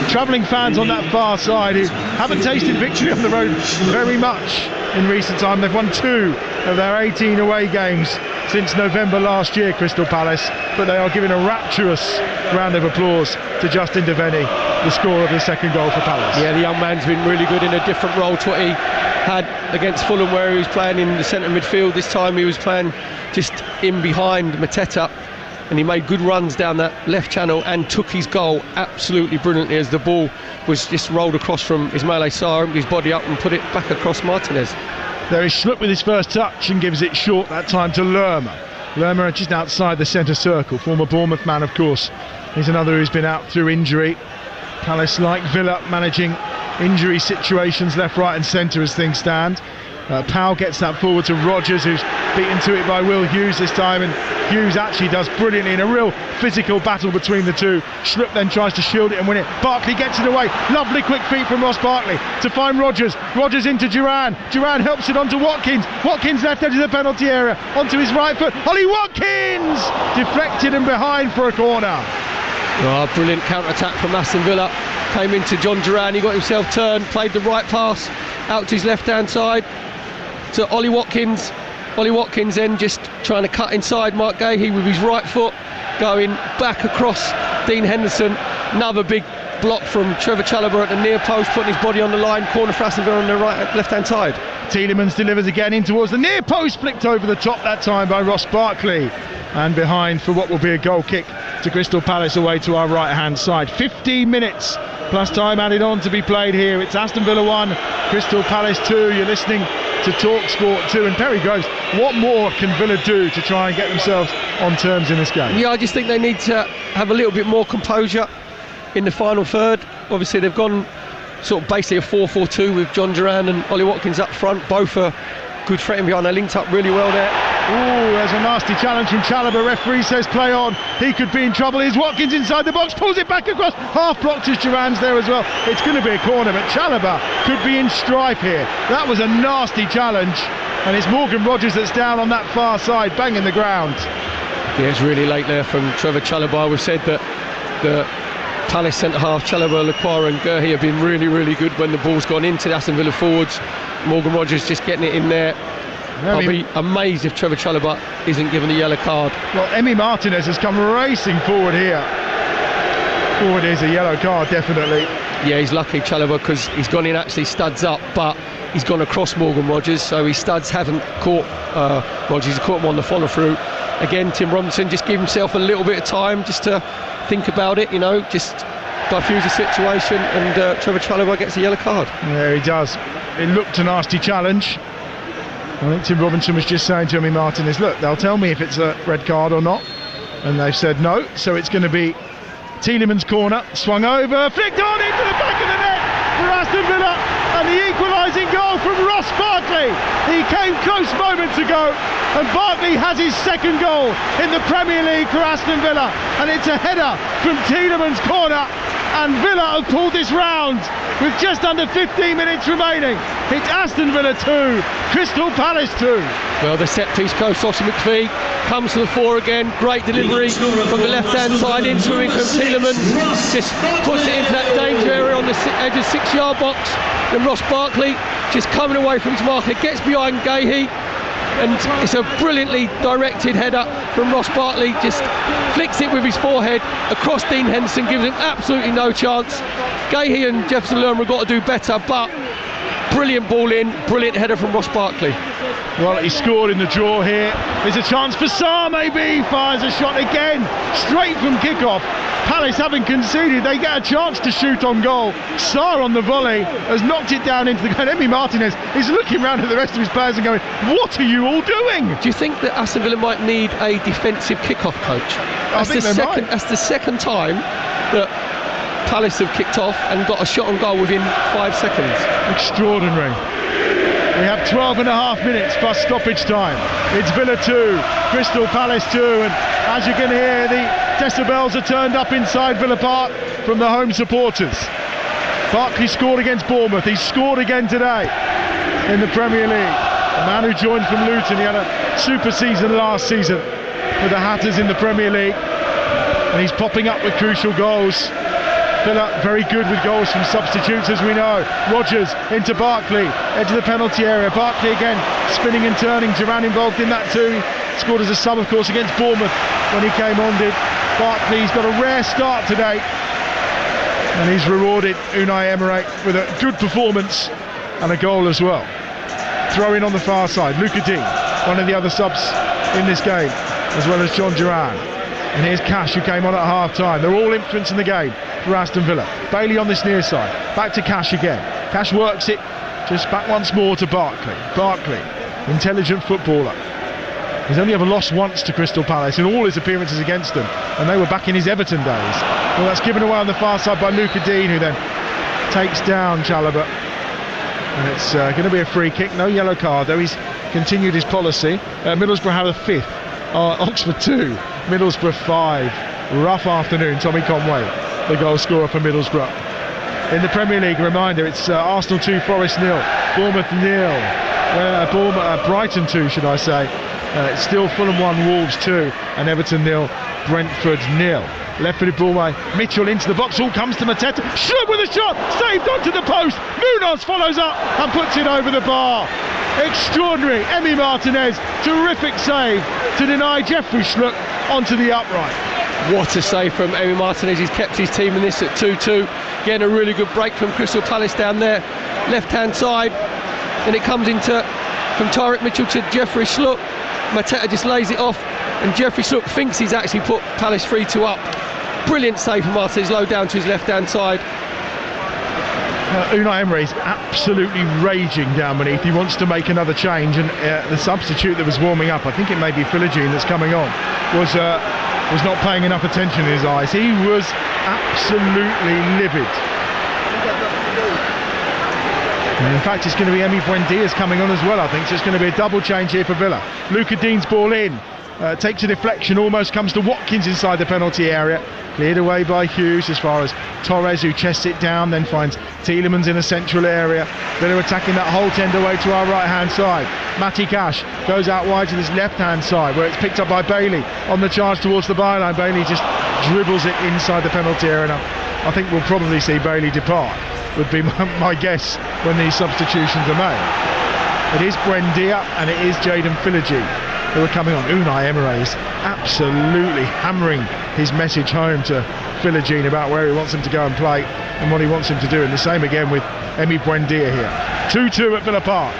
Speaker 2: travelling fans on that far side who haven't tasted victory on the road very much in recent time. They've won 2 of their 18 away games since November last year, Crystal Palace, but they are giving a rapturous round of applause to Justin Devaney, the scorer of the second goal for Palace.
Speaker 3: Yeah, the young man's been really good in a different role to what he had against Fulham, where he was playing in the centre midfield. This time he was playing just in behind Mateta, and he made good runs down that left channel and took his goal absolutely brilliantly as the ball was just rolled across from Ismail Sarr, his body up and put it back across Martinez.
Speaker 2: There is Schlupp with his first touch and gives it short that time to Lerma. Lerma just outside the centre circle, former Bournemouth man, of course. He's another who's been out through injury. Palace, like Villa, managing injury situations left, right and centre as things stand. Powell gets that forward to Rodgers, who's beaten to it by Will Hughes this time, and Hughes actually does brilliantly in a real physical battle between the two. Schlupp then tries to shield it and win it. Barkley gets it away. Lovely quick feet from Ross Barkley to find Rodgers. Rodgers into Duran. Duran helps it onto Watkins. Watkins left edge of the penalty area onto his right foot. Ollie Watkins deflected and behind for a corner.
Speaker 3: Oh, brilliant counter-attack from Aston Villa. Came into John Duran, he got himself turned, played the right pass out to his left-hand side to Ollie Watkins. Ollie Watkins then just trying to cut inside Mark Gahey with his right foot, going back across Dean Henderson. Another big block from Trevor Chalobah at the near post, putting his body on the line. Corner for Aston Villa on the left-hand side.
Speaker 2: Tielemans delivers again in towards the near post, flicked over the top that time by Ross Barkley, and behind for what will be a goal kick to Crystal Palace away to our right-hand side. 15 minutes plus time added on to be played here. It's Aston Villa 1, Crystal Palace 2. You're listening to Talksport 2. And Perry Groves, what more can Villa do to try and get themselves on terms in this game?
Speaker 3: Yeah, I just think they need to have a little bit more composure in the final third. Obviously they've gone sort of basically a 4-4-2 with John Duran and Ollie Watkins up front. Both are good threat behind. They linked up really well there.
Speaker 2: Oh, there's a nasty challenge from Chalobah. Referee says play on. He could be in trouble. Here's Watkins inside the box, pulls it back across. Half blocked as Duran's there as well. It's going to be a corner, but Chalobah could be in strife here. That was a nasty challenge, and it's Morgan Rogers that's down on that far side, banging the ground.
Speaker 3: Yeah, it's really late there from Trevor Chalobah. We've said that the Palace centre-half, Chalobah, Leclerc and Gahey have been really, really good when the ball's gone into the Aston Villa forwards. Morgan Rogers just getting it in there. I'll be amazed if Trevor Chalobah isn't given a yellow card.
Speaker 2: Well, Emi Martinez has come racing forward here. Forward is a yellow card, definitely.
Speaker 3: Yeah, he's lucky, Chalobah, because he's gone in actually studs up, but he's gone across Morgan Rogers, so his studs haven't caught Rogers. He's caught him on the follow through. Again, Tim Robinson just give himself a little bit of time just to think about it, just diffuse the situation, and Trevor Chalobah gets a yellow card.
Speaker 2: Yeah, he does. It looked a nasty challenge. I think Tim Robinson was just saying to Emi Martinez, look, they'll tell me if it's a red card or not, and they've said no, so it's going to be Tielemans' corner, swung over, flicked on into the back of the net for Aston Villa, and the equalising goal from Ross Barkley. He came close moments ago, and Barkley has his second goal in the Premier League for Aston Villa, and it's a header from Tielemans' corner, and Villa have pulled this round with just under 15 minutes remaining. It's Aston Villa 2, Crystal Palace 2.
Speaker 3: Well, the set piece coach, Ossie McPhee, comes to the fore again. Great delivery from the left-hand side, in swimming from Tielemans. Just puts it into that danger area on the edge of 6-yard box. Then Ross Barkley just coming away from his marker, gets behind Gahey, and it's a brilliantly directed header from Ross Barkley. Just flicks it with his forehead across Dean Henderson, gives him absolutely no chance. Gahey and Jefferson Lerma have got to do better, but brilliant ball in, brilliant header from Ross Barkley.
Speaker 2: Well, he scored in the draw here. There's a chance for Sarr, maybe. Fires a shot again, straight from kickoff. Palace haven't conceded. They get a chance to shoot on goal. Sarr on the volley has knocked it down into the goal. Emi Martinez is looking around at the rest of his players and going, what are you all doing?
Speaker 3: Do you think that Aston Villa might need a defensive kickoff coach?
Speaker 2: I think they might.
Speaker 3: That's the second time that Palace have kicked off and got a shot on goal within 5 seconds.
Speaker 2: Extraordinary. We have 12 and a half minutes plus stoppage time. It's Villa 2, Crystal Palace 2, and as you can hear, the decibels are turned up inside Villa Park from the home supporters. Barkley scored against Bournemouth. He's scored again today in the Premier League. A man who joined from Luton. He had a super season last season with the Hatters in the Premier League, and he's popping up with crucial goals. Villa very good with goals from substitutes, as we know. Rogers into Barkley, edge of the penalty area. Barkley again spinning and turning. Duran involved in that too. Scored as a sub, of course, against Bournemouth when he came on. Did Barkley's got a rare start today, and he's rewarded Unai Emery with a good performance and a goal as well. Throw in on the far side. Luca Dean, one of the other subs in this game, as well as John Duran. And here's Cash, who came on at half-time. They're all influencing the game for Aston Villa. Bailey on this near side. Back to Cash again. Cash works it. Just back once more to Barkley. Barkley, intelligent footballer. He's only ever lost once to Crystal Palace in all his appearances against them, and they were back in his Everton days. Well, that's given away on the far side by Luca Dean, who then takes down Chalobah. And it's going to be a free kick. No yellow card, though. He's continued his policy. Middlesbrough have a 5th. Oxford 2, Middlesbrough 5. Rough afternoon. Tommy Conway, the goal scorer for Middlesbrough. In the Premier League, a reminder, it's Arsenal 2, Forest 0, Bournemouth 0, Brighton 2, should I say. It's still Fulham 1, Wolves 2, and Everton 0, Brentford 0. Left-footed ball by Mitchell into the box. All comes to Mateta. Schlupp with a shot, saved onto the post. Munoz follows up and puts it over the bar. Extraordinary. Emi Martinez, terrific save to deny Jeffrey Schlupp onto the upright.
Speaker 3: What a save from Emi Martinez. He's kept his team in this at 2-2. Getting a really good break from Crystal Palace down there, left-hand side. Then it comes into from Tyrick Mitchell to Jeffrey Schlupp. Mateta just lays it off, and Jeffrey Schlupp thinks he's actually put Palace 3-2 up. Brilliant save from Martinez, low down to his left-hand side.
Speaker 2: Unai Emery's absolutely raging down beneath. He wants to make another change, and the substitute that was warming up, I think it may be Philogene that's coming on, was not paying enough attention in his eyes. He was absolutely livid. And in fact, it's going to be Emi Buendia's coming on as well, I think. So it's going to be a double change here for Villa. Luca Dean's ball in. Takes a deflection, almost comes to Watkins inside the penalty area. Cleared away by Hughes as far as Torres, who chests it down, then finds Tielemans in a central area. Villa attacking that whole end away to our right-hand side. Matty Cash goes out wide to this left-hand side, where it's picked up by Bailey on the charge towards the byline. Bailey just dribbles it inside the penalty area. Now, I think we'll probably see Bailey depart, would be my guess when these substitutions are made. It is Buendia and it is Jadon Philogene who are coming on. Unai Emery is absolutely hammering his message home to Philogene about where he wants him to go and play and what he wants him to do, and the same again with Emi Buendia here. 2-2 at Villa Park.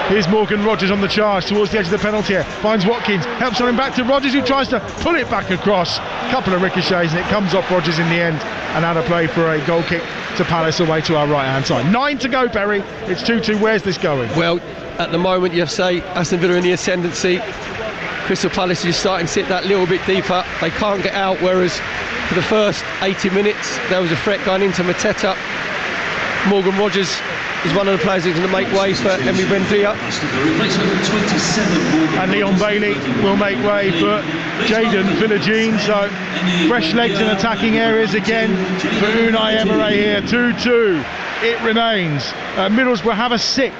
Speaker 2: Here's Morgan Rogers on the charge towards the edge of the penalty area, finds Watkins, helps on him back to Rogers, who tries to pull it back across. Couple of ricochets and it comes off Rogers in the end, and out of play for a goal kick to Palace away to our right hand side. 9 to go, Perry. It's 2-2. Where's this going?
Speaker 3: Well, at the moment you have to say Aston Villa in the ascendancy. Crystal Palace is starting to sit that little bit deeper. They can't get out, whereas for the first 80 minutes there was a threat going into Mateta. Morgan Rogers is one of the players who's going to make way for Emi Buendia.
Speaker 2: And Leon Bailey will make way for Jayden Philogene. So fresh legs in attacking areas again for Unai Emery here. 2-2 it remains. Middlesbrough have a sick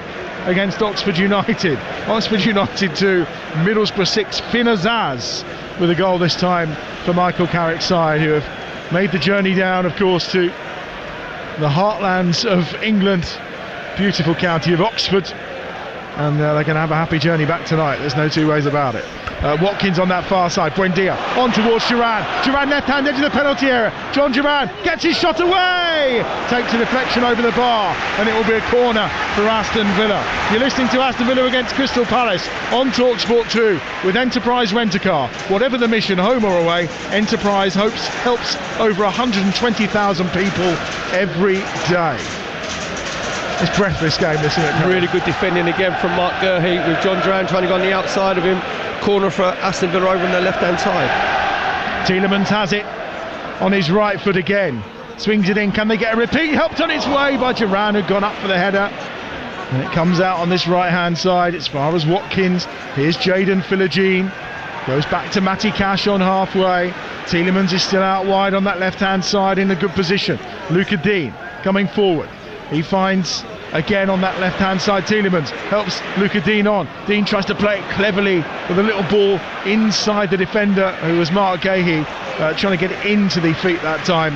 Speaker 2: against Oxford United. Oxford United 2, Middlesbrough 6. Finn Azaz with a goal this time for Michael Carrick's side, who have made the journey down, of course, to the heartlands of England, beautiful county of Oxford, and they're going to have a happy journey back tonight. There's no two ways about it. Watkins on that far side, Buendia on towards Duran left hand edge of the penalty area. John Duran gets his shot away, takes a deflection over the bar, and it will be a corner for Aston Villa. You're listening to Aston Villa against Crystal Palace on Talksport 2 with Enterprise Rent-A-Car. Whatever the mission, home or away, Enterprise helps over 120,000 people every day. It's breathless game, isn't it?
Speaker 3: Really good defending again from Mark Gurhey, with John Duran trying to go on the outside of him. Corner for Aston Villa over on their left hand side.
Speaker 2: Tielemans has it on his right foot again, swings it in. Can they get a repeat? Helped on its way by Duran, who'd gone up for the header, and it comes out on this right hand side as far as Watkins. Here's Jayden Philogene, goes back to Matty Cash on halfway. Tielemans is still out wide on that left hand side in a good position. Luca Dean coming forward, he finds again on that left hand side. Tielemans helps Luca Dean on. Dean tries to play it cleverly with a little ball inside the defender, who was Mark Gahey, trying to get it into the feet that time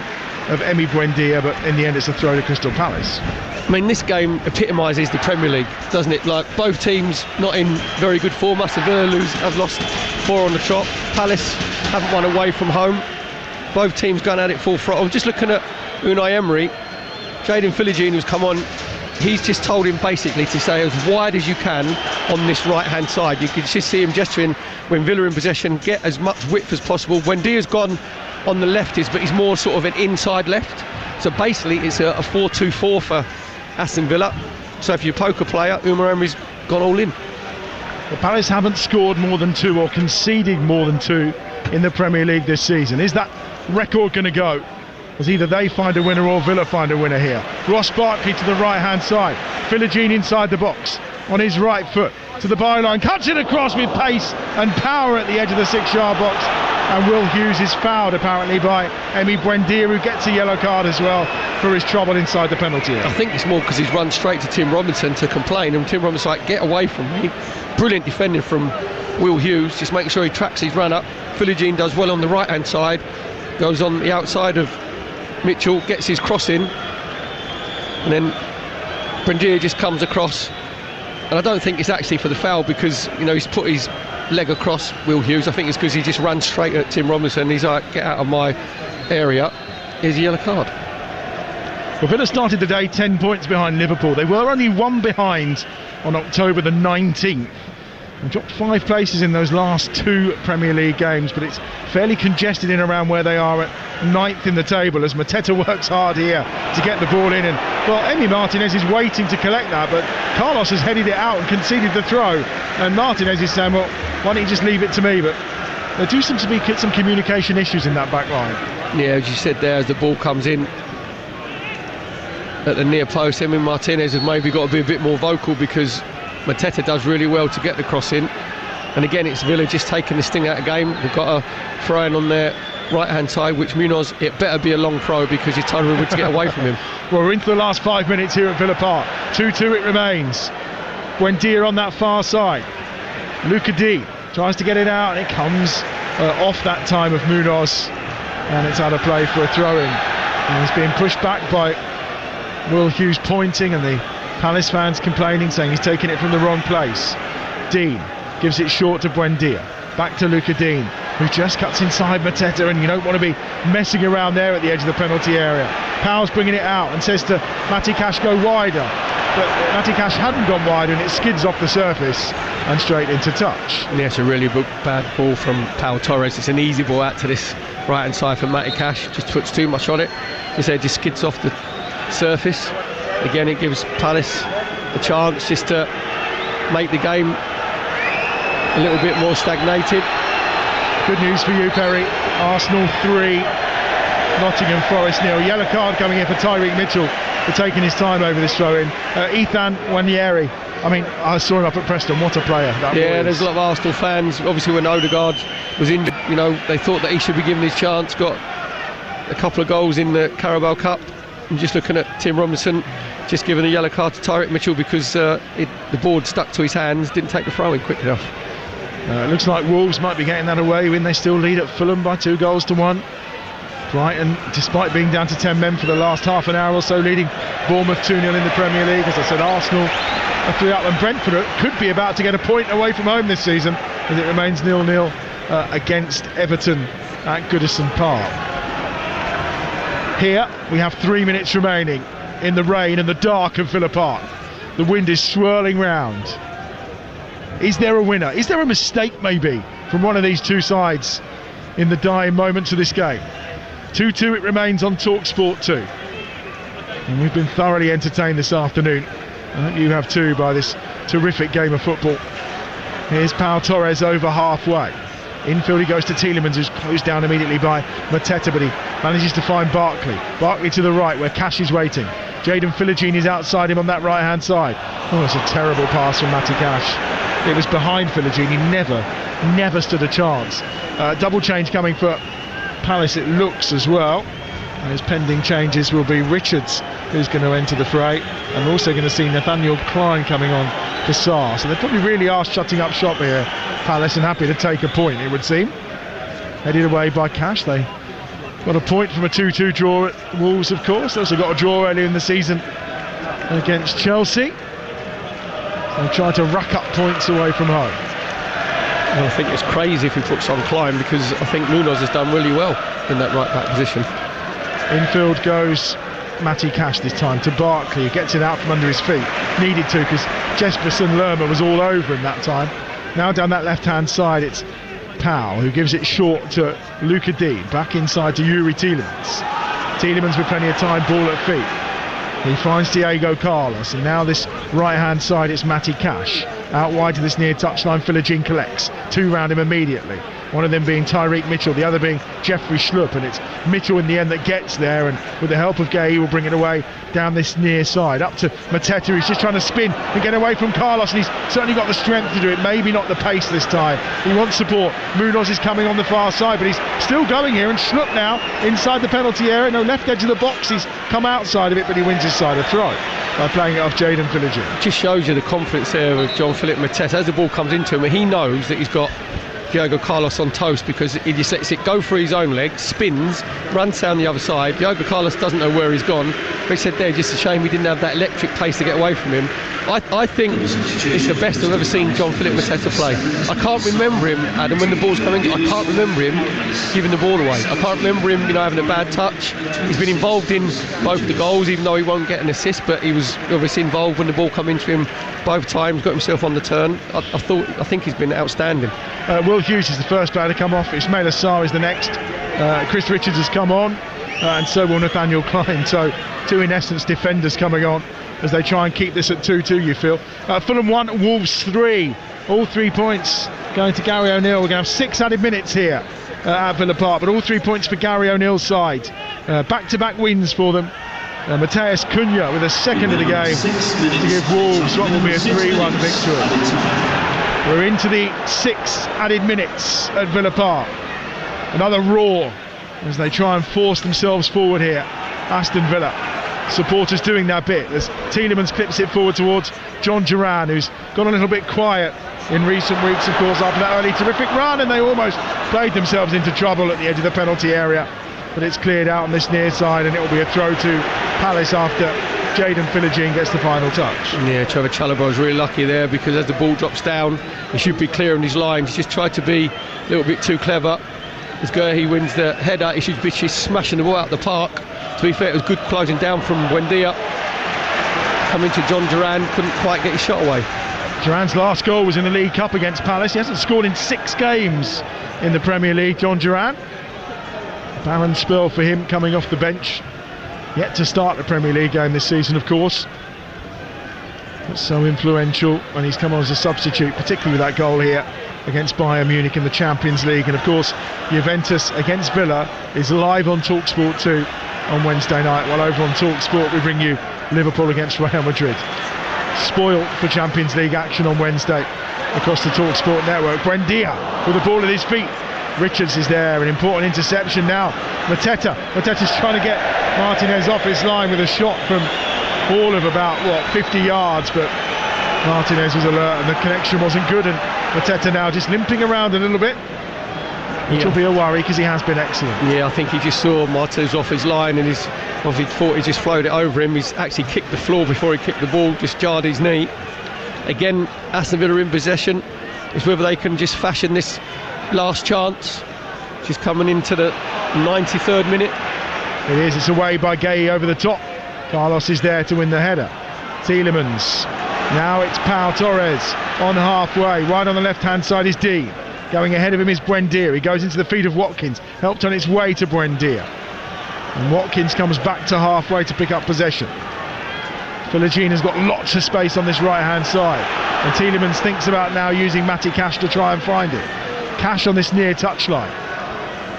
Speaker 2: of Emi Buendia, but in the end it's a throw to Crystal Palace.
Speaker 3: I mean, this game epitomises the Premier League, doesn't it? Like, both teams not in very good form. Aston Villa have lost 4 on the trot. Palace haven't won away from home. Both teams going at it full throttle. Just looking at Unai Emery, Jayden Philogene, who's come on, he's just told him basically to stay as wide as you can on this right hand side. You can just see him gesturing when Villa in possession, get as much width as possible. Buendia's gone on the lefties, but he's more sort of an inside left. So basically it's a 4-2-4 for Aston Villa. So if you're a poker player, Unai Emery's gone all in.
Speaker 2: The Palace haven't scored more than 2 or conceded more than 2 in the Premier League this season. Is that record going to go? As either they find a winner or Villa find a winner here. Ross Barkley to the right hand side, Philogene inside the box on his right foot to the byline, cuts it across with pace and power at the edge of the 6-yard box, and Will Hughes is fouled apparently by Emi Buendia, who gets a yellow card as well for his trouble inside the penalty area.
Speaker 3: I think it's more because he's run straight to Tim Robinson to complain, and Tim Robinson's like, get away from me. Brilliant defending from Will Hughes, just making sure he tracks his run up. Philogene does well on the right hand side, goes on the outside of Mitchell, gets his cross in, and then Buendia just comes across, and I don't think it's actually for the foul, because, you know, he's put his leg across Will Hughes. I think it's because he just ran straight at Tim Robinson. He's like, get out of my area. Here's a yellow card.
Speaker 2: Well, Villa started the day 10 points behind Liverpool. They were only 1 behind on October the 19th. They dropped 5 places in those last 2 Premier League games, but it's fairly congested in around where they are at 9th in the table, as Mateta works hard here to get the ball in. And, well, Emi Martinez is waiting to collect that, but Carlos has headed it out and conceded the throw. And Martinez is saying, well, why don't you just leave it to me? But there do seem to be some communication issues in that back line.
Speaker 3: Yeah, as you said there, as the ball comes in at the near post, Emi Martinez has maybe got to be a bit more vocal, because Mateta does really well to get the cross in. And again, it's Villa just taking the sting out of the game. We've got a throw in on their right hand side, which Munoz, it better be a long throw, because he's told everyone to get away from him.
Speaker 2: Well, we're into the last 5 minutes here at Villa Park. 2-2 it remains. Buendia on that far side. Luca Dean tries to get it out, and it comes off that time of Munoz, and it's out of play for a throw-in. And he's being pushed back by Will Hughes pointing, and the Palace fans complaining, saying he's taking it from the wrong place. Dean gives it short to Buendia. Back to Luca Dean, who just cuts inside Mateta, and you don't want to be messing around there at the edge of the penalty area. Powell's bringing it out and says to Matty Cash, go wider. But Matty Cash hadn't gone wider, and it skids off the surface and straight into touch.
Speaker 3: Yeah, it's a really bad ball from Pau Torres. It's an easy ball out to this right-hand side for Matty Cash. Just puts too much on it. He said, just skids off the surface. Again, it gives Palace a chance just to make the game a little bit more stagnated.
Speaker 2: Good news for you, Perry. Arsenal 3, Nottingham Forest 0. Yellow card coming in for Tyreek Mitchell for taking his time over this throw-in. Ethan Nwaneri, I mean, I saw him up at Preston. What a player that
Speaker 3: Yeah, there's a lot of Arsenal fans. Obviously, when Odegaard was injured, you know, they thought that he should be given his chance. Got a couple of goals in the Carabao Cup. I'm just looking at Tim Robinson, just giving a yellow card to Tyreek Mitchell because the board stuck to his hands, didn't take the throw-in quick enough.
Speaker 2: It looks like Wolves might be getting that away when they still lead at Fulham by 2-1. Brighton, despite being down to 10 men for the last half an hour or so, leading Bournemouth 2-0 in the Premier League. As I said, Arsenal are 3 up, and Brentford could be about to get a point away from home this season as it remains 0-0 against Everton at Goodison Park. Here we have 3 minutes remaining in the rain and the dark of Villa Park. The wind is swirling round. Is there a winner? Is there a mistake maybe from one of these two sides in the dying moments of this game? 2-2 it remains on Talksport 2. And we've been thoroughly entertained this afternoon. I hope you have too by this terrific game of football. Here's Pau Torres over halfway. Infield he goes to Tielemans, who's closed down immediately by Mateta, but he manages to find Barkley. Barkley to the right where Cash is waiting. Jadon Philogene is outside him on that right hand side. Oh, it's a terrible pass from Matty Cash. It was behind Philogene. He never stood a chance. Double change coming for Palace, it looks, as well. And his pending changes will be Richards, who's going to enter the fray, and we're also going to see Nathaniel Klein coming on for Sarr. So they probably really are shutting up shop here, Palace, and happy to take a point, it would seem. Headed away by Cash. They got a point from a 2-2 draw at Wolves, of course. They also got a draw earlier in the season against Chelsea. They try to rack up points away from home.
Speaker 3: Well, I think it's crazy if he puts on Klein, because I think Munoz has done really well in that right back position.
Speaker 2: Infield goes Matty Cash this time to Barkley, who gets it out from under his feet. Needed to, because Jesperson Lerma was all over him that time. Now down that left hand side it's Powell, who gives it short to Luca Dean. Back inside to Yuri Tielemans. Tielemans with plenty of time, ball at feet. He finds Diego Carlos, and now this right hand side it's Matty Cash. Out wide to this near touchline, Philogene collects. 2 round him immediately. One of them being Tyreek Mitchell, the other being Jeffrey Schlupp, and it's Mitchell in the end that gets there, and with the help of Gay he will bring it away down this near side. Up to Mateta, who's just trying to spin and get away from Carlos, and he's certainly got the strength to do it, maybe not the pace this time. He wants support. Munoz is coming on the far side, but he's still going here, and Schlupp now inside the penalty area. No, left edge of the box, he's come outside of it, but he wins his side a throw by playing it off Jadon Philogene.
Speaker 3: Just shows you the confidence there of Jean-Philippe Mateta. As the ball comes into him, he knows that he's got Diego Carlos on toast, because he just lets it go through his own leg, spins, runs down the other side. Diego Carlos doesn't know where he's gone. But he said there, just a shame we didn't have that electric pace to get away from him. I think it's the best I've ever seen Jean-Philippe Mateta play. I can't remember him, Adam, when the ball's coming, I can't remember him giving the ball away. I can't remember him, having a bad touch. He's been involved in both the goals, even though he won't get an assist, but he was obviously involved when the ball came into him both times, got himself on the turn. I think he's been outstanding.
Speaker 2: Will Hughes is the first player to come off. Ismail Assar is the next. Chris Richards has come on, and so will Nathaniel Klein. So 2 in essence defenders coming on as they try and keep this at 2-2, you feel. Fulham 1, Wolves 3. All 3 points going to Gary O'Neill. We're going to have 6 added minutes here at Villa Park, but all 3 points for Gary O'Neill's side. Back-to-back wins for them. Mateus Cunha with a second of the game to give Wolves what will be a 3-1 victory. We're into the 6 added minutes at Villa Park. Another roar as they try and force themselves forward here. Aston Villa supporters doing their bit as Tielemans clips it forward towards John Duran, who's gone a little bit quiet in recent weeks, of course, after that early terrific run, and they almost played themselves into trouble at the edge of the penalty area. But it's cleared out on this near side, and it will be a throw to Palace after Jayden Philogene gets the final touch.
Speaker 3: Yeah, Trevor Chalobah was really lucky there, because as the ball drops down, he should be clear on his line. He's just tried to be a little bit too clever. As Gerhi wins the header, he should be just smashing the ball out the park. To be fair, it was good closing down from Buendia. Coming to John Duran, couldn't quite get his shot away.
Speaker 2: Duran's last goal was in the League Cup against Palace. He hasn't scored in 6 games in the Premier League, John Duran. Barren spell for him coming off the bench. Yet to start the Premier League game this season, of course. But so influential when he's come on as a substitute, particularly with that goal here against Bayern Munich in the Champions League. And of course, Juventus against Villa is live on Talksport 2 on Wednesday night, while over on Talksport we bring you Liverpool against Real Madrid. Spoiled for Champions League action on Wednesday across the Talksport network. Buendia with the ball at his feet. Richards is there, an important interception now. Mateta's trying to get Martinez off his line with a shot from all of about 50 yards, but Martinez was alert and the connection wasn't good, and Mateta now just limping around a little bit, which will be a worry because he has been excellent.
Speaker 3: Yeah, I think he just saw Martinez off his line, and he's obviously thought he just flowed it over him. He's actually kicked the floor before he kicked the ball, just jarred his knee. Again, Aston Villa in possession. It's whether they can just fashion this last chance. She's coming into the 93rd minute.
Speaker 2: It is, it's away by Gay over the top. Carlos is there to win the header. Tielemans. Now it's Pau Torres on halfway. Right on the left hand side is Dean. Going ahead of him is Buendia. He goes into the feet of Watkins. Helped on its way to Buendia. And Watkins comes back to halfway to pick up possession. Philogene has got lots of space on this right hand side. And Tielemans thinks about now using Matty Cash to try and find it. Cash on this near touchline.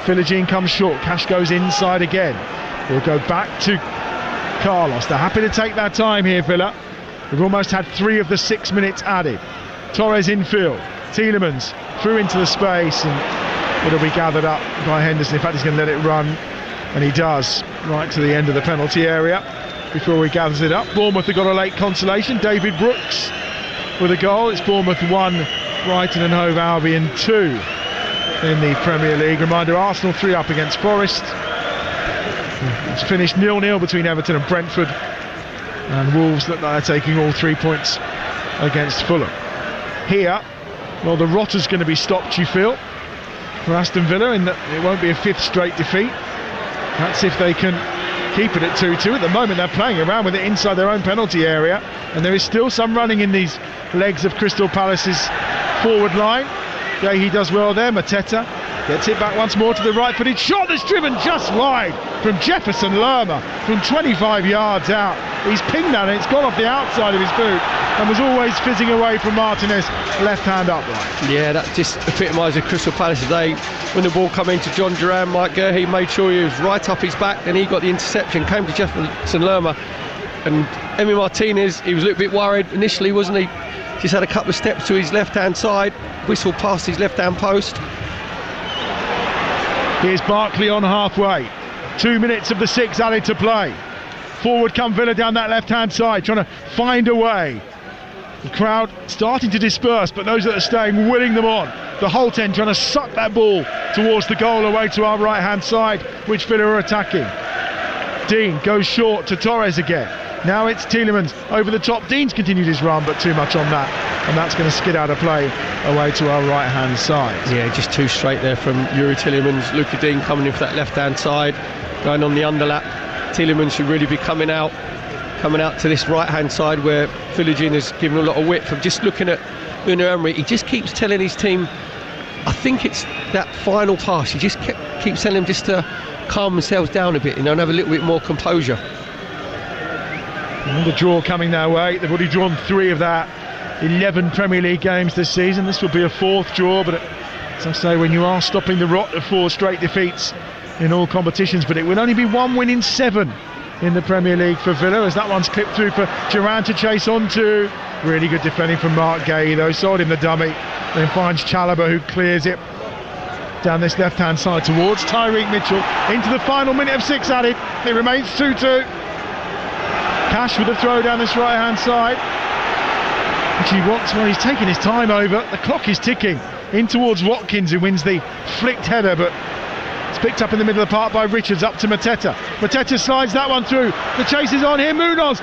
Speaker 2: Philogene comes short. Cash goes inside again. He'll go back to Carlos. They're happy to take their time here, Villa. They've almost had 3 of the 6 minutes added. Torres infield. Tielemans through into the space, and it'll be gathered up by Henderson. In fact, he's going to let it run, and he does, right to the end of the penalty area before he gathers it up. Bournemouth have got a late consolation. David Brooks with a goal. It's Bournemouth 1, Brighton and Hove Albion 2 in the Premier League. Reminder, Arsenal 3 up against Forest. It's finished 0-0 between Everton and Brentford, and Wolves look like they're taking all 3 points against Fulham. Here, well, the rotter's going to be stopped, you feel, for Aston Villa, in that it won't be a 5th straight defeat. That's if they can keep it at 2-2. At the moment they're playing around with it inside their own penalty area, and there is still some running in these legs of Crystal Palace's forward line. Yeah, he does well there. Mateta gets it back once more to the right-footed shot that's driven just wide from Jefferson Lerma from 25 yards out. He's pinged that and it's gone off the outside of his boot and was always fizzing away from Martinez, left hand upright.
Speaker 3: Yeah, that just epitomises Crystal Palace today. When the ball came into John Duran, Mike Gerhi made sure he was right up his back, and he got the interception, came to Jefferson Lerma, and Emi Martinez, he was a little bit worried initially, wasn't he? Just had a couple of steps to his left hand side, whistled past his left hand post.
Speaker 2: Here's Barkley on halfway. 2 minutes of the 6 added to play. Forward come Villa down that left hand side, trying to find a way. The crowd starting to disperse, but those that are staying willing them on. The whole 10 trying to suck that ball towards the goal away to our right hand side, which Villa are attacking. Dean goes short to Torres again. Now it's Tielemans over the top. Dean's continued his run, but too much on that, and that's going to skid out of play away to our right hand side.
Speaker 3: Yeah, just too straight there from Yuri Tielemans. Luca Dean coming in for that left hand side, going on the underlap. Tielemans should really be coming out to this right hand side where Philogene has given a lot of width. I'm just looking at Unai Emery. He just keeps telling his team, I think it's that final pass, he just keeps telling them just to calm themselves down a bit, and have a little bit more composure.
Speaker 2: And the draw coming their way. They've already drawn 3 of their 11 Premier League games this season. This will be a 4th draw, but as I say, when you are stopping the rot of 4 straight defeats in all competitions, but it would only be 1 win in 7 in the Premier League for Villa, as that one's clipped through for Duran to chase on to. Really good defending from Mark Gay, though. Sold him the dummy, then finds Chalobah, who clears it down this left hand side towards Tyreek Mitchell into the final minute of 6 added. It remains 2-2. Cash with a throw down this right hand side, which he wants. Well, he's taking his time over. The clock is ticking in towards Watkins, who wins the flicked header, but It's picked up in the middle of the park by Richards, up to Mateta. Mateta slides that one through. The chase is on here. Munoz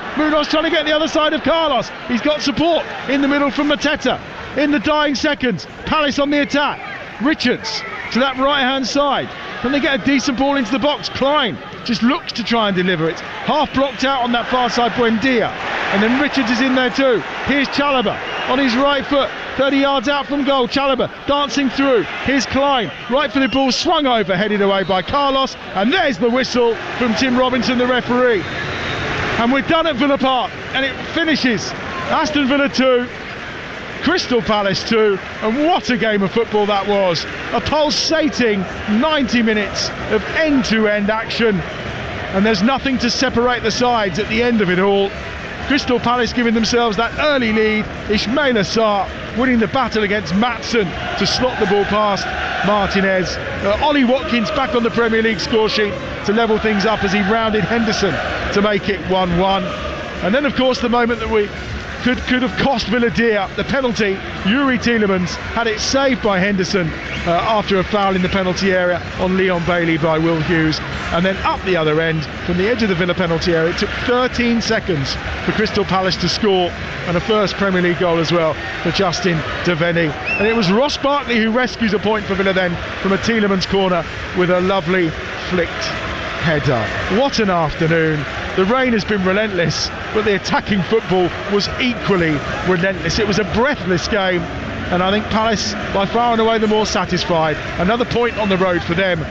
Speaker 2: trying to get the other side of Carlos. He's got support in the middle from Mateta. In the dying seconds, Palace on the attack. Richards to that right-hand side. Can they get a decent ball into the box? Klein just looks to try and deliver it. Half blocked out on that far side, Buendia. And then Richards is in there too. Here's Chalobah on his right foot, 30 yards out from goal. Chalobah dancing through. Here's Klein, right for the ball, swung over, headed away by Carlos. And there's the whistle from Tim Robinson, the referee. And we're done at Villa Park. And it finishes Aston Villa 2, Crystal Palace 2, and what a game of football that was. A pulsating 90 minutes of end-to-end action, and there's nothing to separate the sides at the end of it all. Crystal Palace giving themselves that early lead. Ismail Assar winning the battle against Maatsen to slot the ball past Martinez. Ollie Watkins back on the Premier League score sheet to level things up as he rounded Henderson to make it 1-1. And then of course the moment that we could have cost Villa dear, the penalty. Yuri Tielemans had it saved by Henderson after a foul in the penalty area on Leon Bailey by Will Hughes. And then up the other end, from the edge of the Villa penalty area, it took 13 seconds for Crystal Palace to score, and a first Premier League goal as well for Justin Devenny. And it was Ross Barkley who rescues a point for Villa then from a Tielemans corner with a lovely flicked header. What an afternoon. The rain has been relentless, but the attacking football was equally relentless. It was a breathless game, and I think Palace by far and away the more satisfied. Another point on the road for them.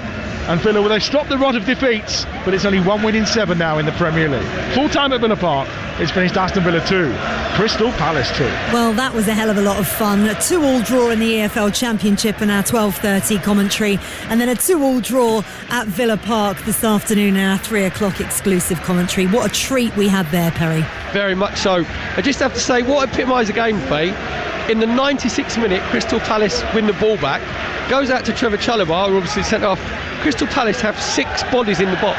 Speaker 2: And Villa, well, they've stopped the rot of defeats, but it's only 1 win in 7 now in the Premier League. Full time at Villa Park, it's finished Aston Villa 2, Crystal Palace 2.
Speaker 1: Well, that was a hell of a lot of fun. A 2-2 draw in the EFL Championship in our 12:30 commentary, and then a 2-2 draw at Villa Park this afternoon in our 3 o'clock exclusive commentary. What a treat we had there, Perry.
Speaker 3: Very much so. I just have to say, what epitomised the game, Faye. In the 96th minute, Crystal Palace win the ball back, goes out to Trevor Chalobah, who obviously sent off. Crystal Palace have 6 bodies in the box,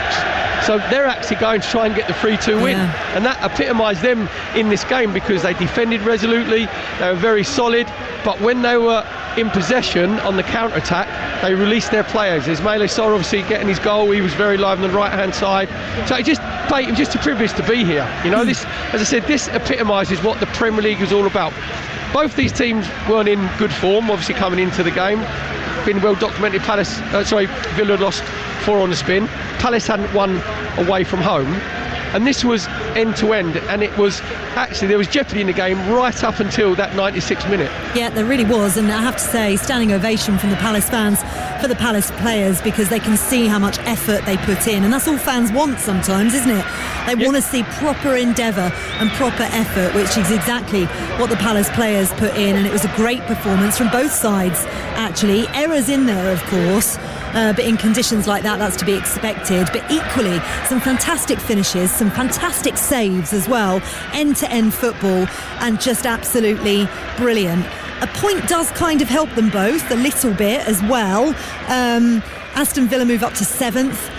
Speaker 3: so they're actually going to try and get the 3-2 win, and that epitomised them in this game because they defended resolutely, they were very solid, but when they were in possession on the counter-attack, they released their players. Ismail Assar obviously getting his goal, he was very live on the right-hand side, so it just a privilege to be here. You know, this, as I said, this epitomises what the Premier League is all about. Both these teams weren't in good form, obviously coming into the game. Been well documented. Villa lost 4 on the spin. Palace hadn't won away from home, and this was end to end, and it was actually, there was jeopardy in the game right up until that 96th minute.
Speaker 1: Yeah, there really was, and I have to say, standing ovation from the Palace fans for the Palace players, because they can see how much effort they put in, and that's all fans want sometimes, isn't it? They want to see proper endeavour and proper effort, which is exactly what the Palace players put in, and it was a great performance from both sides, actually. Errors in there, of course, but in conditions like that, that's to be expected. But equally, some fantastic finishes, some fantastic saves as well, end-to-end football, and just absolutely brilliant. A point does kind of help them both a little bit as well. Aston Villa move up to 7th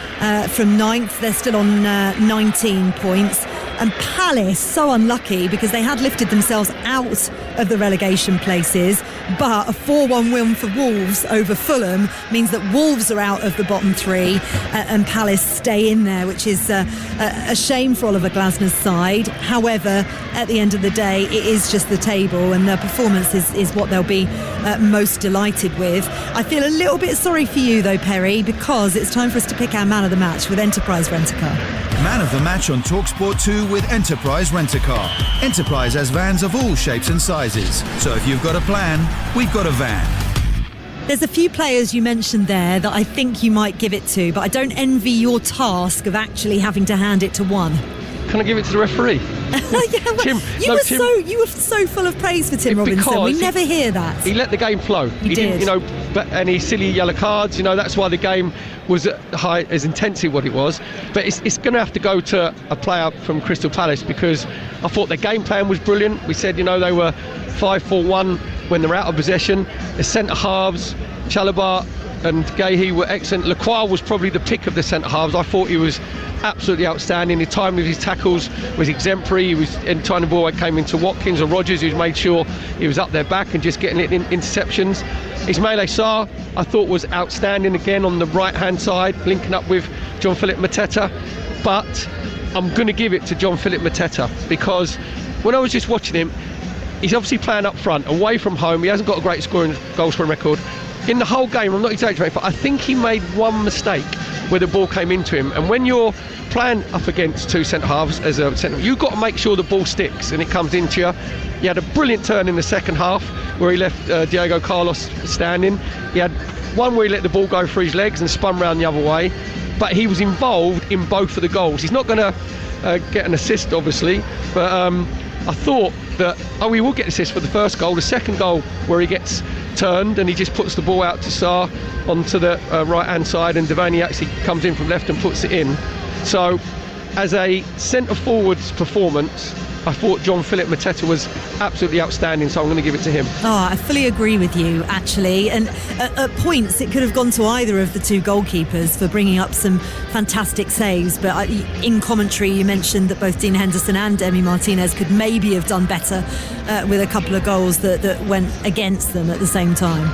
Speaker 1: from 9th. They're still on 19 points. And Palace, so unlucky because they had lifted themselves out of the relegation places, but a 4-1 win for Wolves over Fulham means that Wolves are out of the bottom 3 and Palace stay in there, which is a shame for Oliver Glasner's side. However, at the end of the day, it is just the table, and their performance is what they'll be most delighted with. I feel a little bit sorry for you though, Perry, because it's time for us to pick our man of the match with Enterprise Rent-A-Car.
Speaker 6: Man of the match on Talksport 2 with Enterprise Rent-A-Car. Enterprise has vans of all shapes and sizes. So if you've got a plan, we've got a van.
Speaker 1: There's a few players you mentioned there that I think you might give it to, but I don't envy your task of actually having to hand it to one.
Speaker 3: Can I give it to the referee?
Speaker 1: Tim, you were so full of praise for Tim Robinson. We never hear that.
Speaker 3: He let the game flow. He did. And his silly yellow cards. That's why the game was as intensely what it was. But it's going to have to go to a player from Crystal Palace, because I thought their game plan was brilliant. We said, they were 5-4-1 when they're out of possession. The centre halves, Chalobah, and Gahey were excellent. Lacroix was probably the pick of the centre-halves. I thought he was absolutely outstanding. His time with his tackles was exemplary. He was, any time the ball came into Watkins or Rogers, who's made sure he was up their back and just getting it in interceptions. Ismail Sarr, I thought, was outstanding again on the right-hand side, linking up with Jean-Philippe Mateta. But I'm going to give it to Jean-Philippe Mateta, because when I was just watching him, he's obviously playing up front, away from home. He hasn't got a great goal-scoring record. In the whole game, I'm not exaggerating, but I think he made one mistake where the ball came into him. And when you're playing up against two centre-halves as a centre, you've got to make sure the ball sticks and it comes into you. He had a brilliant turn in the second half where he left Diego Carlos standing. He had one where he let the ball go through his legs and spun round the other way. But he was involved in both of the goals. He's not going to get an assist, obviously, but I thought that, he will get an assist for the first goal. The second goal where he gets turned and he just puts the ball out to Sarr onto the right-hand side, and Devaney actually comes in from left and puts it in. So, as a centre-forward's performance, I thought Jean-Philippe Mateta was absolutely outstanding, so I'm going to give it to him.
Speaker 1: I fully agree with you, actually. And at points, it could have gone to either of the two goalkeepers for bringing up some fantastic saves. But in commentary, you mentioned that both Dean Henderson and Emi Martinez could maybe have done better with a couple of goals that went against them at the same time.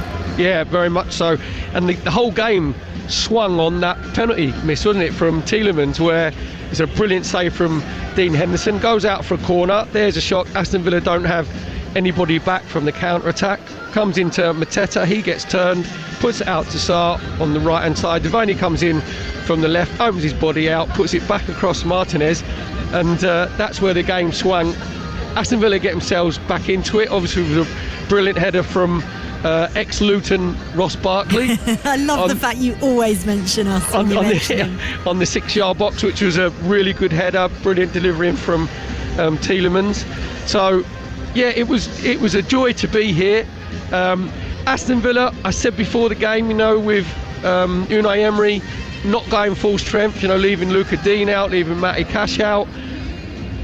Speaker 1: Yeah, very much so. And the whole game swung on that penalty miss, wasn't it, from Tielemans, where it's a brilliant save from Dean Henderson, goes out for a corner, there's a shot. Aston Villa don't have anybody back from the counter-attack, comes into Mateta, he gets turned, puts it out to Sarr on the right hand side. Devaney comes in from the left, opens his body out, puts it back across Martinez, and that's where the game swung. Aston Villa get themselves back into it, obviously with a brilliant header from ex-Luton Ross Barkley. I love the fact you always mention us on the 6-yard box, which was a really good header, brilliant delivery from Tielemans. So yeah, it was a joy to be here. Aston Villa, I said before the game, with Unai Emery not going full strength, leaving Luca Dean out, leaving Matty Cash out,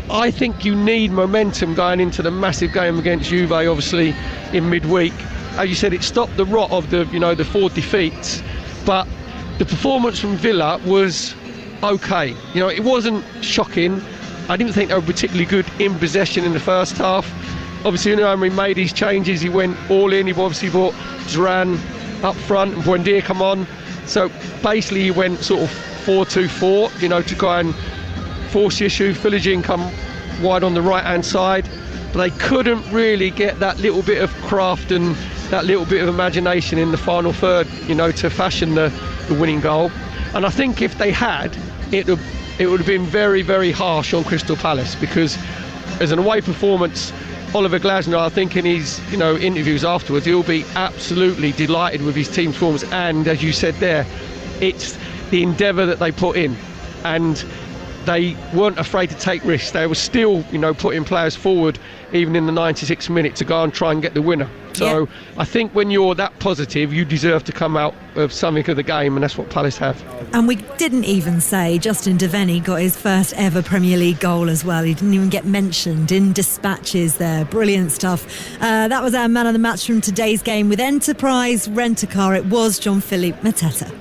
Speaker 1: I think you need momentum going into the massive game against Juve, obviously in midweek. As you said, it stopped the rot of the 4 defeats, but the performance from Villa was okay. It wasn't shocking. I didn't think they were particularly good in possession in the first half. Obviously, Unai Emery made his changes. He went all in. He obviously brought Duran up front and Buendia come on. So basically, he went sort of 4-2-4, to try and force the issue. Philogene come wide on the right-hand side, but they couldn't really get that little bit of craft and that little bit of imagination in the final third, to fashion the winning goal. And I think if they had, it would have been very, very harsh on Crystal Palace, because as an away performance, Oliver Glasner, I think in his interviews afterwards, he'll be absolutely delighted with his team's performance. And as you said there, it's the endeavour that they put in, and they weren't afraid to take risks. They were still, putting players forward even in the 96th minute to go and try and get the winner. So I think when you're that positive, you deserve to come out of something of the game, and that's what Palace have. And we didn't even say Justin Devaney got his first ever Premier League goal as well. He didn't even get mentioned in dispatches there. Brilliant stuff. That was our man of the match from today's game with Enterprise Rent-A-Car. It was Jean-Philippe Mateta.